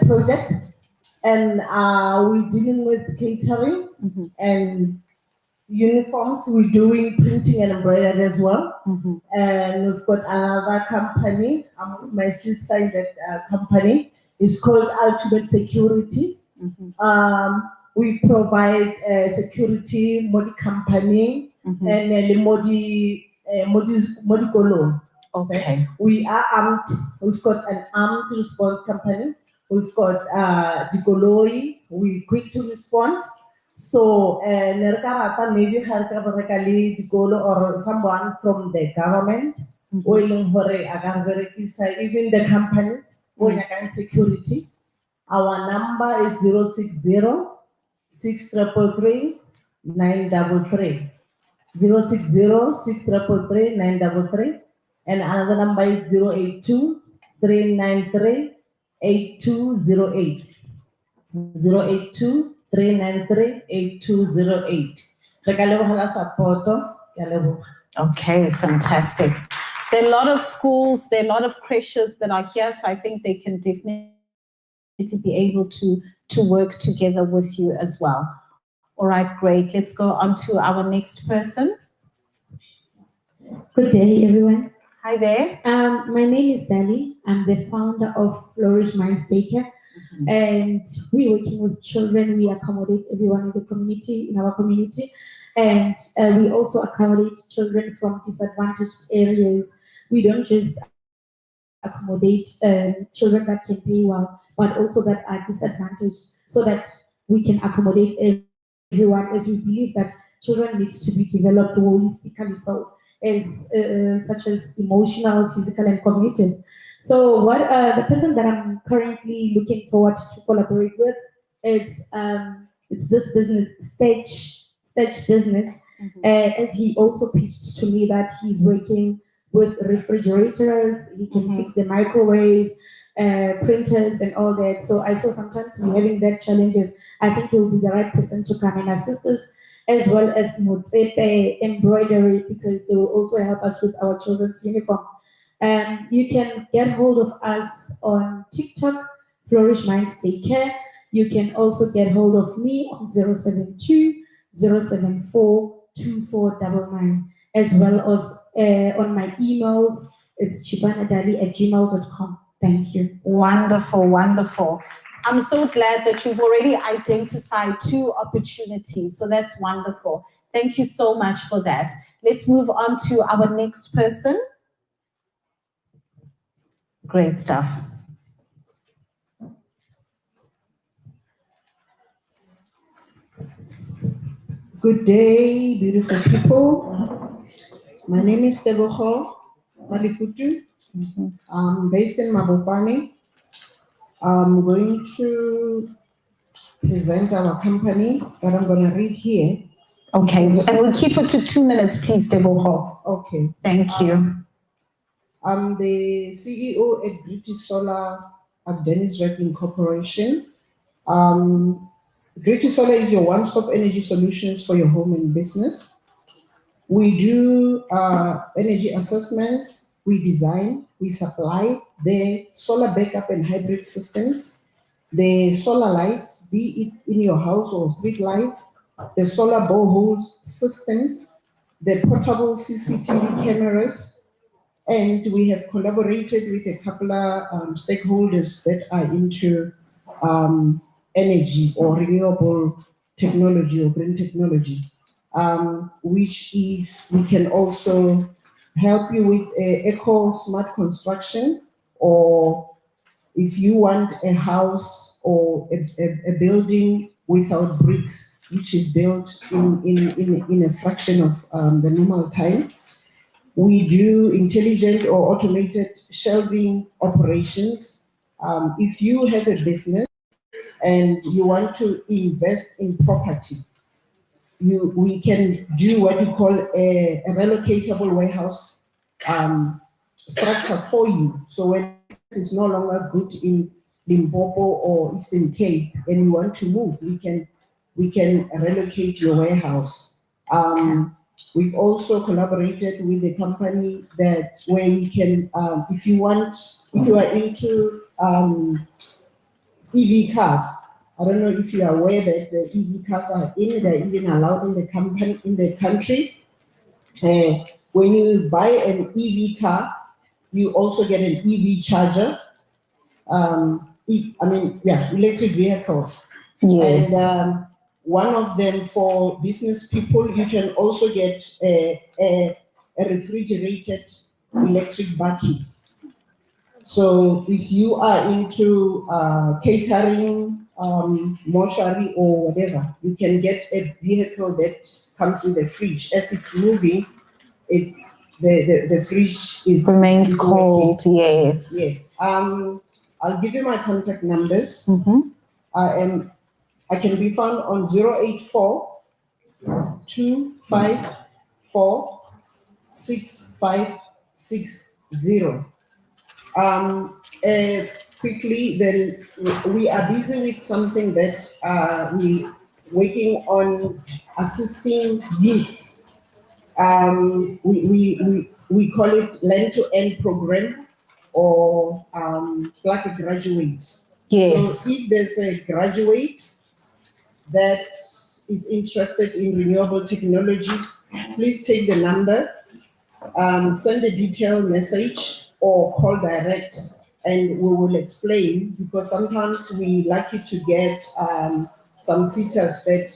Speaker 7: project, and we're dealing with catering and uniforms. We're doing printing and embroidery as well. And we've got another company, my sister in that company, is called Ultimate Security. We provide security, modi company, and the modi kolo.
Speaker 4: Okay.
Speaker 7: We are armed. We've got an armed response company. We've got Dikoloi. We're quick to respond. So, maybe Dikolo or someone from the government, even the companies, security. Our number is 060 633 933. 060 633 933. And another number is 082 393 8208. 082 393 8208.
Speaker 4: Okay, fantastic. There are a lot of schools, there are a lot of creches that are here, so I think they can definitely be able to work together with you as well. All right, great. Let's go on to our next person.
Speaker 20: Good day, everyone.
Speaker 4: Hi there.
Speaker 20: My name is Dali. I'm the founder of Flourish Minds Daycare, and we're working with children. We accommodate everyone in the community, in our community. And we also accommodate children from disadvantaged areas. We don't just accommodate children that can pay well, but also that are disadvantaged, so that we can accommodate everyone, as we believe that children needs to be developed holistically, so as such as emotional, physical, and cognitive. So what the person that I'm currently looking forward to collaborate with, it's this business, stage business, as he also pitched to me that he's working with refrigerators, he can fix the microwaves, printers, and all that. So I saw sometimes we're having that challenges. I think he will be the right person to come and assist us, as well as Motsepe embroidery, because they will also help us with our children's uniform. You can get hold of us on TikTok, Flourish Minds Take Care. You can also get hold of me on 072 074 2499, as well as on my emails. It's chibanadali@gmail.com. Thank you.
Speaker 4: Wonderful, wonderful. I'm so glad that you've already identified 2 opportunities. So that's wonderful. Thank you so much for that. Let's move on to our next person. Great stuff.
Speaker 21: Good day, beautiful people. My name is Teboho Malikutu. I'm based in Mabopane. I'm going to present our company that I'm going to read here.
Speaker 4: Okay, and we'll keep it to 2 minutes, please, Teboho.
Speaker 21: Okay.
Speaker 4: Thank you.
Speaker 21: I'm the CEO at British Solar Dennis Redling Corporation. British Solar is your one-stop energy solutions for your home and business. We do energy assessments, we design, we supply the solar backup and hybrid systems, the solar lights, be it in your house or street lights, the solar boreholes systems, the portable CCTV cameras, and we have collaborated with a couple of stakeholders that are into energy or renewable technology or green technology, which is, we can also help you with eco smart construction, or if you want a house or a building without bricks, which is built in a fraction of the normal time. We do intelligent or automated shelving operations. If you have a business and you want to invest in property, we can do what you call a relocatable warehouse structure for you. So when it's no longer good in Limpopo or Eastern Cape and you want to move, we can relocate your warehouse. We've also collaborated with a company that where we can, if you are into EV cars, I don't know if you are aware that the EV cars are they're even allowed in the country. When you buy an EV car, you also get an EV charger. Electric vehicles.
Speaker 4: Yes.
Speaker 21: And one of them for business people, you can also get a refrigerated electric bucket. So if you are into catering, mortuary or whatever, you can get a vehicle that comes with a fridge. As it's moving, it's the fridge
Speaker 4: remains cold.
Speaker 21: working.
Speaker 4: Yes.
Speaker 21: Yes. I'll give you my contact numbers. I can be found on 084 254 6560. Quickly, then we are busy with something that we working on assisting youth. We call it Learn to Earn program, or like a graduate.
Speaker 4: Yes.
Speaker 21: So if there's a graduate that is interested in renewable technologies, please take the number, send a detailed message or call direct, and we will explain, because sometimes we lucky to get some sitters that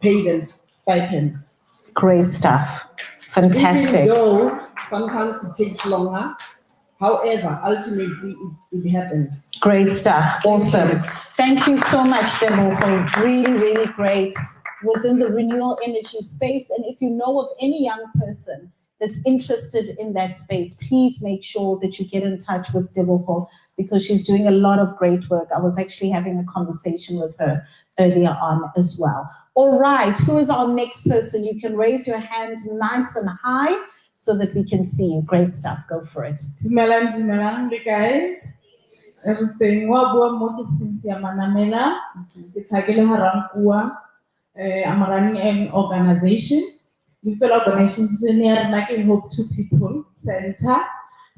Speaker 21: pay them stipends.
Speaker 4: Great stuff. Fantastic.
Speaker 21: Even though sometimes it takes longer, however, ultimately it happens.
Speaker 4: Great stuff. Awesome. Thank you so much, Debo. Really, really great within the renewal energy space. And if you know of any young person that's interested in that space, please make sure that you get in touch with Debo because she's doing a lot of great work. I was actually having a conversation with her earlier on as well. All right, who is our next person? You can raise your hand nice and high so that we can see you. Great stuff. Go for it.
Speaker 3: Dumelang, le kae? Everything. Wa bua mo ke Cynthia Manamela. Ke thakele GaRankuwa. I'm running an organization. Little organization here, making Hope to People Center.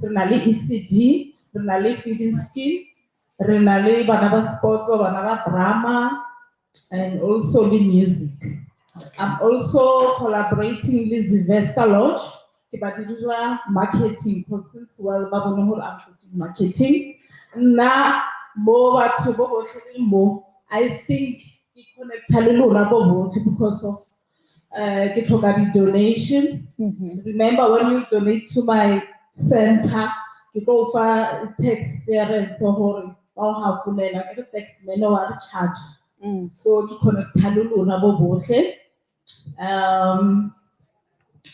Speaker 3: Renali ECD, Renali Feeding Scheme, Renali Banaba Sports, Banaba Drama, and also the music. I'm also collaborating with the Vesta Lodge, Kibadidura marketing, because since well, I'm marketing. Now, I think because of donations. Remember when you donate to my center, you go for tax clearance or how full like tax manual charge. So you connect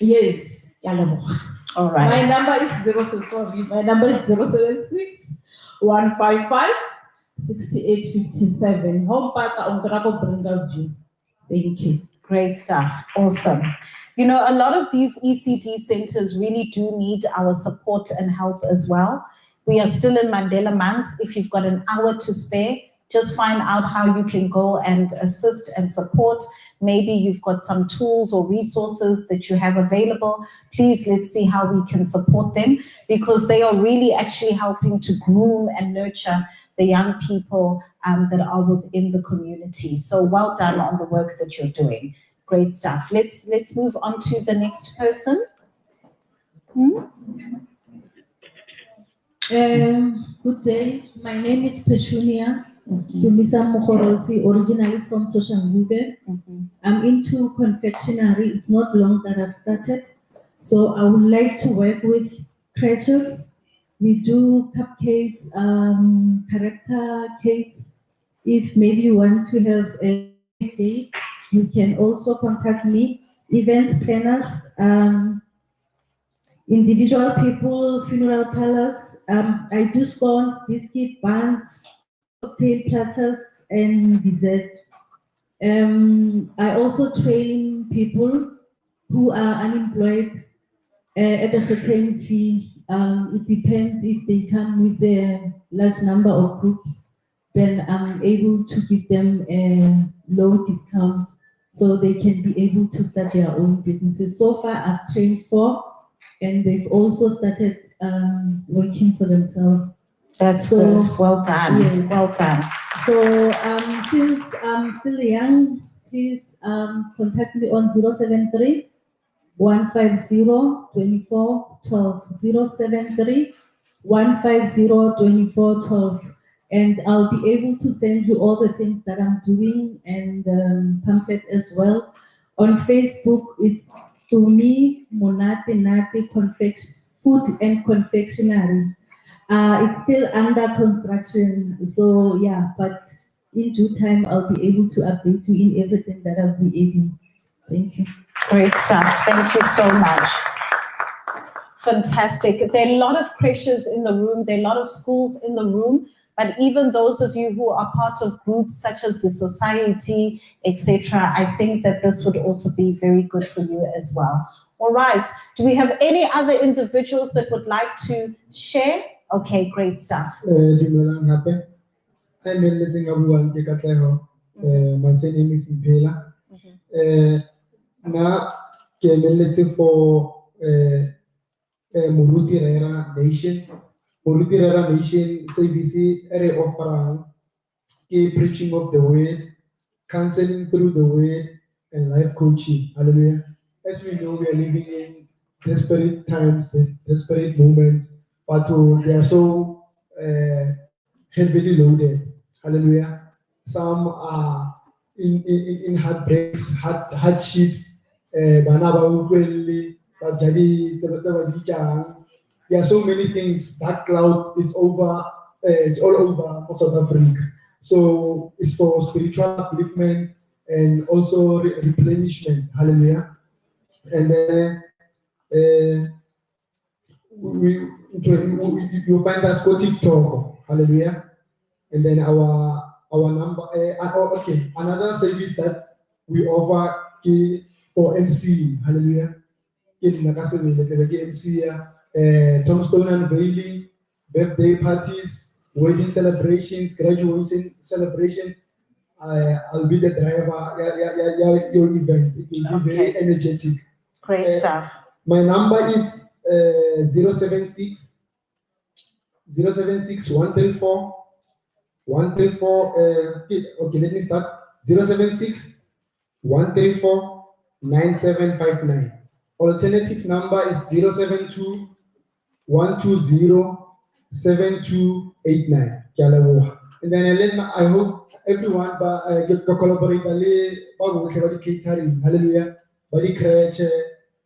Speaker 3: yes,
Speaker 4: all right.
Speaker 3: My number is my number is 076 155 6857. Home part on Drago Bringa View. Thank you.
Speaker 4: Great stuff. Awesome. You know, a lot of these ECD centers really do need our support and help as well. We are still in Mandela Month. If you've got an hour to spare, just find out how you can go and assist and support. Maybe you've got some tools or resources that you have available. Please, let's see how we can support them because they are really actually helping to groom and nurture the young people that are within the community. So well done on the work that you're doing. Great stuff. Let's move on to the next person.
Speaker 6: Good day. My name is Petunia Dumisa Mokorosi, originally from Soshanguve. I'm into confectionery. It's not long that I've started. So I would like to work with creches. We do cupcakes, character cakes. If maybe you want to have a day, you can also contact me. Events planners, individual people, funeral parlors. I do scones, biscuit, buns, cocktail platters, and dessert. I also train people who are unemployed at a certain fee. It depends if they come with a large number of groups, then I'm able to give them a low discount so they can be able to start their own businesses. So far, I've trained 4, and they've also started working for themselves.
Speaker 4: That's good. Well done.
Speaker 6: Yes.
Speaker 4: Well done.
Speaker 6: So since I'm still young, please contact me on 073 150 2412 073 150 2412, and I'll be able to send you all the things that I'm doing and pamphlet as well. On Facebook, it's Tumi Monate Nate Food and Confectionery. It's still under construction, so yeah, but in due time I'll be able to update you in everything that I'll be adding. Thank you.
Speaker 4: Great stuff. Thank you so much. Fantastic. There are a lot of creches in the room. There are a lot of schools in the room. But even those of you who are part of groups such as the society, etc., I think that this would also be very good for you as well. All right. Do we have any other individuals that would like to share? Okay, great stuff.
Speaker 10: I'm letting everyone take a time. My name is Impela. Now, I'm for Muruti Rera Nation. Muruti Rera Nation CBC area offer preaching of the word, counseling through the word, and life coaching. Hallelujah. As we know, we are living in desperate times, desperate moments, but they are so heavily loaded. Hallelujah. Some are in heartbreaks, hardships, bana ba utlwelle, ba jale tsela tse ba di jang. There are so many things. That cloud is over, it's all over South Africa. So it's for spiritual upliftment and also replenishment. Hallelujah. And then you find us go TikTok. Hallelujah. And then our number. Okay, another service that we offer for MC. Hallelujah. MC, tombstone unveiling, birthday parties, wedding celebrations, graduation celebrations. I'll be the driver. Your event. It will be very energetic.
Speaker 4: Great stuff.
Speaker 10: My number is 076 134 134. Okay, let me start. 076 134 9759. Alternative number is 072 120 7289. And then I hope everyone get to collaborate with catering. Hallelujah. Body creche,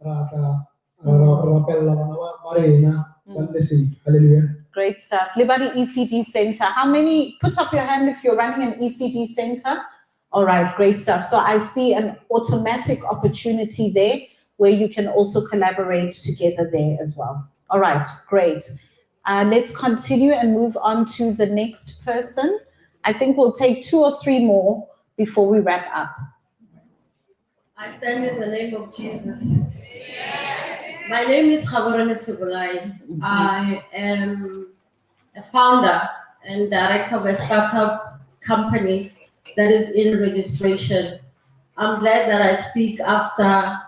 Speaker 10: rata, rapella, marina, hallelujah.
Speaker 4: Great stuff. Liberty ECD Center. How many? Put up your hand if you're running an ECD center. All right, great stuff. So I see an automatic opportunity there where you can also collaborate together there as well. All right, great. Let's continue and move on to the next person. I think we'll take 2 or 3 more before we wrap up.
Speaker 6: I stand in the name of Jesus. My name is Khabarane Sibulai. I am a founder and director of a startup company that is in registration. I'm glad that I speak after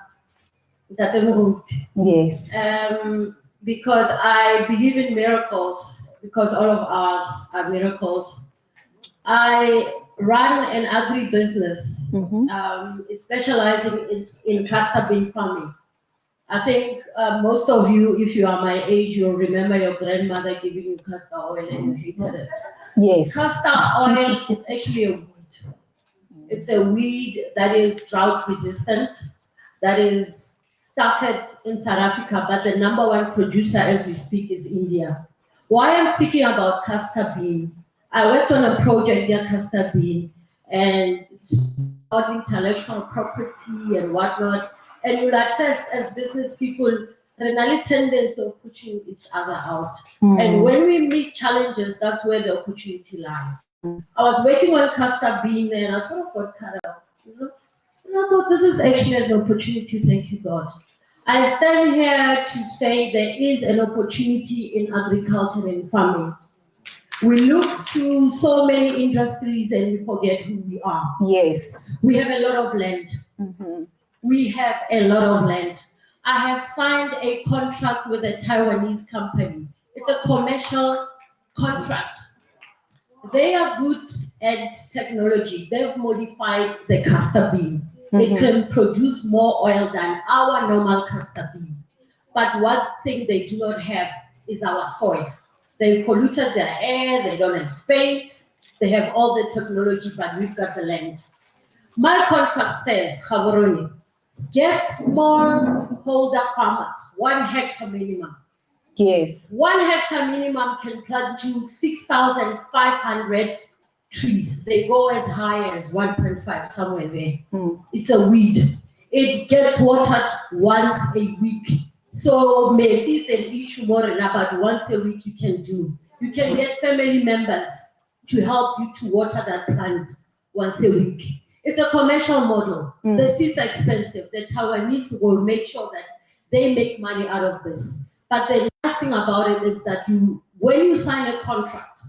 Speaker 6: that.
Speaker 4: Yes.
Speaker 6: Because I believe in miracles, because all of us are miracles. I run an agri-business. It's specializing in castor bean farming. I think most of you, if you are my age, you'll remember your grandmother giving you castor oil and you hated it.
Speaker 4: Yes.
Speaker 6: Castor oil, it's actually a weed. It's a weed that is drought resistant, that is started in South Africa, but the #1 producer as we speak is India. Why I'm speaking about castor bean, I worked on a project near castor bean and it's about intellectual property and whatnot. And you'll attest as business people, renally tendency of pushing each other out. And when we meet challenges, that's where the opportunity lies. I was working on castor bean and I sort of got cut out. And I thought this is actually an opportunity, thank you God. I stand here to say there is an opportunity in agriculture and farming. We look to so many industries and we forget who we are.
Speaker 4: Yes.
Speaker 6: We have a lot of land. We have a lot of land. I have signed a contract with a Taiwanese company. It's a commercial contract. They are good at technology. They've modified the castor bean. It can produce more oil than our normal castor bean. But one thing they do not have is our soil. They polluted their air, they don't have space, they have all the technology, but we've got the land. My contract says, Khabaroni, get smallholder farmers, 1 hectare minimum.
Speaker 4: Yes.
Speaker 6: 1 hectare minimum can plant you 6,500 trees. They go as high as 1.5, somewhere there. It's a weed. It gets watered once a week. So Monetise and each more about once a week you can do. You can get family members to help you to water that plant once a week. It's a commercial model. The seeds are expensive. The Taiwanese will make sure that they make money out of this. But the nice thing about it is that when you sign a contract,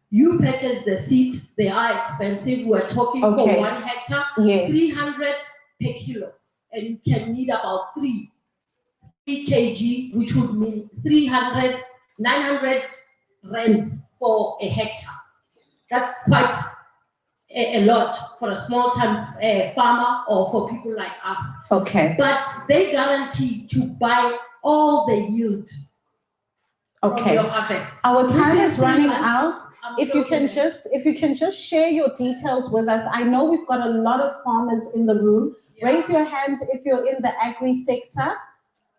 Speaker 6: you purchase the seed. They are expensive. We're talking for 1 hectare, 300 per kilo. And you can need about 3 kg, which would mean 900 rands for a hectare. That's quite a lot for a small-time farmer or for people like us.
Speaker 4: Okay.
Speaker 6: But they guarantee to buy all the yield.
Speaker 4: Okay. Our time is running out. If you can just share your details with us. I know we've got a lot of farmers in the room Raise your hand if you're in the agri sector.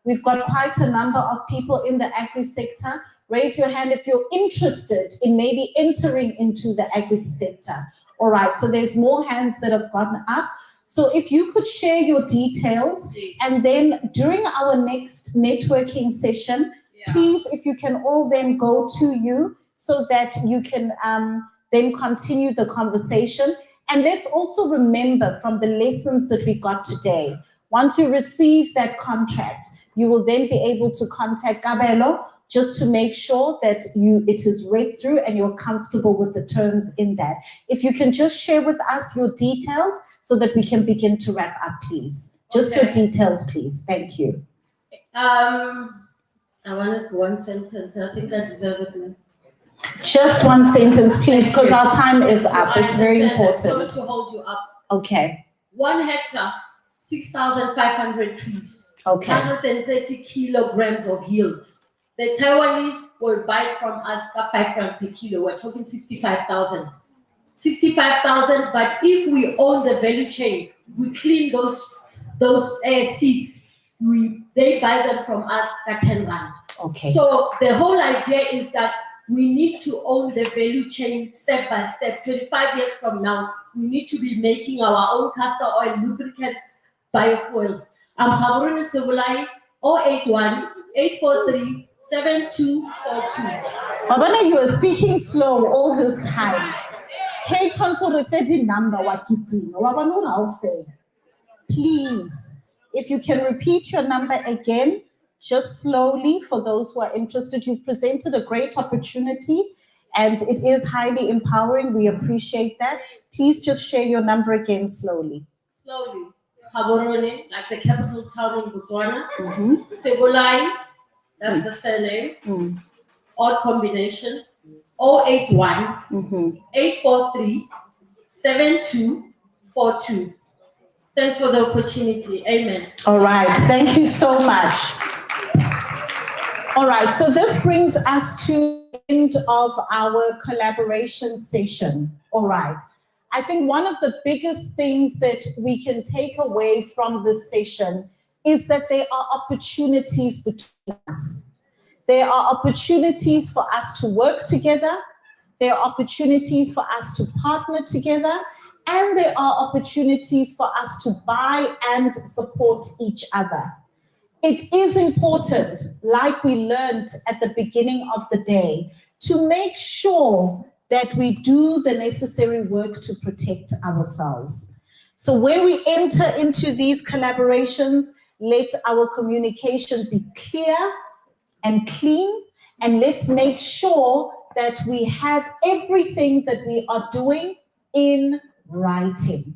Speaker 4: We've got quite a number of people in the agri sector. Raise your hand if you're interested in maybe entering into the agri sector. All right, so there's more hands that have gotten up. So if you could share your details, and then during our next networking session, please, if you can all then go to you so that you can then continue the conversation. And let's also remember from the lessons that we got today, once you receive that contract, you will then be able to contact Kabelo just to make sure that it is read through and you're comfortable with the terms in that. If you can just share with us your details so that we can begin to wrap up, please. Just your details, please. Thank you.
Speaker 7: I wanted one sentence. I think I deserve it now.
Speaker 4: Just one sentence, please, because our time is up. It's very important.
Speaker 7: Sorry to hold you up.
Speaker 4: Okay.
Speaker 7: 1 hectare, 6,500 trees.
Speaker 4: Okay.
Speaker 7: 130 kilograms of yield. The Taiwanese will buy it from us at 5 rand per kilo. We're talking 65,000. 65,000, but if we own the value chain, we clean those seeds, they buy them from us at 10 rand.
Speaker 4: Okay.
Speaker 7: So the whole idea is that we need to own the value chain step by step. 25 years from now, we need to be making our own castor oil, lubricants, biofuels. I'm Habruna Sebulai, 081 843 7242.
Speaker 4: Babana, you are speaking slow all this time. Hey, Tonto Refedi number, please, if you can repeat your number again, just slowly for those who are interested. You've presented a great opportunity and it is highly empowering. We appreciate that. Please just share your number again slowly.
Speaker 7: Slowly. Gaborone, like the capital town in Botswana. Sebulai, that's the surname. Odd combination. 081 843 7242. Thanks for the opportunity. Amen.
Speaker 4: All right. Thank you so much. All right. So this brings us to the end of our collaboration session. All right. I think one of the biggest things that we can take away from this session is that there are opportunities between us. There are opportunities for us to work together. There are opportunities for us to partner together. And there are opportunities for us to buy and support each other. It is important, like we learned at the beginning of the day, to make sure that we do the necessary work to protect ourselves. So when we enter into these collaborations, let our communication be clear and clean, and let's make sure that we have everything that we are doing in writing.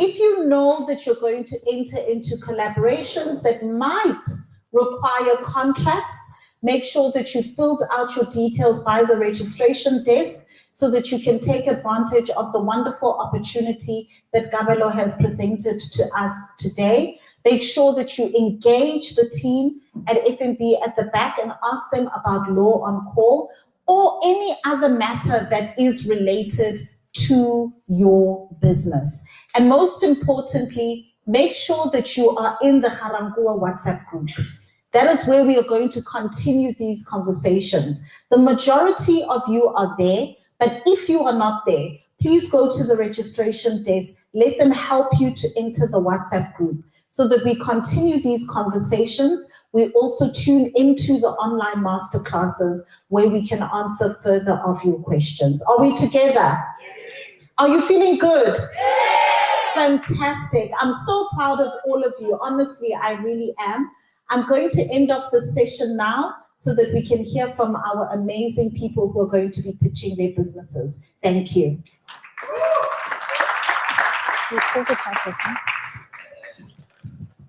Speaker 4: If you know that you're going to enter into collaborations that might require contracts, make sure that you filled out your details by the registration desk so that you can take advantage of the wonderful opportunity that Kabelo has presented to us today. Make sure that you engage the team at FNB at the back and ask them about law on call or any other matter that is related to your business. And most importantly, make sure that you are in the GaRankuwa WhatsApp group. That is where we are going to continue these conversations. The majority of you are there, but if you are not there, please go to the registration desk. Let them help you to enter the WhatsApp group so that we continue these conversations. We also tune into the online masterclasses where we can answer further of your questions. Are we together? Are you feeling good? Fantastic. I'm so proud of all of you. Honestly, I really am. I'm going to end off the session now so that we can hear from our amazing people who are going to be pitching their businesses. Thank you.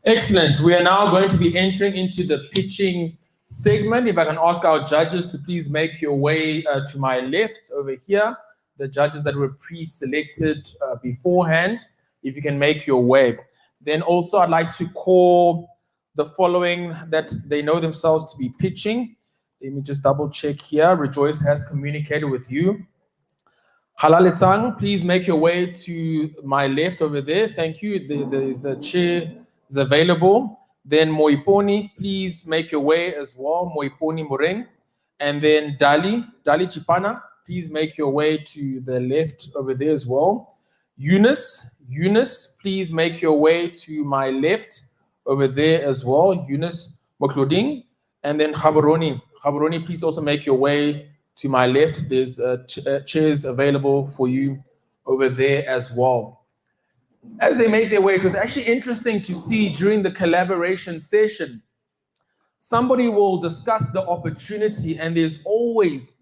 Speaker 1: Excellent. We are now going to be entering into the pitching segment. If I can ask our judges to please make your way to my left over here, the judges that were pre-selected beforehand, if you can make your way. Then also I'd like to call the following that they know themselves to be pitching. Let me just double check here. Rejoice has communicated with you. Halaletang, please make your way to my left over there. Thank you. There's a chair is available. Then Moiponi, please make your way as well. Moiponi Moreng. And then Dali Chipana, please make your way to the left over there as well. Eunice, please make your way to my left over there as well. Eunice Mokloding. And then Khabaroni, please also make your way to my left. There's chairs available for you over there as well. As they made their way, it was actually interesting to see during the collaboration session, somebody will discuss the opportunity and there's always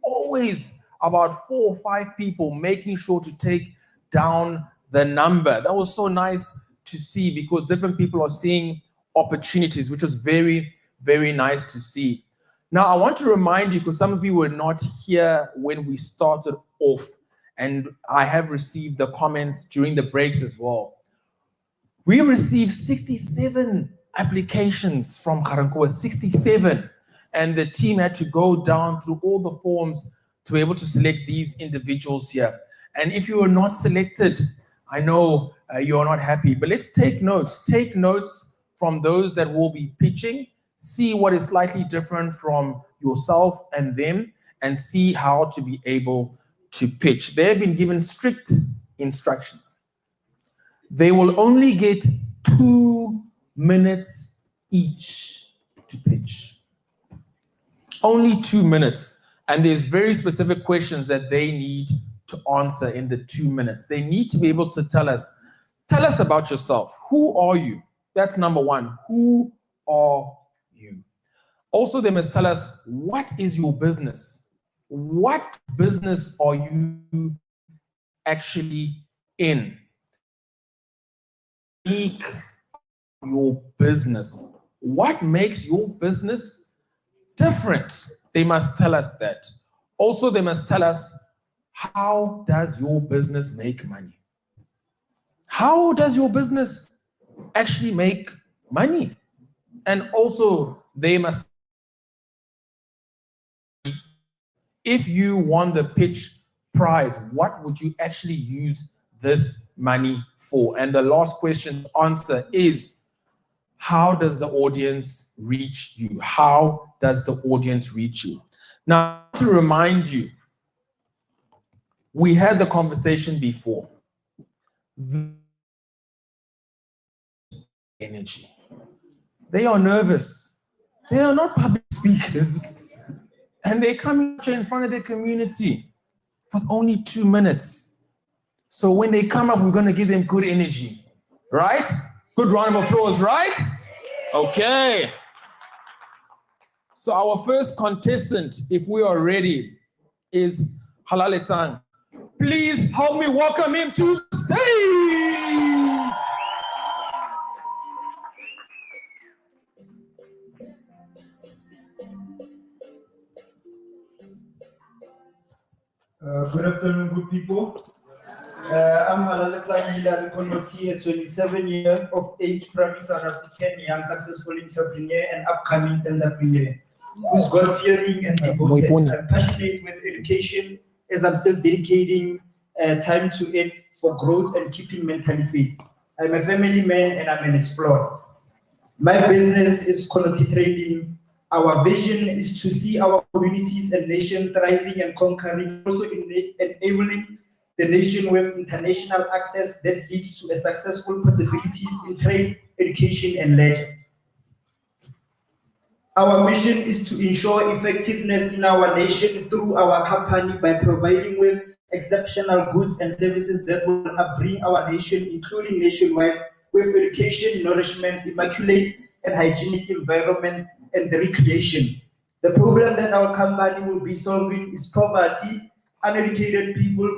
Speaker 1: about 4 or 5 people making sure to take down the number. That was so nice to see because different people are seeing opportunities, which was very, very nice to see. Now, I want to remind you, because some of you were not here when we started off, and I have received the comments during the breaks as well. We received 67 applications from GaRankuwa, 67. And the team had to go down through all the forms to be able to select these individuals here. And if you were not selected, I know you are not happy, but let's take notes. Take notes from those that will be pitching. See what is slightly different from yourself and them, and see how to be able to pitch. They have been given strict instructions. They will only get 2 minutes each to pitch. Only 2 minutes. And there's very specific questions that they need to answer in the 2 minutes. They need to be able to tell us about yourself. Who are you? That's number one. Who are you? Also, they must tell us, what is your business? What business are you actually in? Make your business. What makes your business different? They must tell us that. Also, they must tell us, how does your business make money? How does your business actually make money? And also, they must, if you won the pitch prize, what would you actually use this money for? And the last question to answer is, how does the audience reach you? How does the audience reach you? Now, to remind you, we had the conversation before. Energy. They are nervous. They are not public speakers. And they come in front of their community with only 2 minutes. So when they come up, we're going to give them good energy. Right? Good round of applause, right? Okay. So our first contestant, if we are ready, is Halaletang. Please help me welcome him to the stage.
Speaker 8: Good afternoon, good people. I'm Halaletang Hilary Konoti, a 27-year of age from South African young successful entrepreneur and upcoming entrepreneur who's God-fearing and devoted. I'm passionate with education as I'm still dedicating time to it for growth and keeping mentally fit. I'm a family man and I'm an explorer. My business is Konoti Trading. Our vision is to see our communities and nation thriving and conquering, also enabling the nation with international access that leads to a successful possibilities in trade, education, and leisure. Our mission is to ensure effectiveness in our nation through our company by providing with exceptional goods and services that will bring our nation, including nationwide, with education, nourishment, immaculate and hygienic environment, and the recreation. The problem that our company will be solving is poverty, uneducated people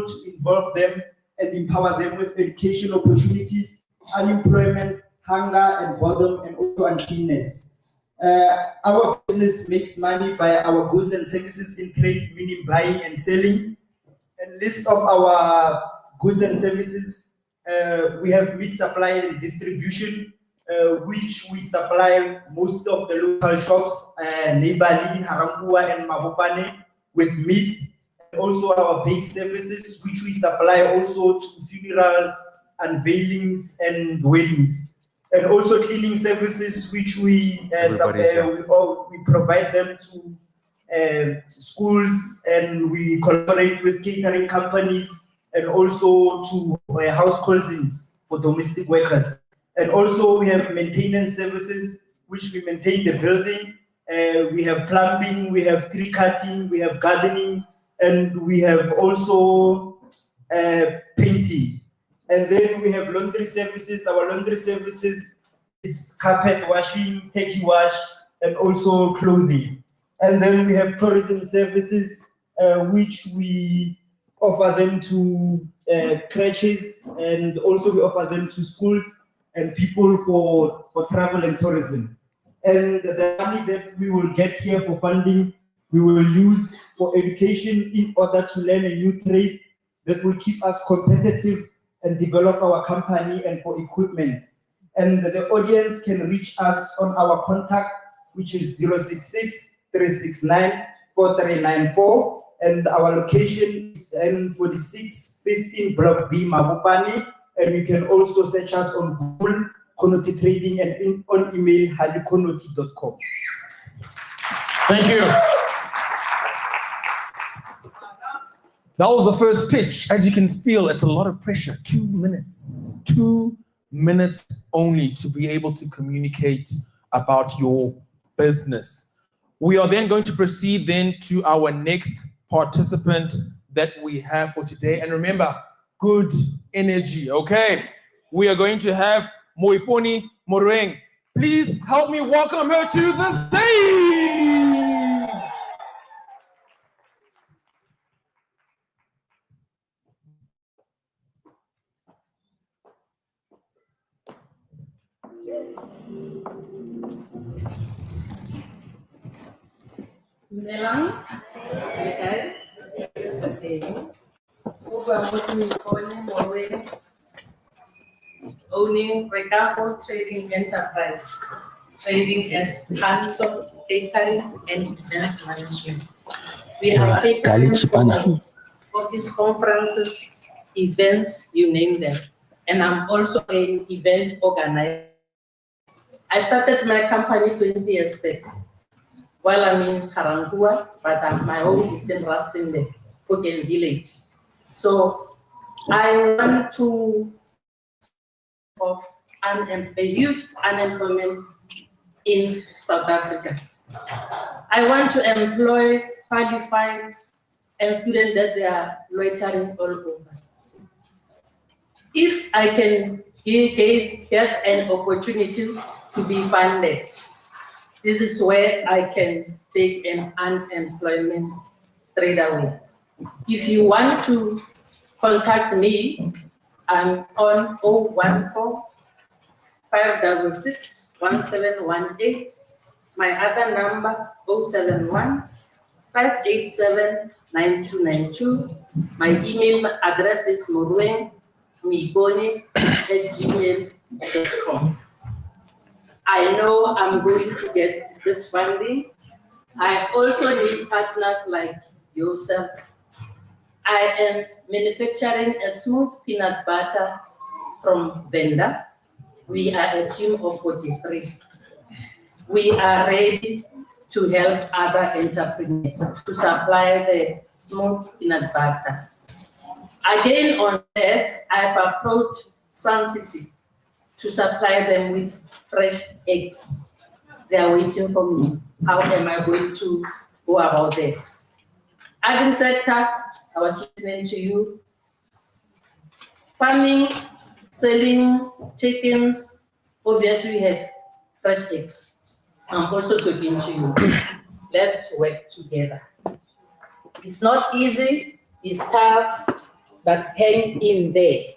Speaker 8: to involve them and empower them with education opportunities, unemployment, hunger and boredom, and also uncleanness. Our business makes money by our goods and services in trade, meaning buying and selling. A list of our goods and services, we have meat supply and distribution, which we supply most of the local shops, neighborly, GaRankuwa and Mabopane, with meat. also our bake services, which we supply also to funerals, unveilings, and weddings. And also cleaning services, which we provide them to schools, and we collaborate with catering companies, and also to house cleansings for domestic workers. And also we have maintenance services, which we maintain the building. We have plumbing, we have tree cutting, we have gardening, and we have also painting. And then we have laundry services. Our laundry services is carpet washing, turkey wash, and also clothing. And then we have tourism services, which we offer them to crèches, and also we offer them to schools and people for travel and tourism. And the money that we will get here for funding, we will use for education in order to learn a new trade that will keep us competitive and develop our company, and for equipment. And the audience can reach us on our contact, which is 066-369-4394. And our location is N4615 Block B, Mabopane. And you can also search us on Google, Konoti Trading, and on email, halikonoti.com.
Speaker 1: Thank you. That was the first pitch. As you can feel, it's a lot of pressure. 2 minutes. 2 minutes only to be able to communicate about your business. We are then going to proceed then to our next participant that we have for today. And remember, good energy, okay? We are going to have Moiponi Moreng. Please help me welcome her to the stage.
Speaker 9: Melang, okay. Owning GaRankuwa Trading Enterprise, trading as hands-on catering and events management. We are catering for office conferences, events, you name them. And I'm also an event organizer. I started my company 20 years back. While I'm in GaRankuwa, but my home is in Rustenburg, Koken village. So I want to of a huge unemployment in South Africa. I want to employ qualified and students that they are loitering all over. If I can get an opportunity to be funded, this is where I can take an unemployment straight away. If you want to contact me, I'm on 014-566-1718. My other number, 071-587-9292. My email address is moruengmibone@gmail.com. I know I'm going to get this funding. I also need partners like yourself. I am manufacturing a smooth peanut butter from Venda. We are a team of 43. We are ready to help other entrepreneurs to supply the smooth peanut butter. Again, on that, I've approached Sun City to supply them with fresh eggs. They are waiting for me. How am I going to go about that? Agri sector, I was listening to you. Farming, selling chickens, obviously we have fresh eggs. I'm also talking to you. Let's work together. It's not easy, it's tough, but hang in there,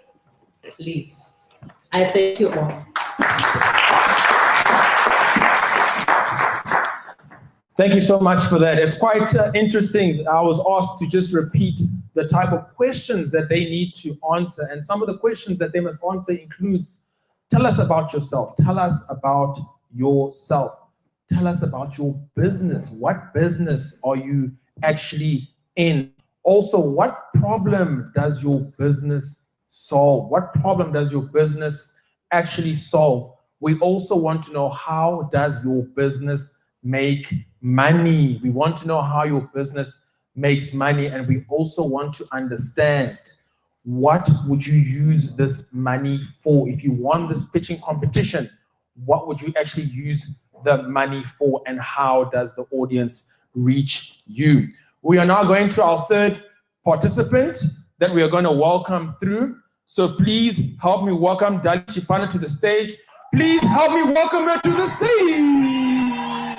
Speaker 9: please. I thank you all.
Speaker 1: Thank you so much for that. It's quite interesting. I was asked to just repeat the type of questions that they need to answer. And some of the questions that they must answer includes, tell us about yourself. Tell us about yourself. Tell us about your business. What business are you actually in? Also, what problem does your business solve? What problem does your business actually solve? We also want to know, how does your business make money? We want to know how your business makes money, and we also want to understand, what would you use this money for? If you won this pitching competition, what would you actually use the money for, and how does the audience reach you? We are now going to our third participant that we are going to welcome through. So please help me welcome Dali Chipana to the stage. Please help me welcome her to the stage.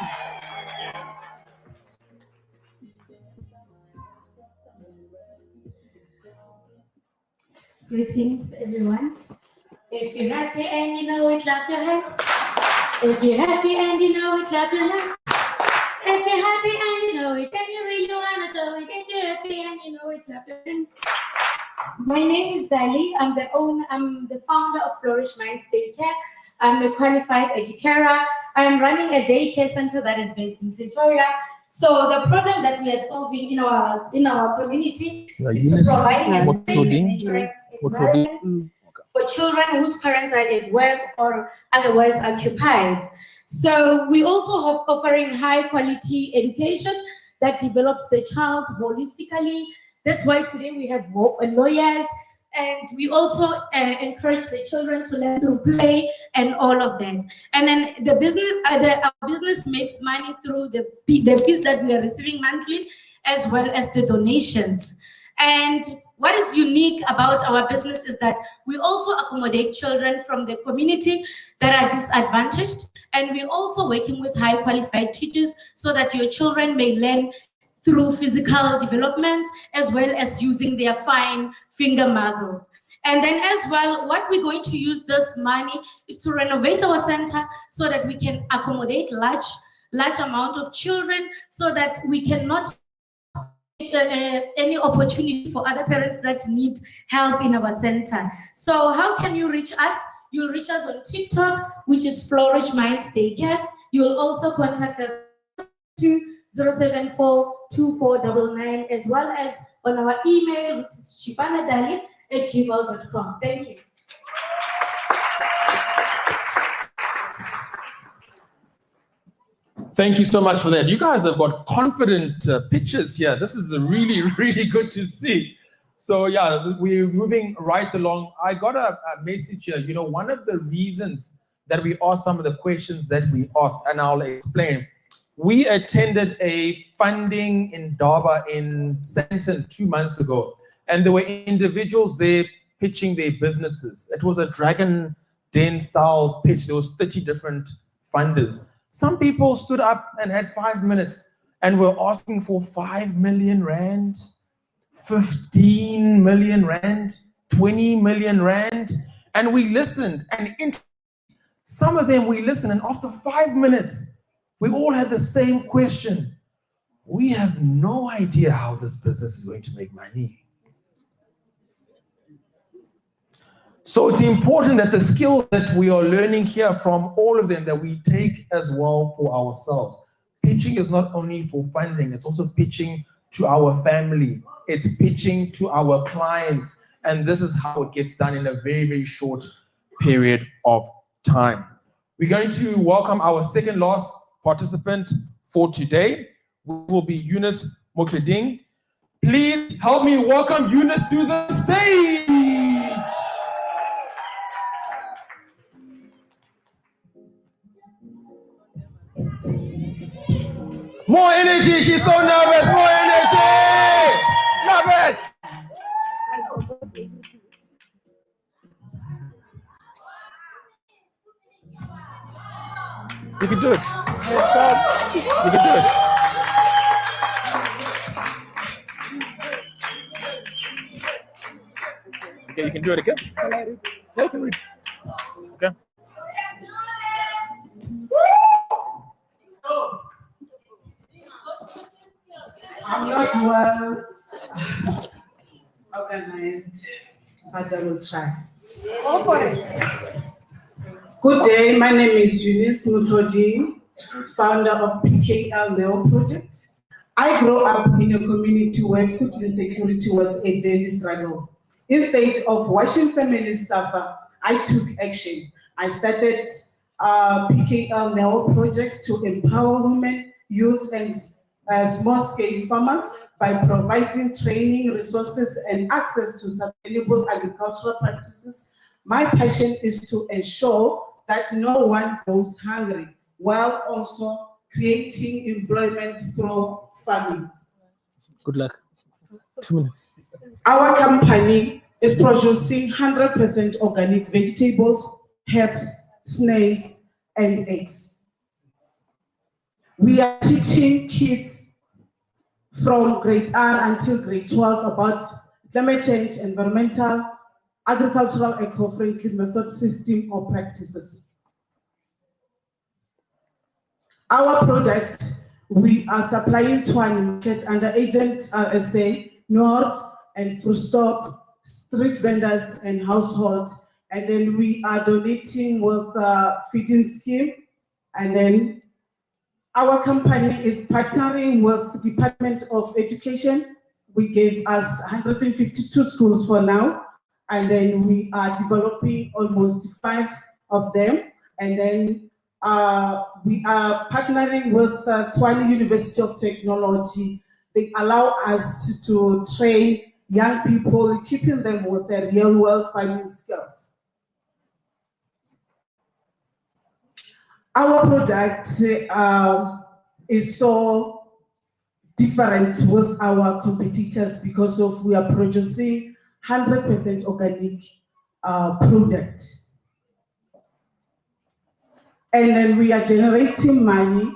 Speaker 11: Greetings, everyone. If you're happy and you know it, clap your hands. If you're happy and you know it, clap your hands. If you're happy and you know it, and you really want to show it, if you're happy and you know it, clap your hands. My name is Dali. I'm the founder of Flourish Minds Daycare. I'm a qualified educator. I'm running a daycare center that is based in Pretoria. So the problem that we are solving in our community is to providing a safe and encouraging environment for children whose parents are at work or otherwise occupied. So we also have offering high quality education that develops the child holistically. That's why today we have lawyers, and we also encourage the children to learn through play and all of that. And then the business, our business makes money through the fees that we are receiving monthly, as well as the donations. And what is unique about our business is that we also accommodate children from the community that are disadvantaged, and we're also working with high qualified teachers so that your children may learn through physical development, as well as using their fine finger muscles. And then as well, what we're going to use this money is to renovate our center so that we can accommodate large amount of children, so that we cannot any opportunity for other parents that need help in our center. So how can you reach us? You'll reach us on TikTok, which is Flourish Minds Daycare. You'll also contact us to 074-2499, as well as on our email, which is chipanadali@gmail.com. Thank you.
Speaker 1: Thank you so much for that. You guys have got confident pictures here. This is really, really good to see. So yeah, we're moving right along. I got a message here. You know, one of the reasons that we asked some of the questions that we asked, and I'll explain. We attended a funding in Durban in Sandton 2 months ago, and there were individuals there pitching their businesses. It was a Dragon Den style pitch. There was 30 different funders. Some people stood up and had 5 minutes and were asking for 5 million rand, 15 million rand, 20 million rand. And we listened, and some of them we listened, and after 5 minutes, we all had the same question. We have no idea how this business is going to make money. So it's important that the skills that we are learning here from all of them, that we take as well for ourselves. Pitching is not only for funding, it's also pitching to our family. It's pitching to our clients. And this is how it gets done in a very, very short period of time. We're going to welcome our second last participant for today, will be Eunice Mokleding. Please help me welcome Eunice to the stage. More energy, she's so nervous, more energy! Love it! You can do it. You can do it. Okay, you can do it again. Yeah, you can read. Okay.
Speaker 12: I'm not well organized, but I will try. Go for it. Good day, my name is Eunice Mutodi, founder of PKL Neo Project. I grew up in a community where food insecurity was a daily struggle. Instead of watching families suffer, I took action. I started picking up new projects to empower women, youth, and small-scale farmers by providing training, resources, and access to sustainable agricultural practices. My passion is to ensure that no one goes hungry, while also creating employment through farming.
Speaker 5: Good luck. 2 minutes.
Speaker 12: Our company is producing 100% organic vegetables, herbs, snails, and eggs. We are teaching kids from grade R until grade 12 about climate change, environmental, agricultural, eco-friendly method, system, or practices. Our product, we are supplying to our market under agent RSA, North, and food stop, street vendors, and households. And then we are donating with feeding scheme. And then our company is partnering with the Department of Education. We gave us 152 schools for now. And then we are developing almost 5 of them. And then we are partnering with Tshwane University of Technology. They allow us to train young people, keeping them with their real-world farming skills. Our product is so different with our competitors because of we are producing 100% organic product. And then we are generating money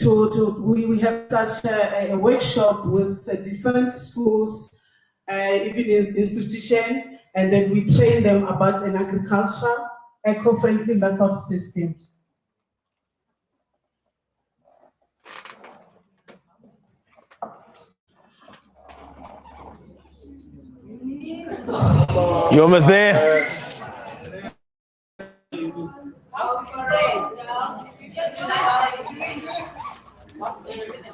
Speaker 12: we have such a workshop with different schools, even institutions, and then we train them about an agricultural, eco-friendly method system.
Speaker 5: You almost there?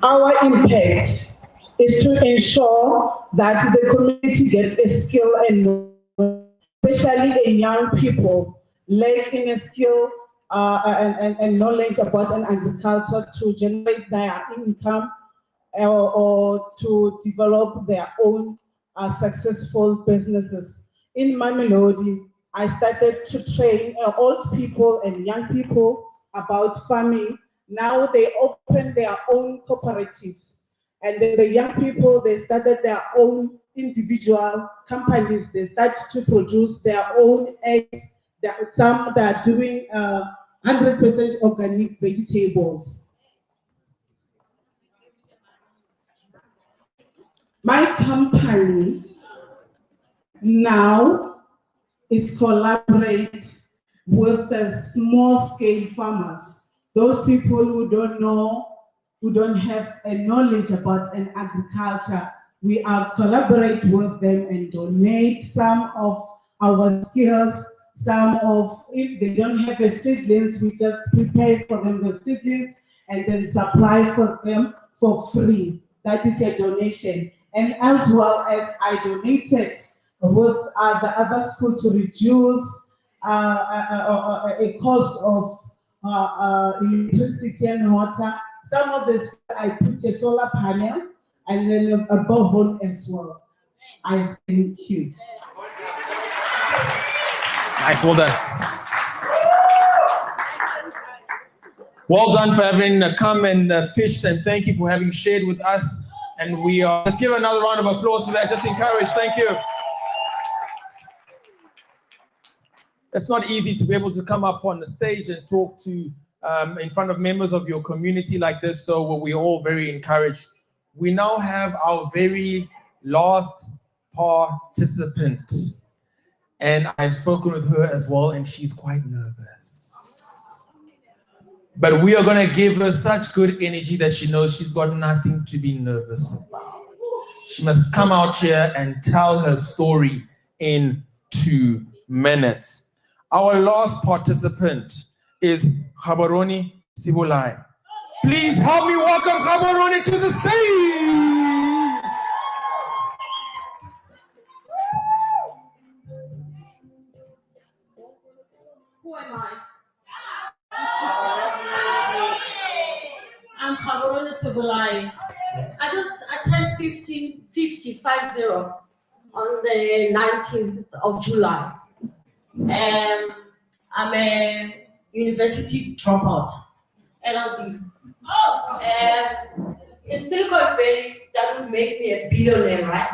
Speaker 12: Our impact is to ensure that the community gets a skill and especially in young people lacking a skill and knowledge about an agriculture to generate their income or to develop their own successful businesses. In Mamelodi, I started to train old people and young people about farming. Now they open their own cooperatives. And then the young people, they started their own individual companies. They started to produce their own eggs. Some that are doing 100% organic vegetables. My company now is collaborate with the small-scale farmers. Those people who don't know, who don't have a knowledge about an agriculture, we are collaborate with them and donate some of our skills, some of, if they don't have a seedlings, we just prepare for them the seedlings and then supply for them for free. That is a donation. And as well as I donated with the other school to reduce a cost of electricity and water. Some of the I put a solar panel and then a borehole as well. I thank you.
Speaker 5: Nice, well done. Well done for having come and pitched, and thank you for having shared with us. And we are, let's give another round of applause for that. Just encourage, thank you. It's not easy to be able to come up on the stage and talk to in front of members of your community like this, so we're all very encouraged. We now have our very last participant, and I've spoken with her as well, and she's quite nervous. But we are going to give her such good energy that she knows she's got nothing to be nervous about. She must come out here and tell her story in 2 minutes. Our last participant is Gabaroni Sibulai. Please help me welcome GaRankuwa to the stage.
Speaker 11: Who am I? I'm GaRankuwa Sibulai. I turned 50 on the 19th of July. I'm a university dropout, LLB. In Silicon Valley, that would make me a billionaire, right?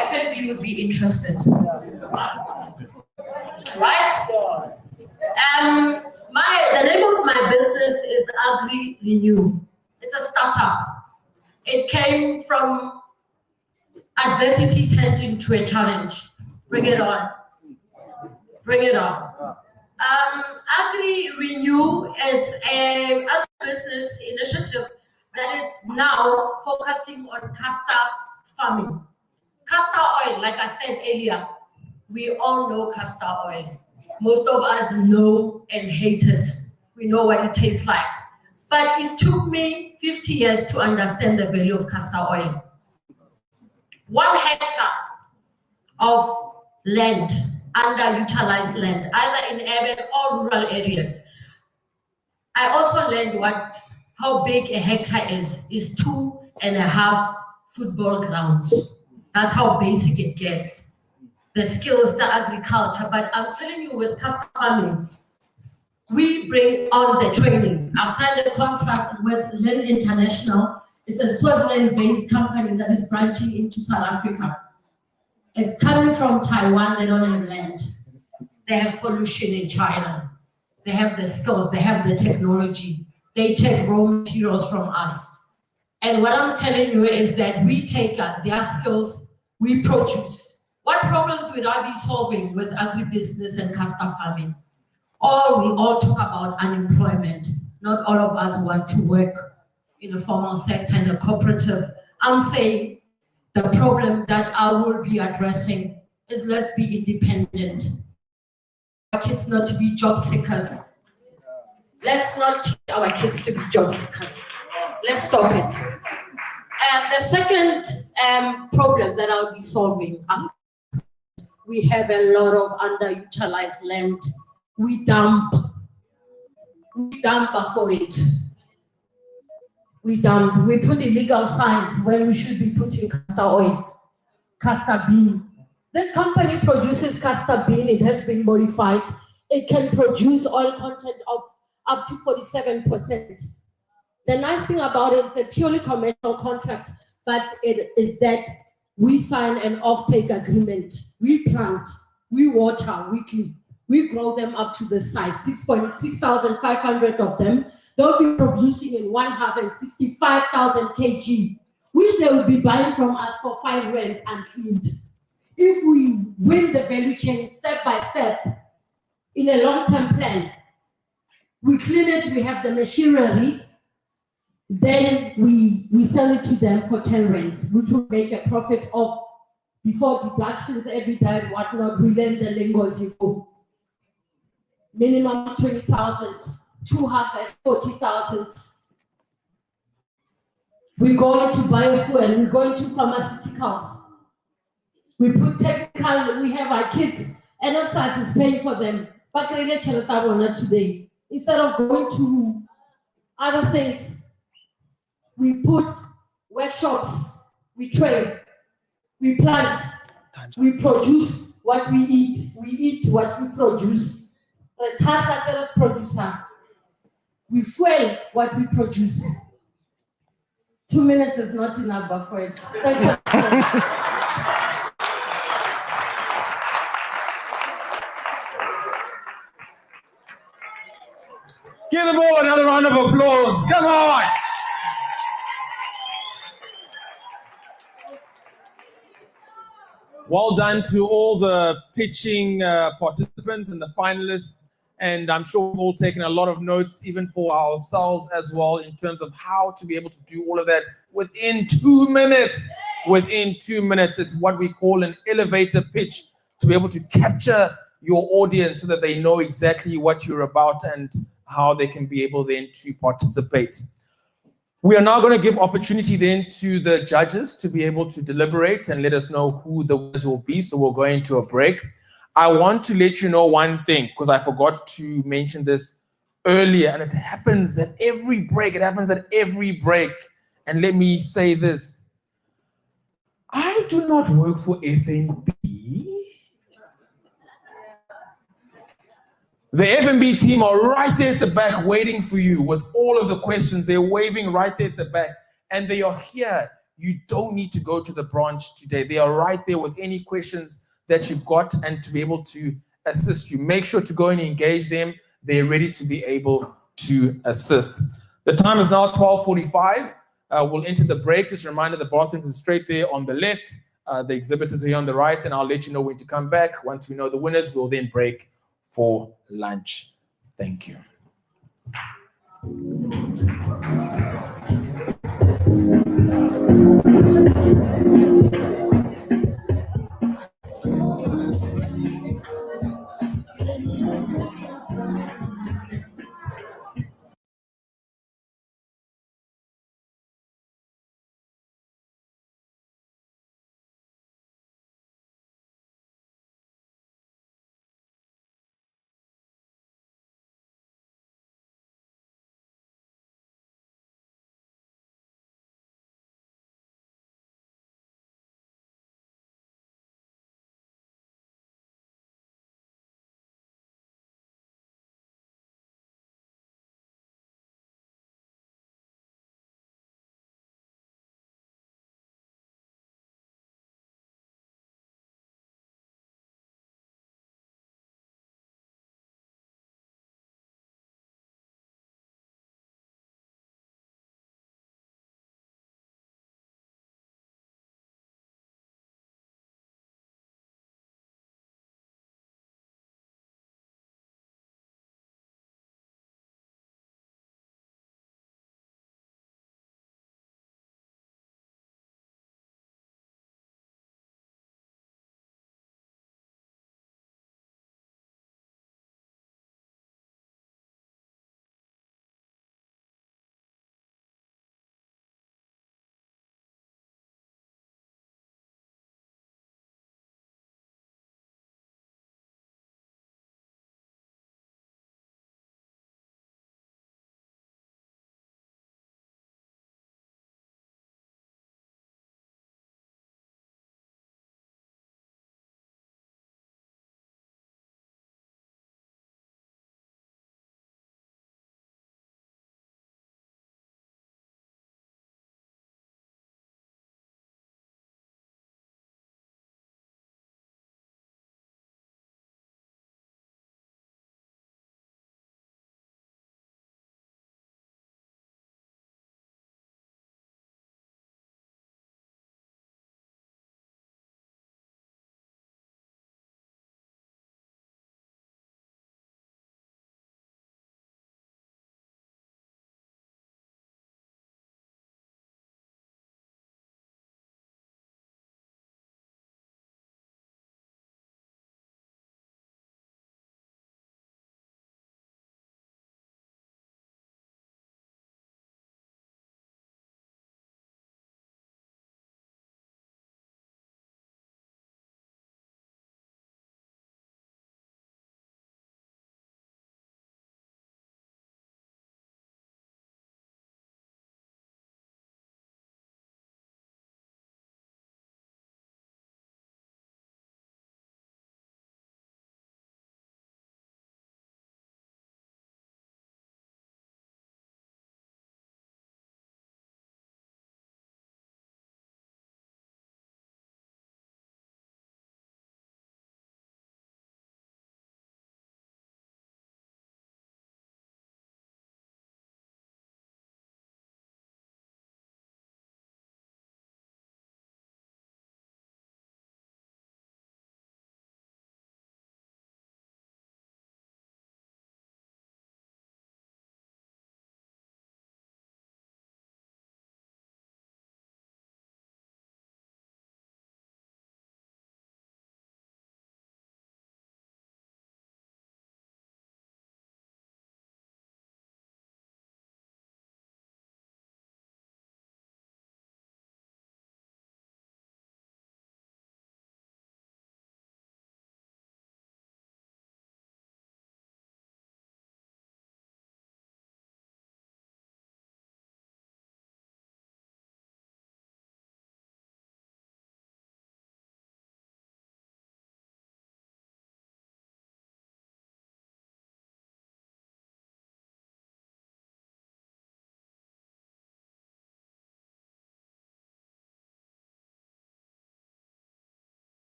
Speaker 11: FNB would be interested. Right? The name of my business is Agri Renew. It's a startup. It came from adversity turned into a challenge. Bring it on. Bring it on. Agri Renew, it's a business initiative that is now focusing on castor farming. Castor oil, like I said earlier, we all know castor oil. Most of us know and hate it. We know what it tastes like. But it took me 50 years to understand the value of castor oil. 1 hectare of land, underutilized land, either in urban or rural areas. I also learned how big a hectare is 2.5 football grounds. That's how basic it gets. The skills, the agriculture, but I'm telling you with castor farming, we bring on the training. I've signed a contract with Land International. It's a Swaziland-based company that is branching into South Africa. It's coming from Taiwan, they don't have land. They have pollution in China. They have the skills, they have the technology. They take raw materials from us. And what I'm telling you is that we take their skills, we produce. What problems would I be solving with agribusiness and castor farming? We all talk about unemployment. Not all of us want to work in a formal sector, in a cooperative. I'm saying the problem that I will be addressing is let's be independent. Our kids not to be job seekers. Let's not teach our kids to be job seekers. Let's stop it. The second problem that I'll be solving, we have a lot of underutilized land. We dump for it. We put illegal signs when we should be putting castor oil, castor bean. This company produces castor bean, it has been modified. It can produce oil content of up to 47%. The nice thing about it, it's a purely commercial contract, but it is that we sign an offtake agreement. We plant, we water weekly. We grow them up to the size, 6,500 of them. They'll be producing in 1 harvest 65,000 kg, which they will be buying from us for 5 rand uncleaned. If we win the value chain step by step in a long-term plan, we clean it, we have the machinery, then we sell it to them for 10 rands, which will make a profit of, before deductions, every day and whatnot, we learn the lingo as you go. Minimum 20,000, 240,000. We go into biofuel, we go into pharmaceuticals. We put technical, we have our kids, NFSAS is paying for them. But today, instead of going to other things, we put workshops, we train, we plant, we produce what we eat what we produce. We fuel what we produce. 2 minutes is not enough, but for it.
Speaker 5: Give them all another round of applause. Come on. Well done to all the pitching participants and the finalists. And I'm sure we've all taken a lot of notes, even for ourselves as well, in terms of how to be able to do all of that within 2 minutes. Within 2 minutes, it's what we call an elevator pitch, to be able to capture your audience so that they know exactly what you're about and how they can be able then to participate. We are now going to give opportunity then to the judges to be able to deliberate and let us know who the winners will be. So we'll go into a break. I want to let you know one thing, because I forgot to mention this earlier, and it happens at every break. It happens at every break. And let me say this. I do not work for FNB. The FNB team are right there at the back waiting for you with all of the questions. They're waving right there at the back, and they are here. You don't need to go to the branch today. They are right there with any questions that you've got and to be able to assist you. Make sure to go and engage them. They're ready to be able to assist. The time is now 12:45. We'll enter the break. Just a reminder, the bathroom is straight there on the left. The exhibitors are here on the right, and I'll let you know when to come back. Once we know the winners, we'll then break for lunch. Thank you.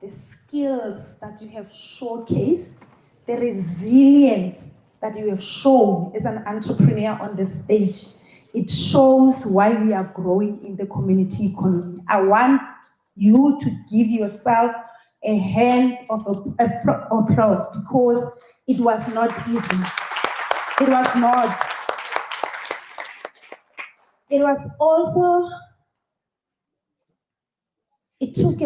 Speaker 2: the skills that you have showcased, the resilience that you have shown as an entrepreneur on the stage. It shows why we are growing in the community economy. I want you to give yourself a hand of applause because it was not easy. It was not. It was also, it took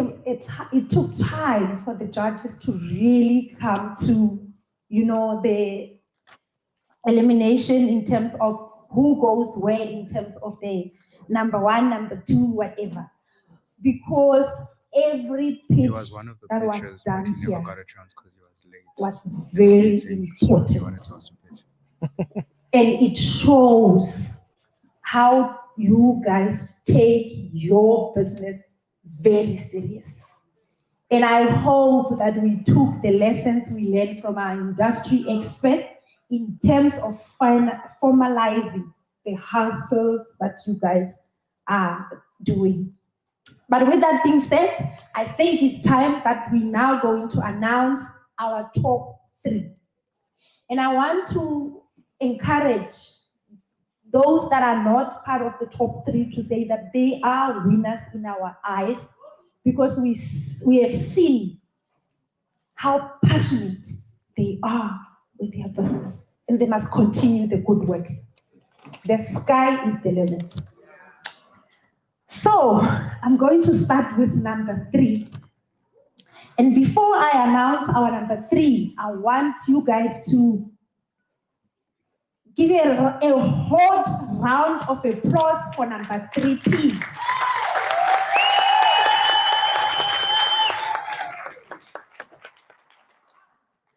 Speaker 2: time for the judges to really come to, the elimination in terms of who goes where in terms of the number one, number two, whatever. Because every pitch that was done here was very important. And it shows how you guys take your business very serious. And I hope that we took the lessons we learned from our industry experts in terms of formalizing the hustles that you guys are doing. But with that being said, I think it's time that we now going to announce our top 3. And I want to encourage those that are not part of the top 3 to say that they are winners in our eyes, because we have seen how passionate they are with their business, and they must continue the good work. The sky is the limit. So I'm going to start with number 3. And before I announce our number 3, I want you guys to give a hot round of applause for number 3, please.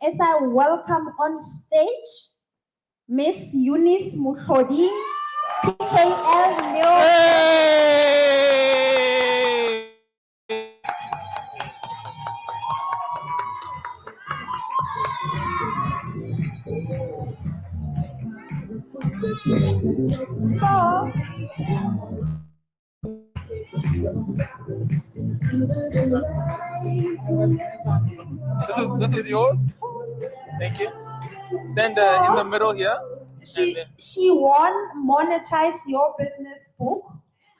Speaker 2: As I welcome on stage Miss Eunice Muthoding, PKL Neo. So,
Speaker 5: This is yours. Thank you. Stand in the middle here.
Speaker 2: She won Monetize Your Business book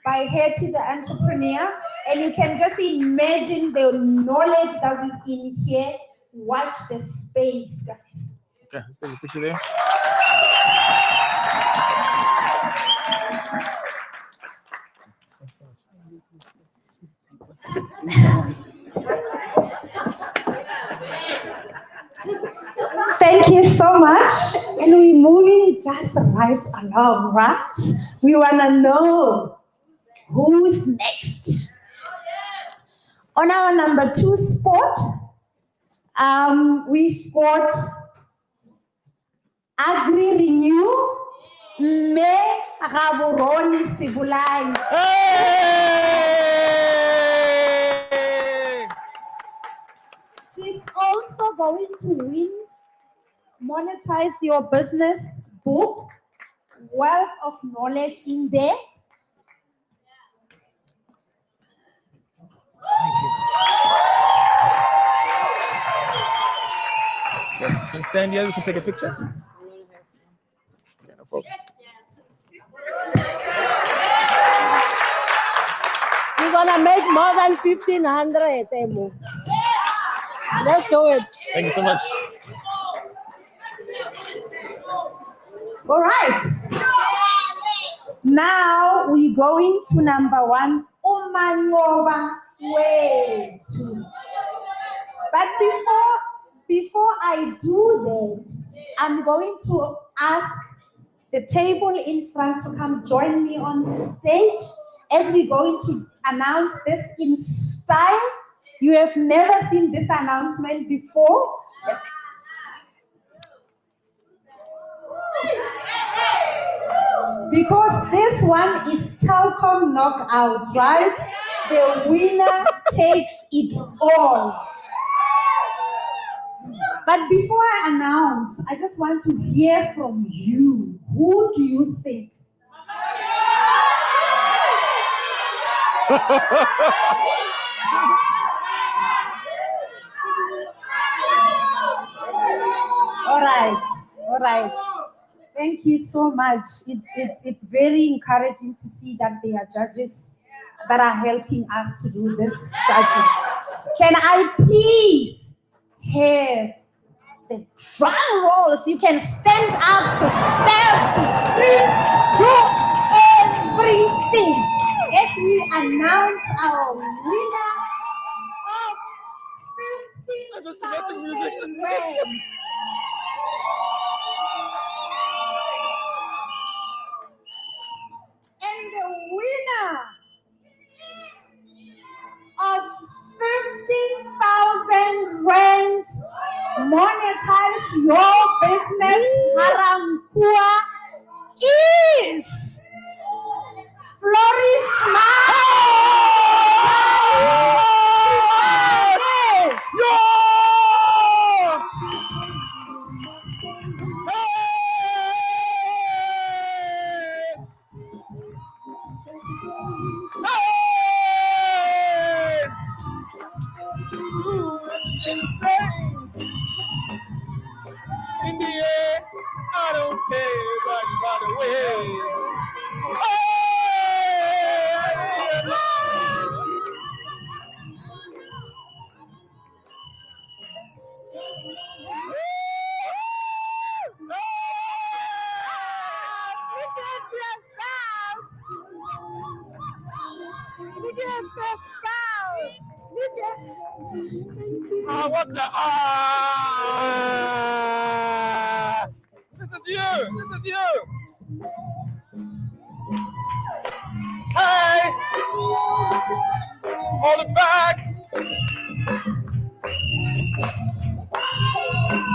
Speaker 2: by Hetty the Entrepreneur, and you can just imagine the knowledge that is in here. Watch the space, guys.
Speaker 5: Okay, let's take a picture there.
Speaker 2: Thank you so much. And we're moving just right along, right? We want to know who's next. On our number 2 spot, we've got Agri Renew, Me Gaboroni Sibulai. She's also going to win Monetize Your Business book, wealth of knowledge in there.
Speaker 5: Okay, you can stand here, we can take a picture. Okay, no problem.
Speaker 13: You're gonna make more than 1,500, Emu. Let's do it.
Speaker 5: Thank you so much.
Speaker 2: All right. Now we're going to number 1, Umanyoba way 2. But before I do that, I'm going to ask the table in front to come join me on stage as we're going to announce this in style. You have never seen this announcement before. Because this one is Telkom knockout, right? The winner takes it all. But before I announce, I just want to hear from you. Who do you think? All right. Thank you so much. It's very encouraging to see that there are judges that are helping us to do this judging. Can I please hear the drum rolls? You can stand up to step, to scream, do everything as we announce our winner of 15,000 rand. And the winner of 15,000 rand monetize your business GaRankuwa is Flourish
Speaker 5: In the air, I don't care by the way. What the This is you. Hey, hold it back.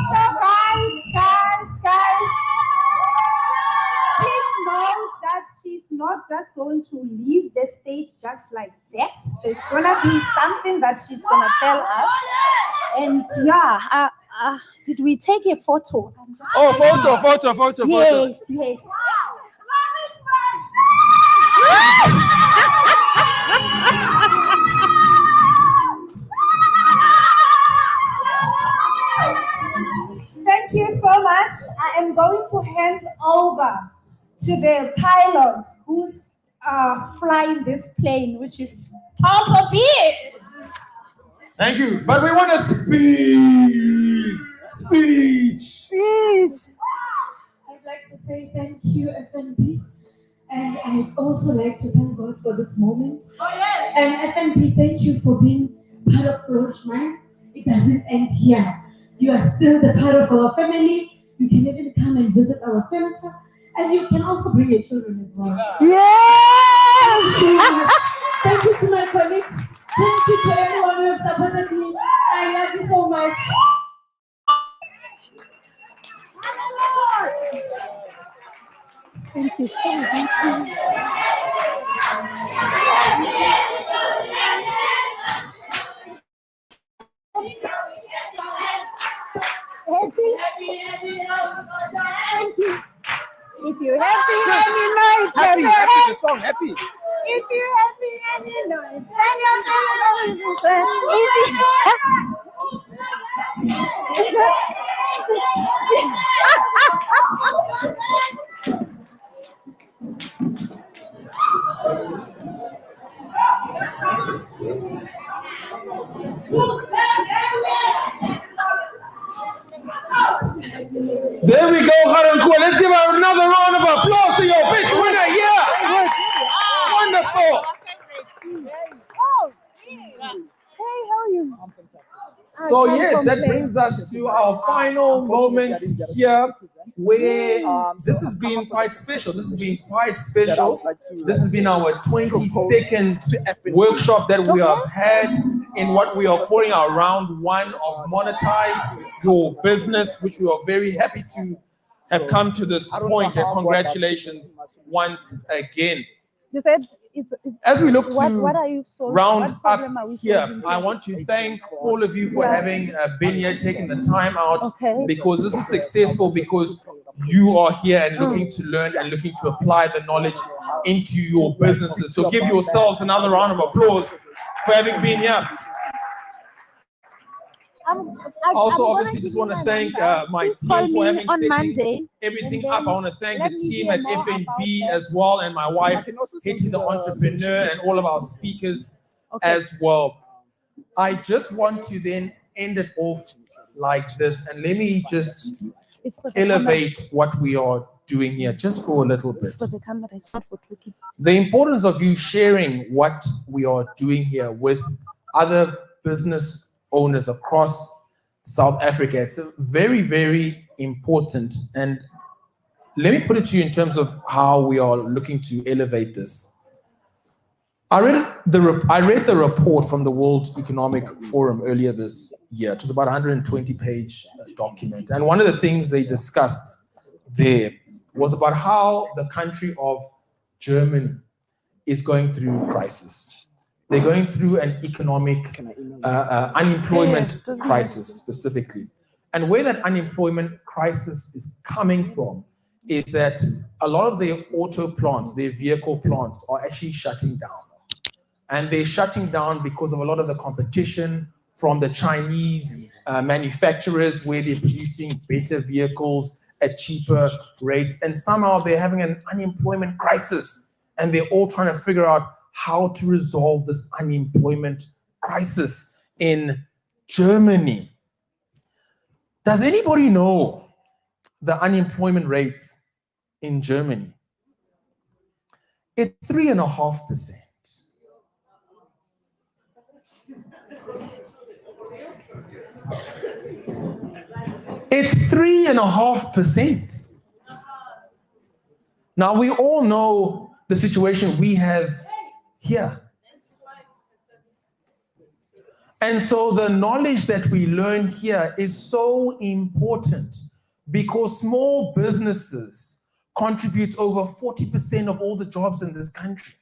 Speaker 2: So guys, please know that she's not just going to leave the stage just like that. There's gonna be something that she's gonna tell us. And yeah, did we take a photo?
Speaker 5: Oh, photo.
Speaker 2: Yes. Thank you so much. I am going to hand over to the pilot who's flying this plane, which is Papa Beers.
Speaker 5: Thank you. But we want a speech.
Speaker 16: I'd like to say thank you, FNB. And I'd also like to thank God for this moment.
Speaker 2: Oh, yes.
Speaker 16: And FNB, thank you for being part of Flourish Minds. It doesn't end here. You are still the part of our family. You can even come and visit our center. And you can also bring your children as well.
Speaker 2: Yes!
Speaker 16: Thank you to my colleagues. Thank you to everyone who has supported me. I love you so much.
Speaker 2: Thank you so much. Thank you. Thank you. If you're happy and you know it,
Speaker 5: Happy, the song, happy.
Speaker 2: If you're happy and you know it, then you're
Speaker 5: There we go, GaRankuwa. Let's give her another round of applause to your bitch winner. Yeah. Wonderful.
Speaker 2: Hey, how are you? I'm fantastic.
Speaker 5: So yes, that brings us to our final moment here, where this has been quite special. This has been our 22nd workshop that we have had in what we are calling our round one of Monetize Your Business, which we are very happy to have come to this point, and congratulations once again.
Speaker 2: You said
Speaker 5: as we look to
Speaker 2: what are you
Speaker 5: round up here, I want to thank all of you for having been here, taking the time out, because this is successful because you are here and looking to learn and looking to apply the knowledge into your businesses. So give yourselves another round of applause for having been here. Also, obviously, just want to thank my team for having setting everything up. I want to thank the team at FNB as well, and my wife, Hetty the entrepreneur, and all of our speakers as well. I just want to then end it off like this, and let me just elevate what we are doing here just for a little bit. The importance of you sharing what we are doing here with other business owners across South Africa. It's very, very important. And let me put it to you in terms of how we are looking to elevate this. I read the report from the World Economic Forum earlier this year. It was about a 120-page document. And one of the things they discussed there was about how the country of Germany is going through crisis. They're going through an economic unemployment crisis specifically. And where that unemployment crisis is coming from is that a lot of their auto plants, their vehicle plants, are actually shutting down. And they're shutting down because of a lot of the competition from the Chinese manufacturers, where they're producing better vehicles at cheaper rates. And somehow they're having an unemployment crisis, and they're all trying to figure out how to resolve this unemployment crisis in Germany. Does anybody know the unemployment rate in Germany? It's 3.5%. It's 3.5%. Now, we all know the situation we have here. And so the knowledge that we learn here is so important, because small businesses contribute over 40% of all the jobs in this country.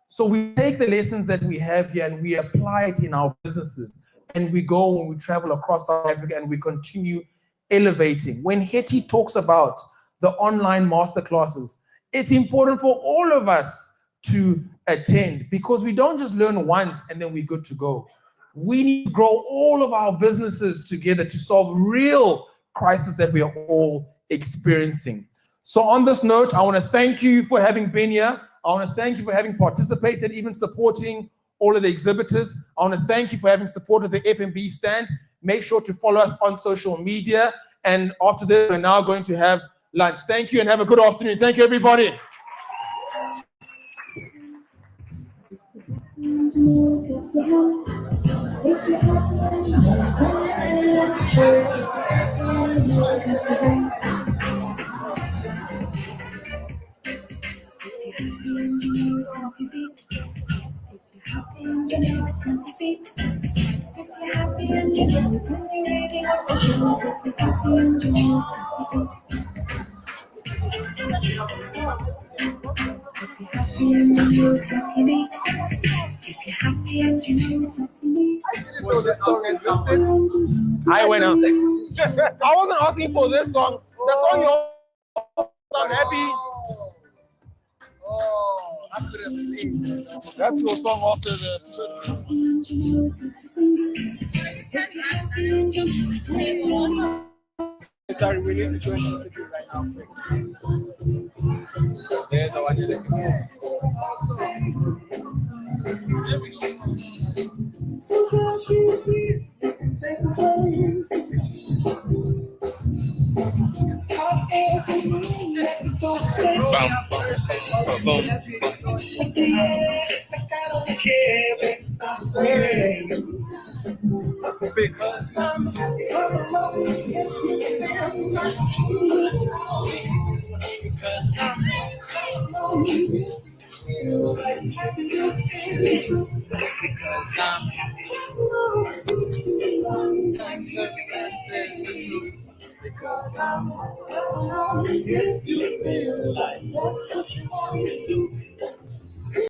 Speaker 5: So we take the lessons that we have here and we apply it in our businesses. And we go when we travel across South Africa and we continue elevating. When Hetty talks about the online masterclasses, it's important for all of us to attend, because we don't just learn once and then we're good to go. We need to grow all of our businesses together to solve real crises that we are all experiencing. So on this note, I want to thank you for having been here. I want to thank you for having participated, even supporting all of the exhibitors. I want to thank you for having supported the FNB stand. Make sure to follow us on social media. And after this, we're now going to have lunch. Thank you and have a good afternoon. Thank you, everybody. I went out. I wasn't asking for this song. The song you're I'm happy. Oh, that's your song after the. Sorry, really enjoying the interview right now. There's no because I'm happy alone. Because I'm happy alone. Like happiness and truth. Because I'm happy alone. Like happiness and truth. Because I'm happy alone. If you feel like that's what you want to do.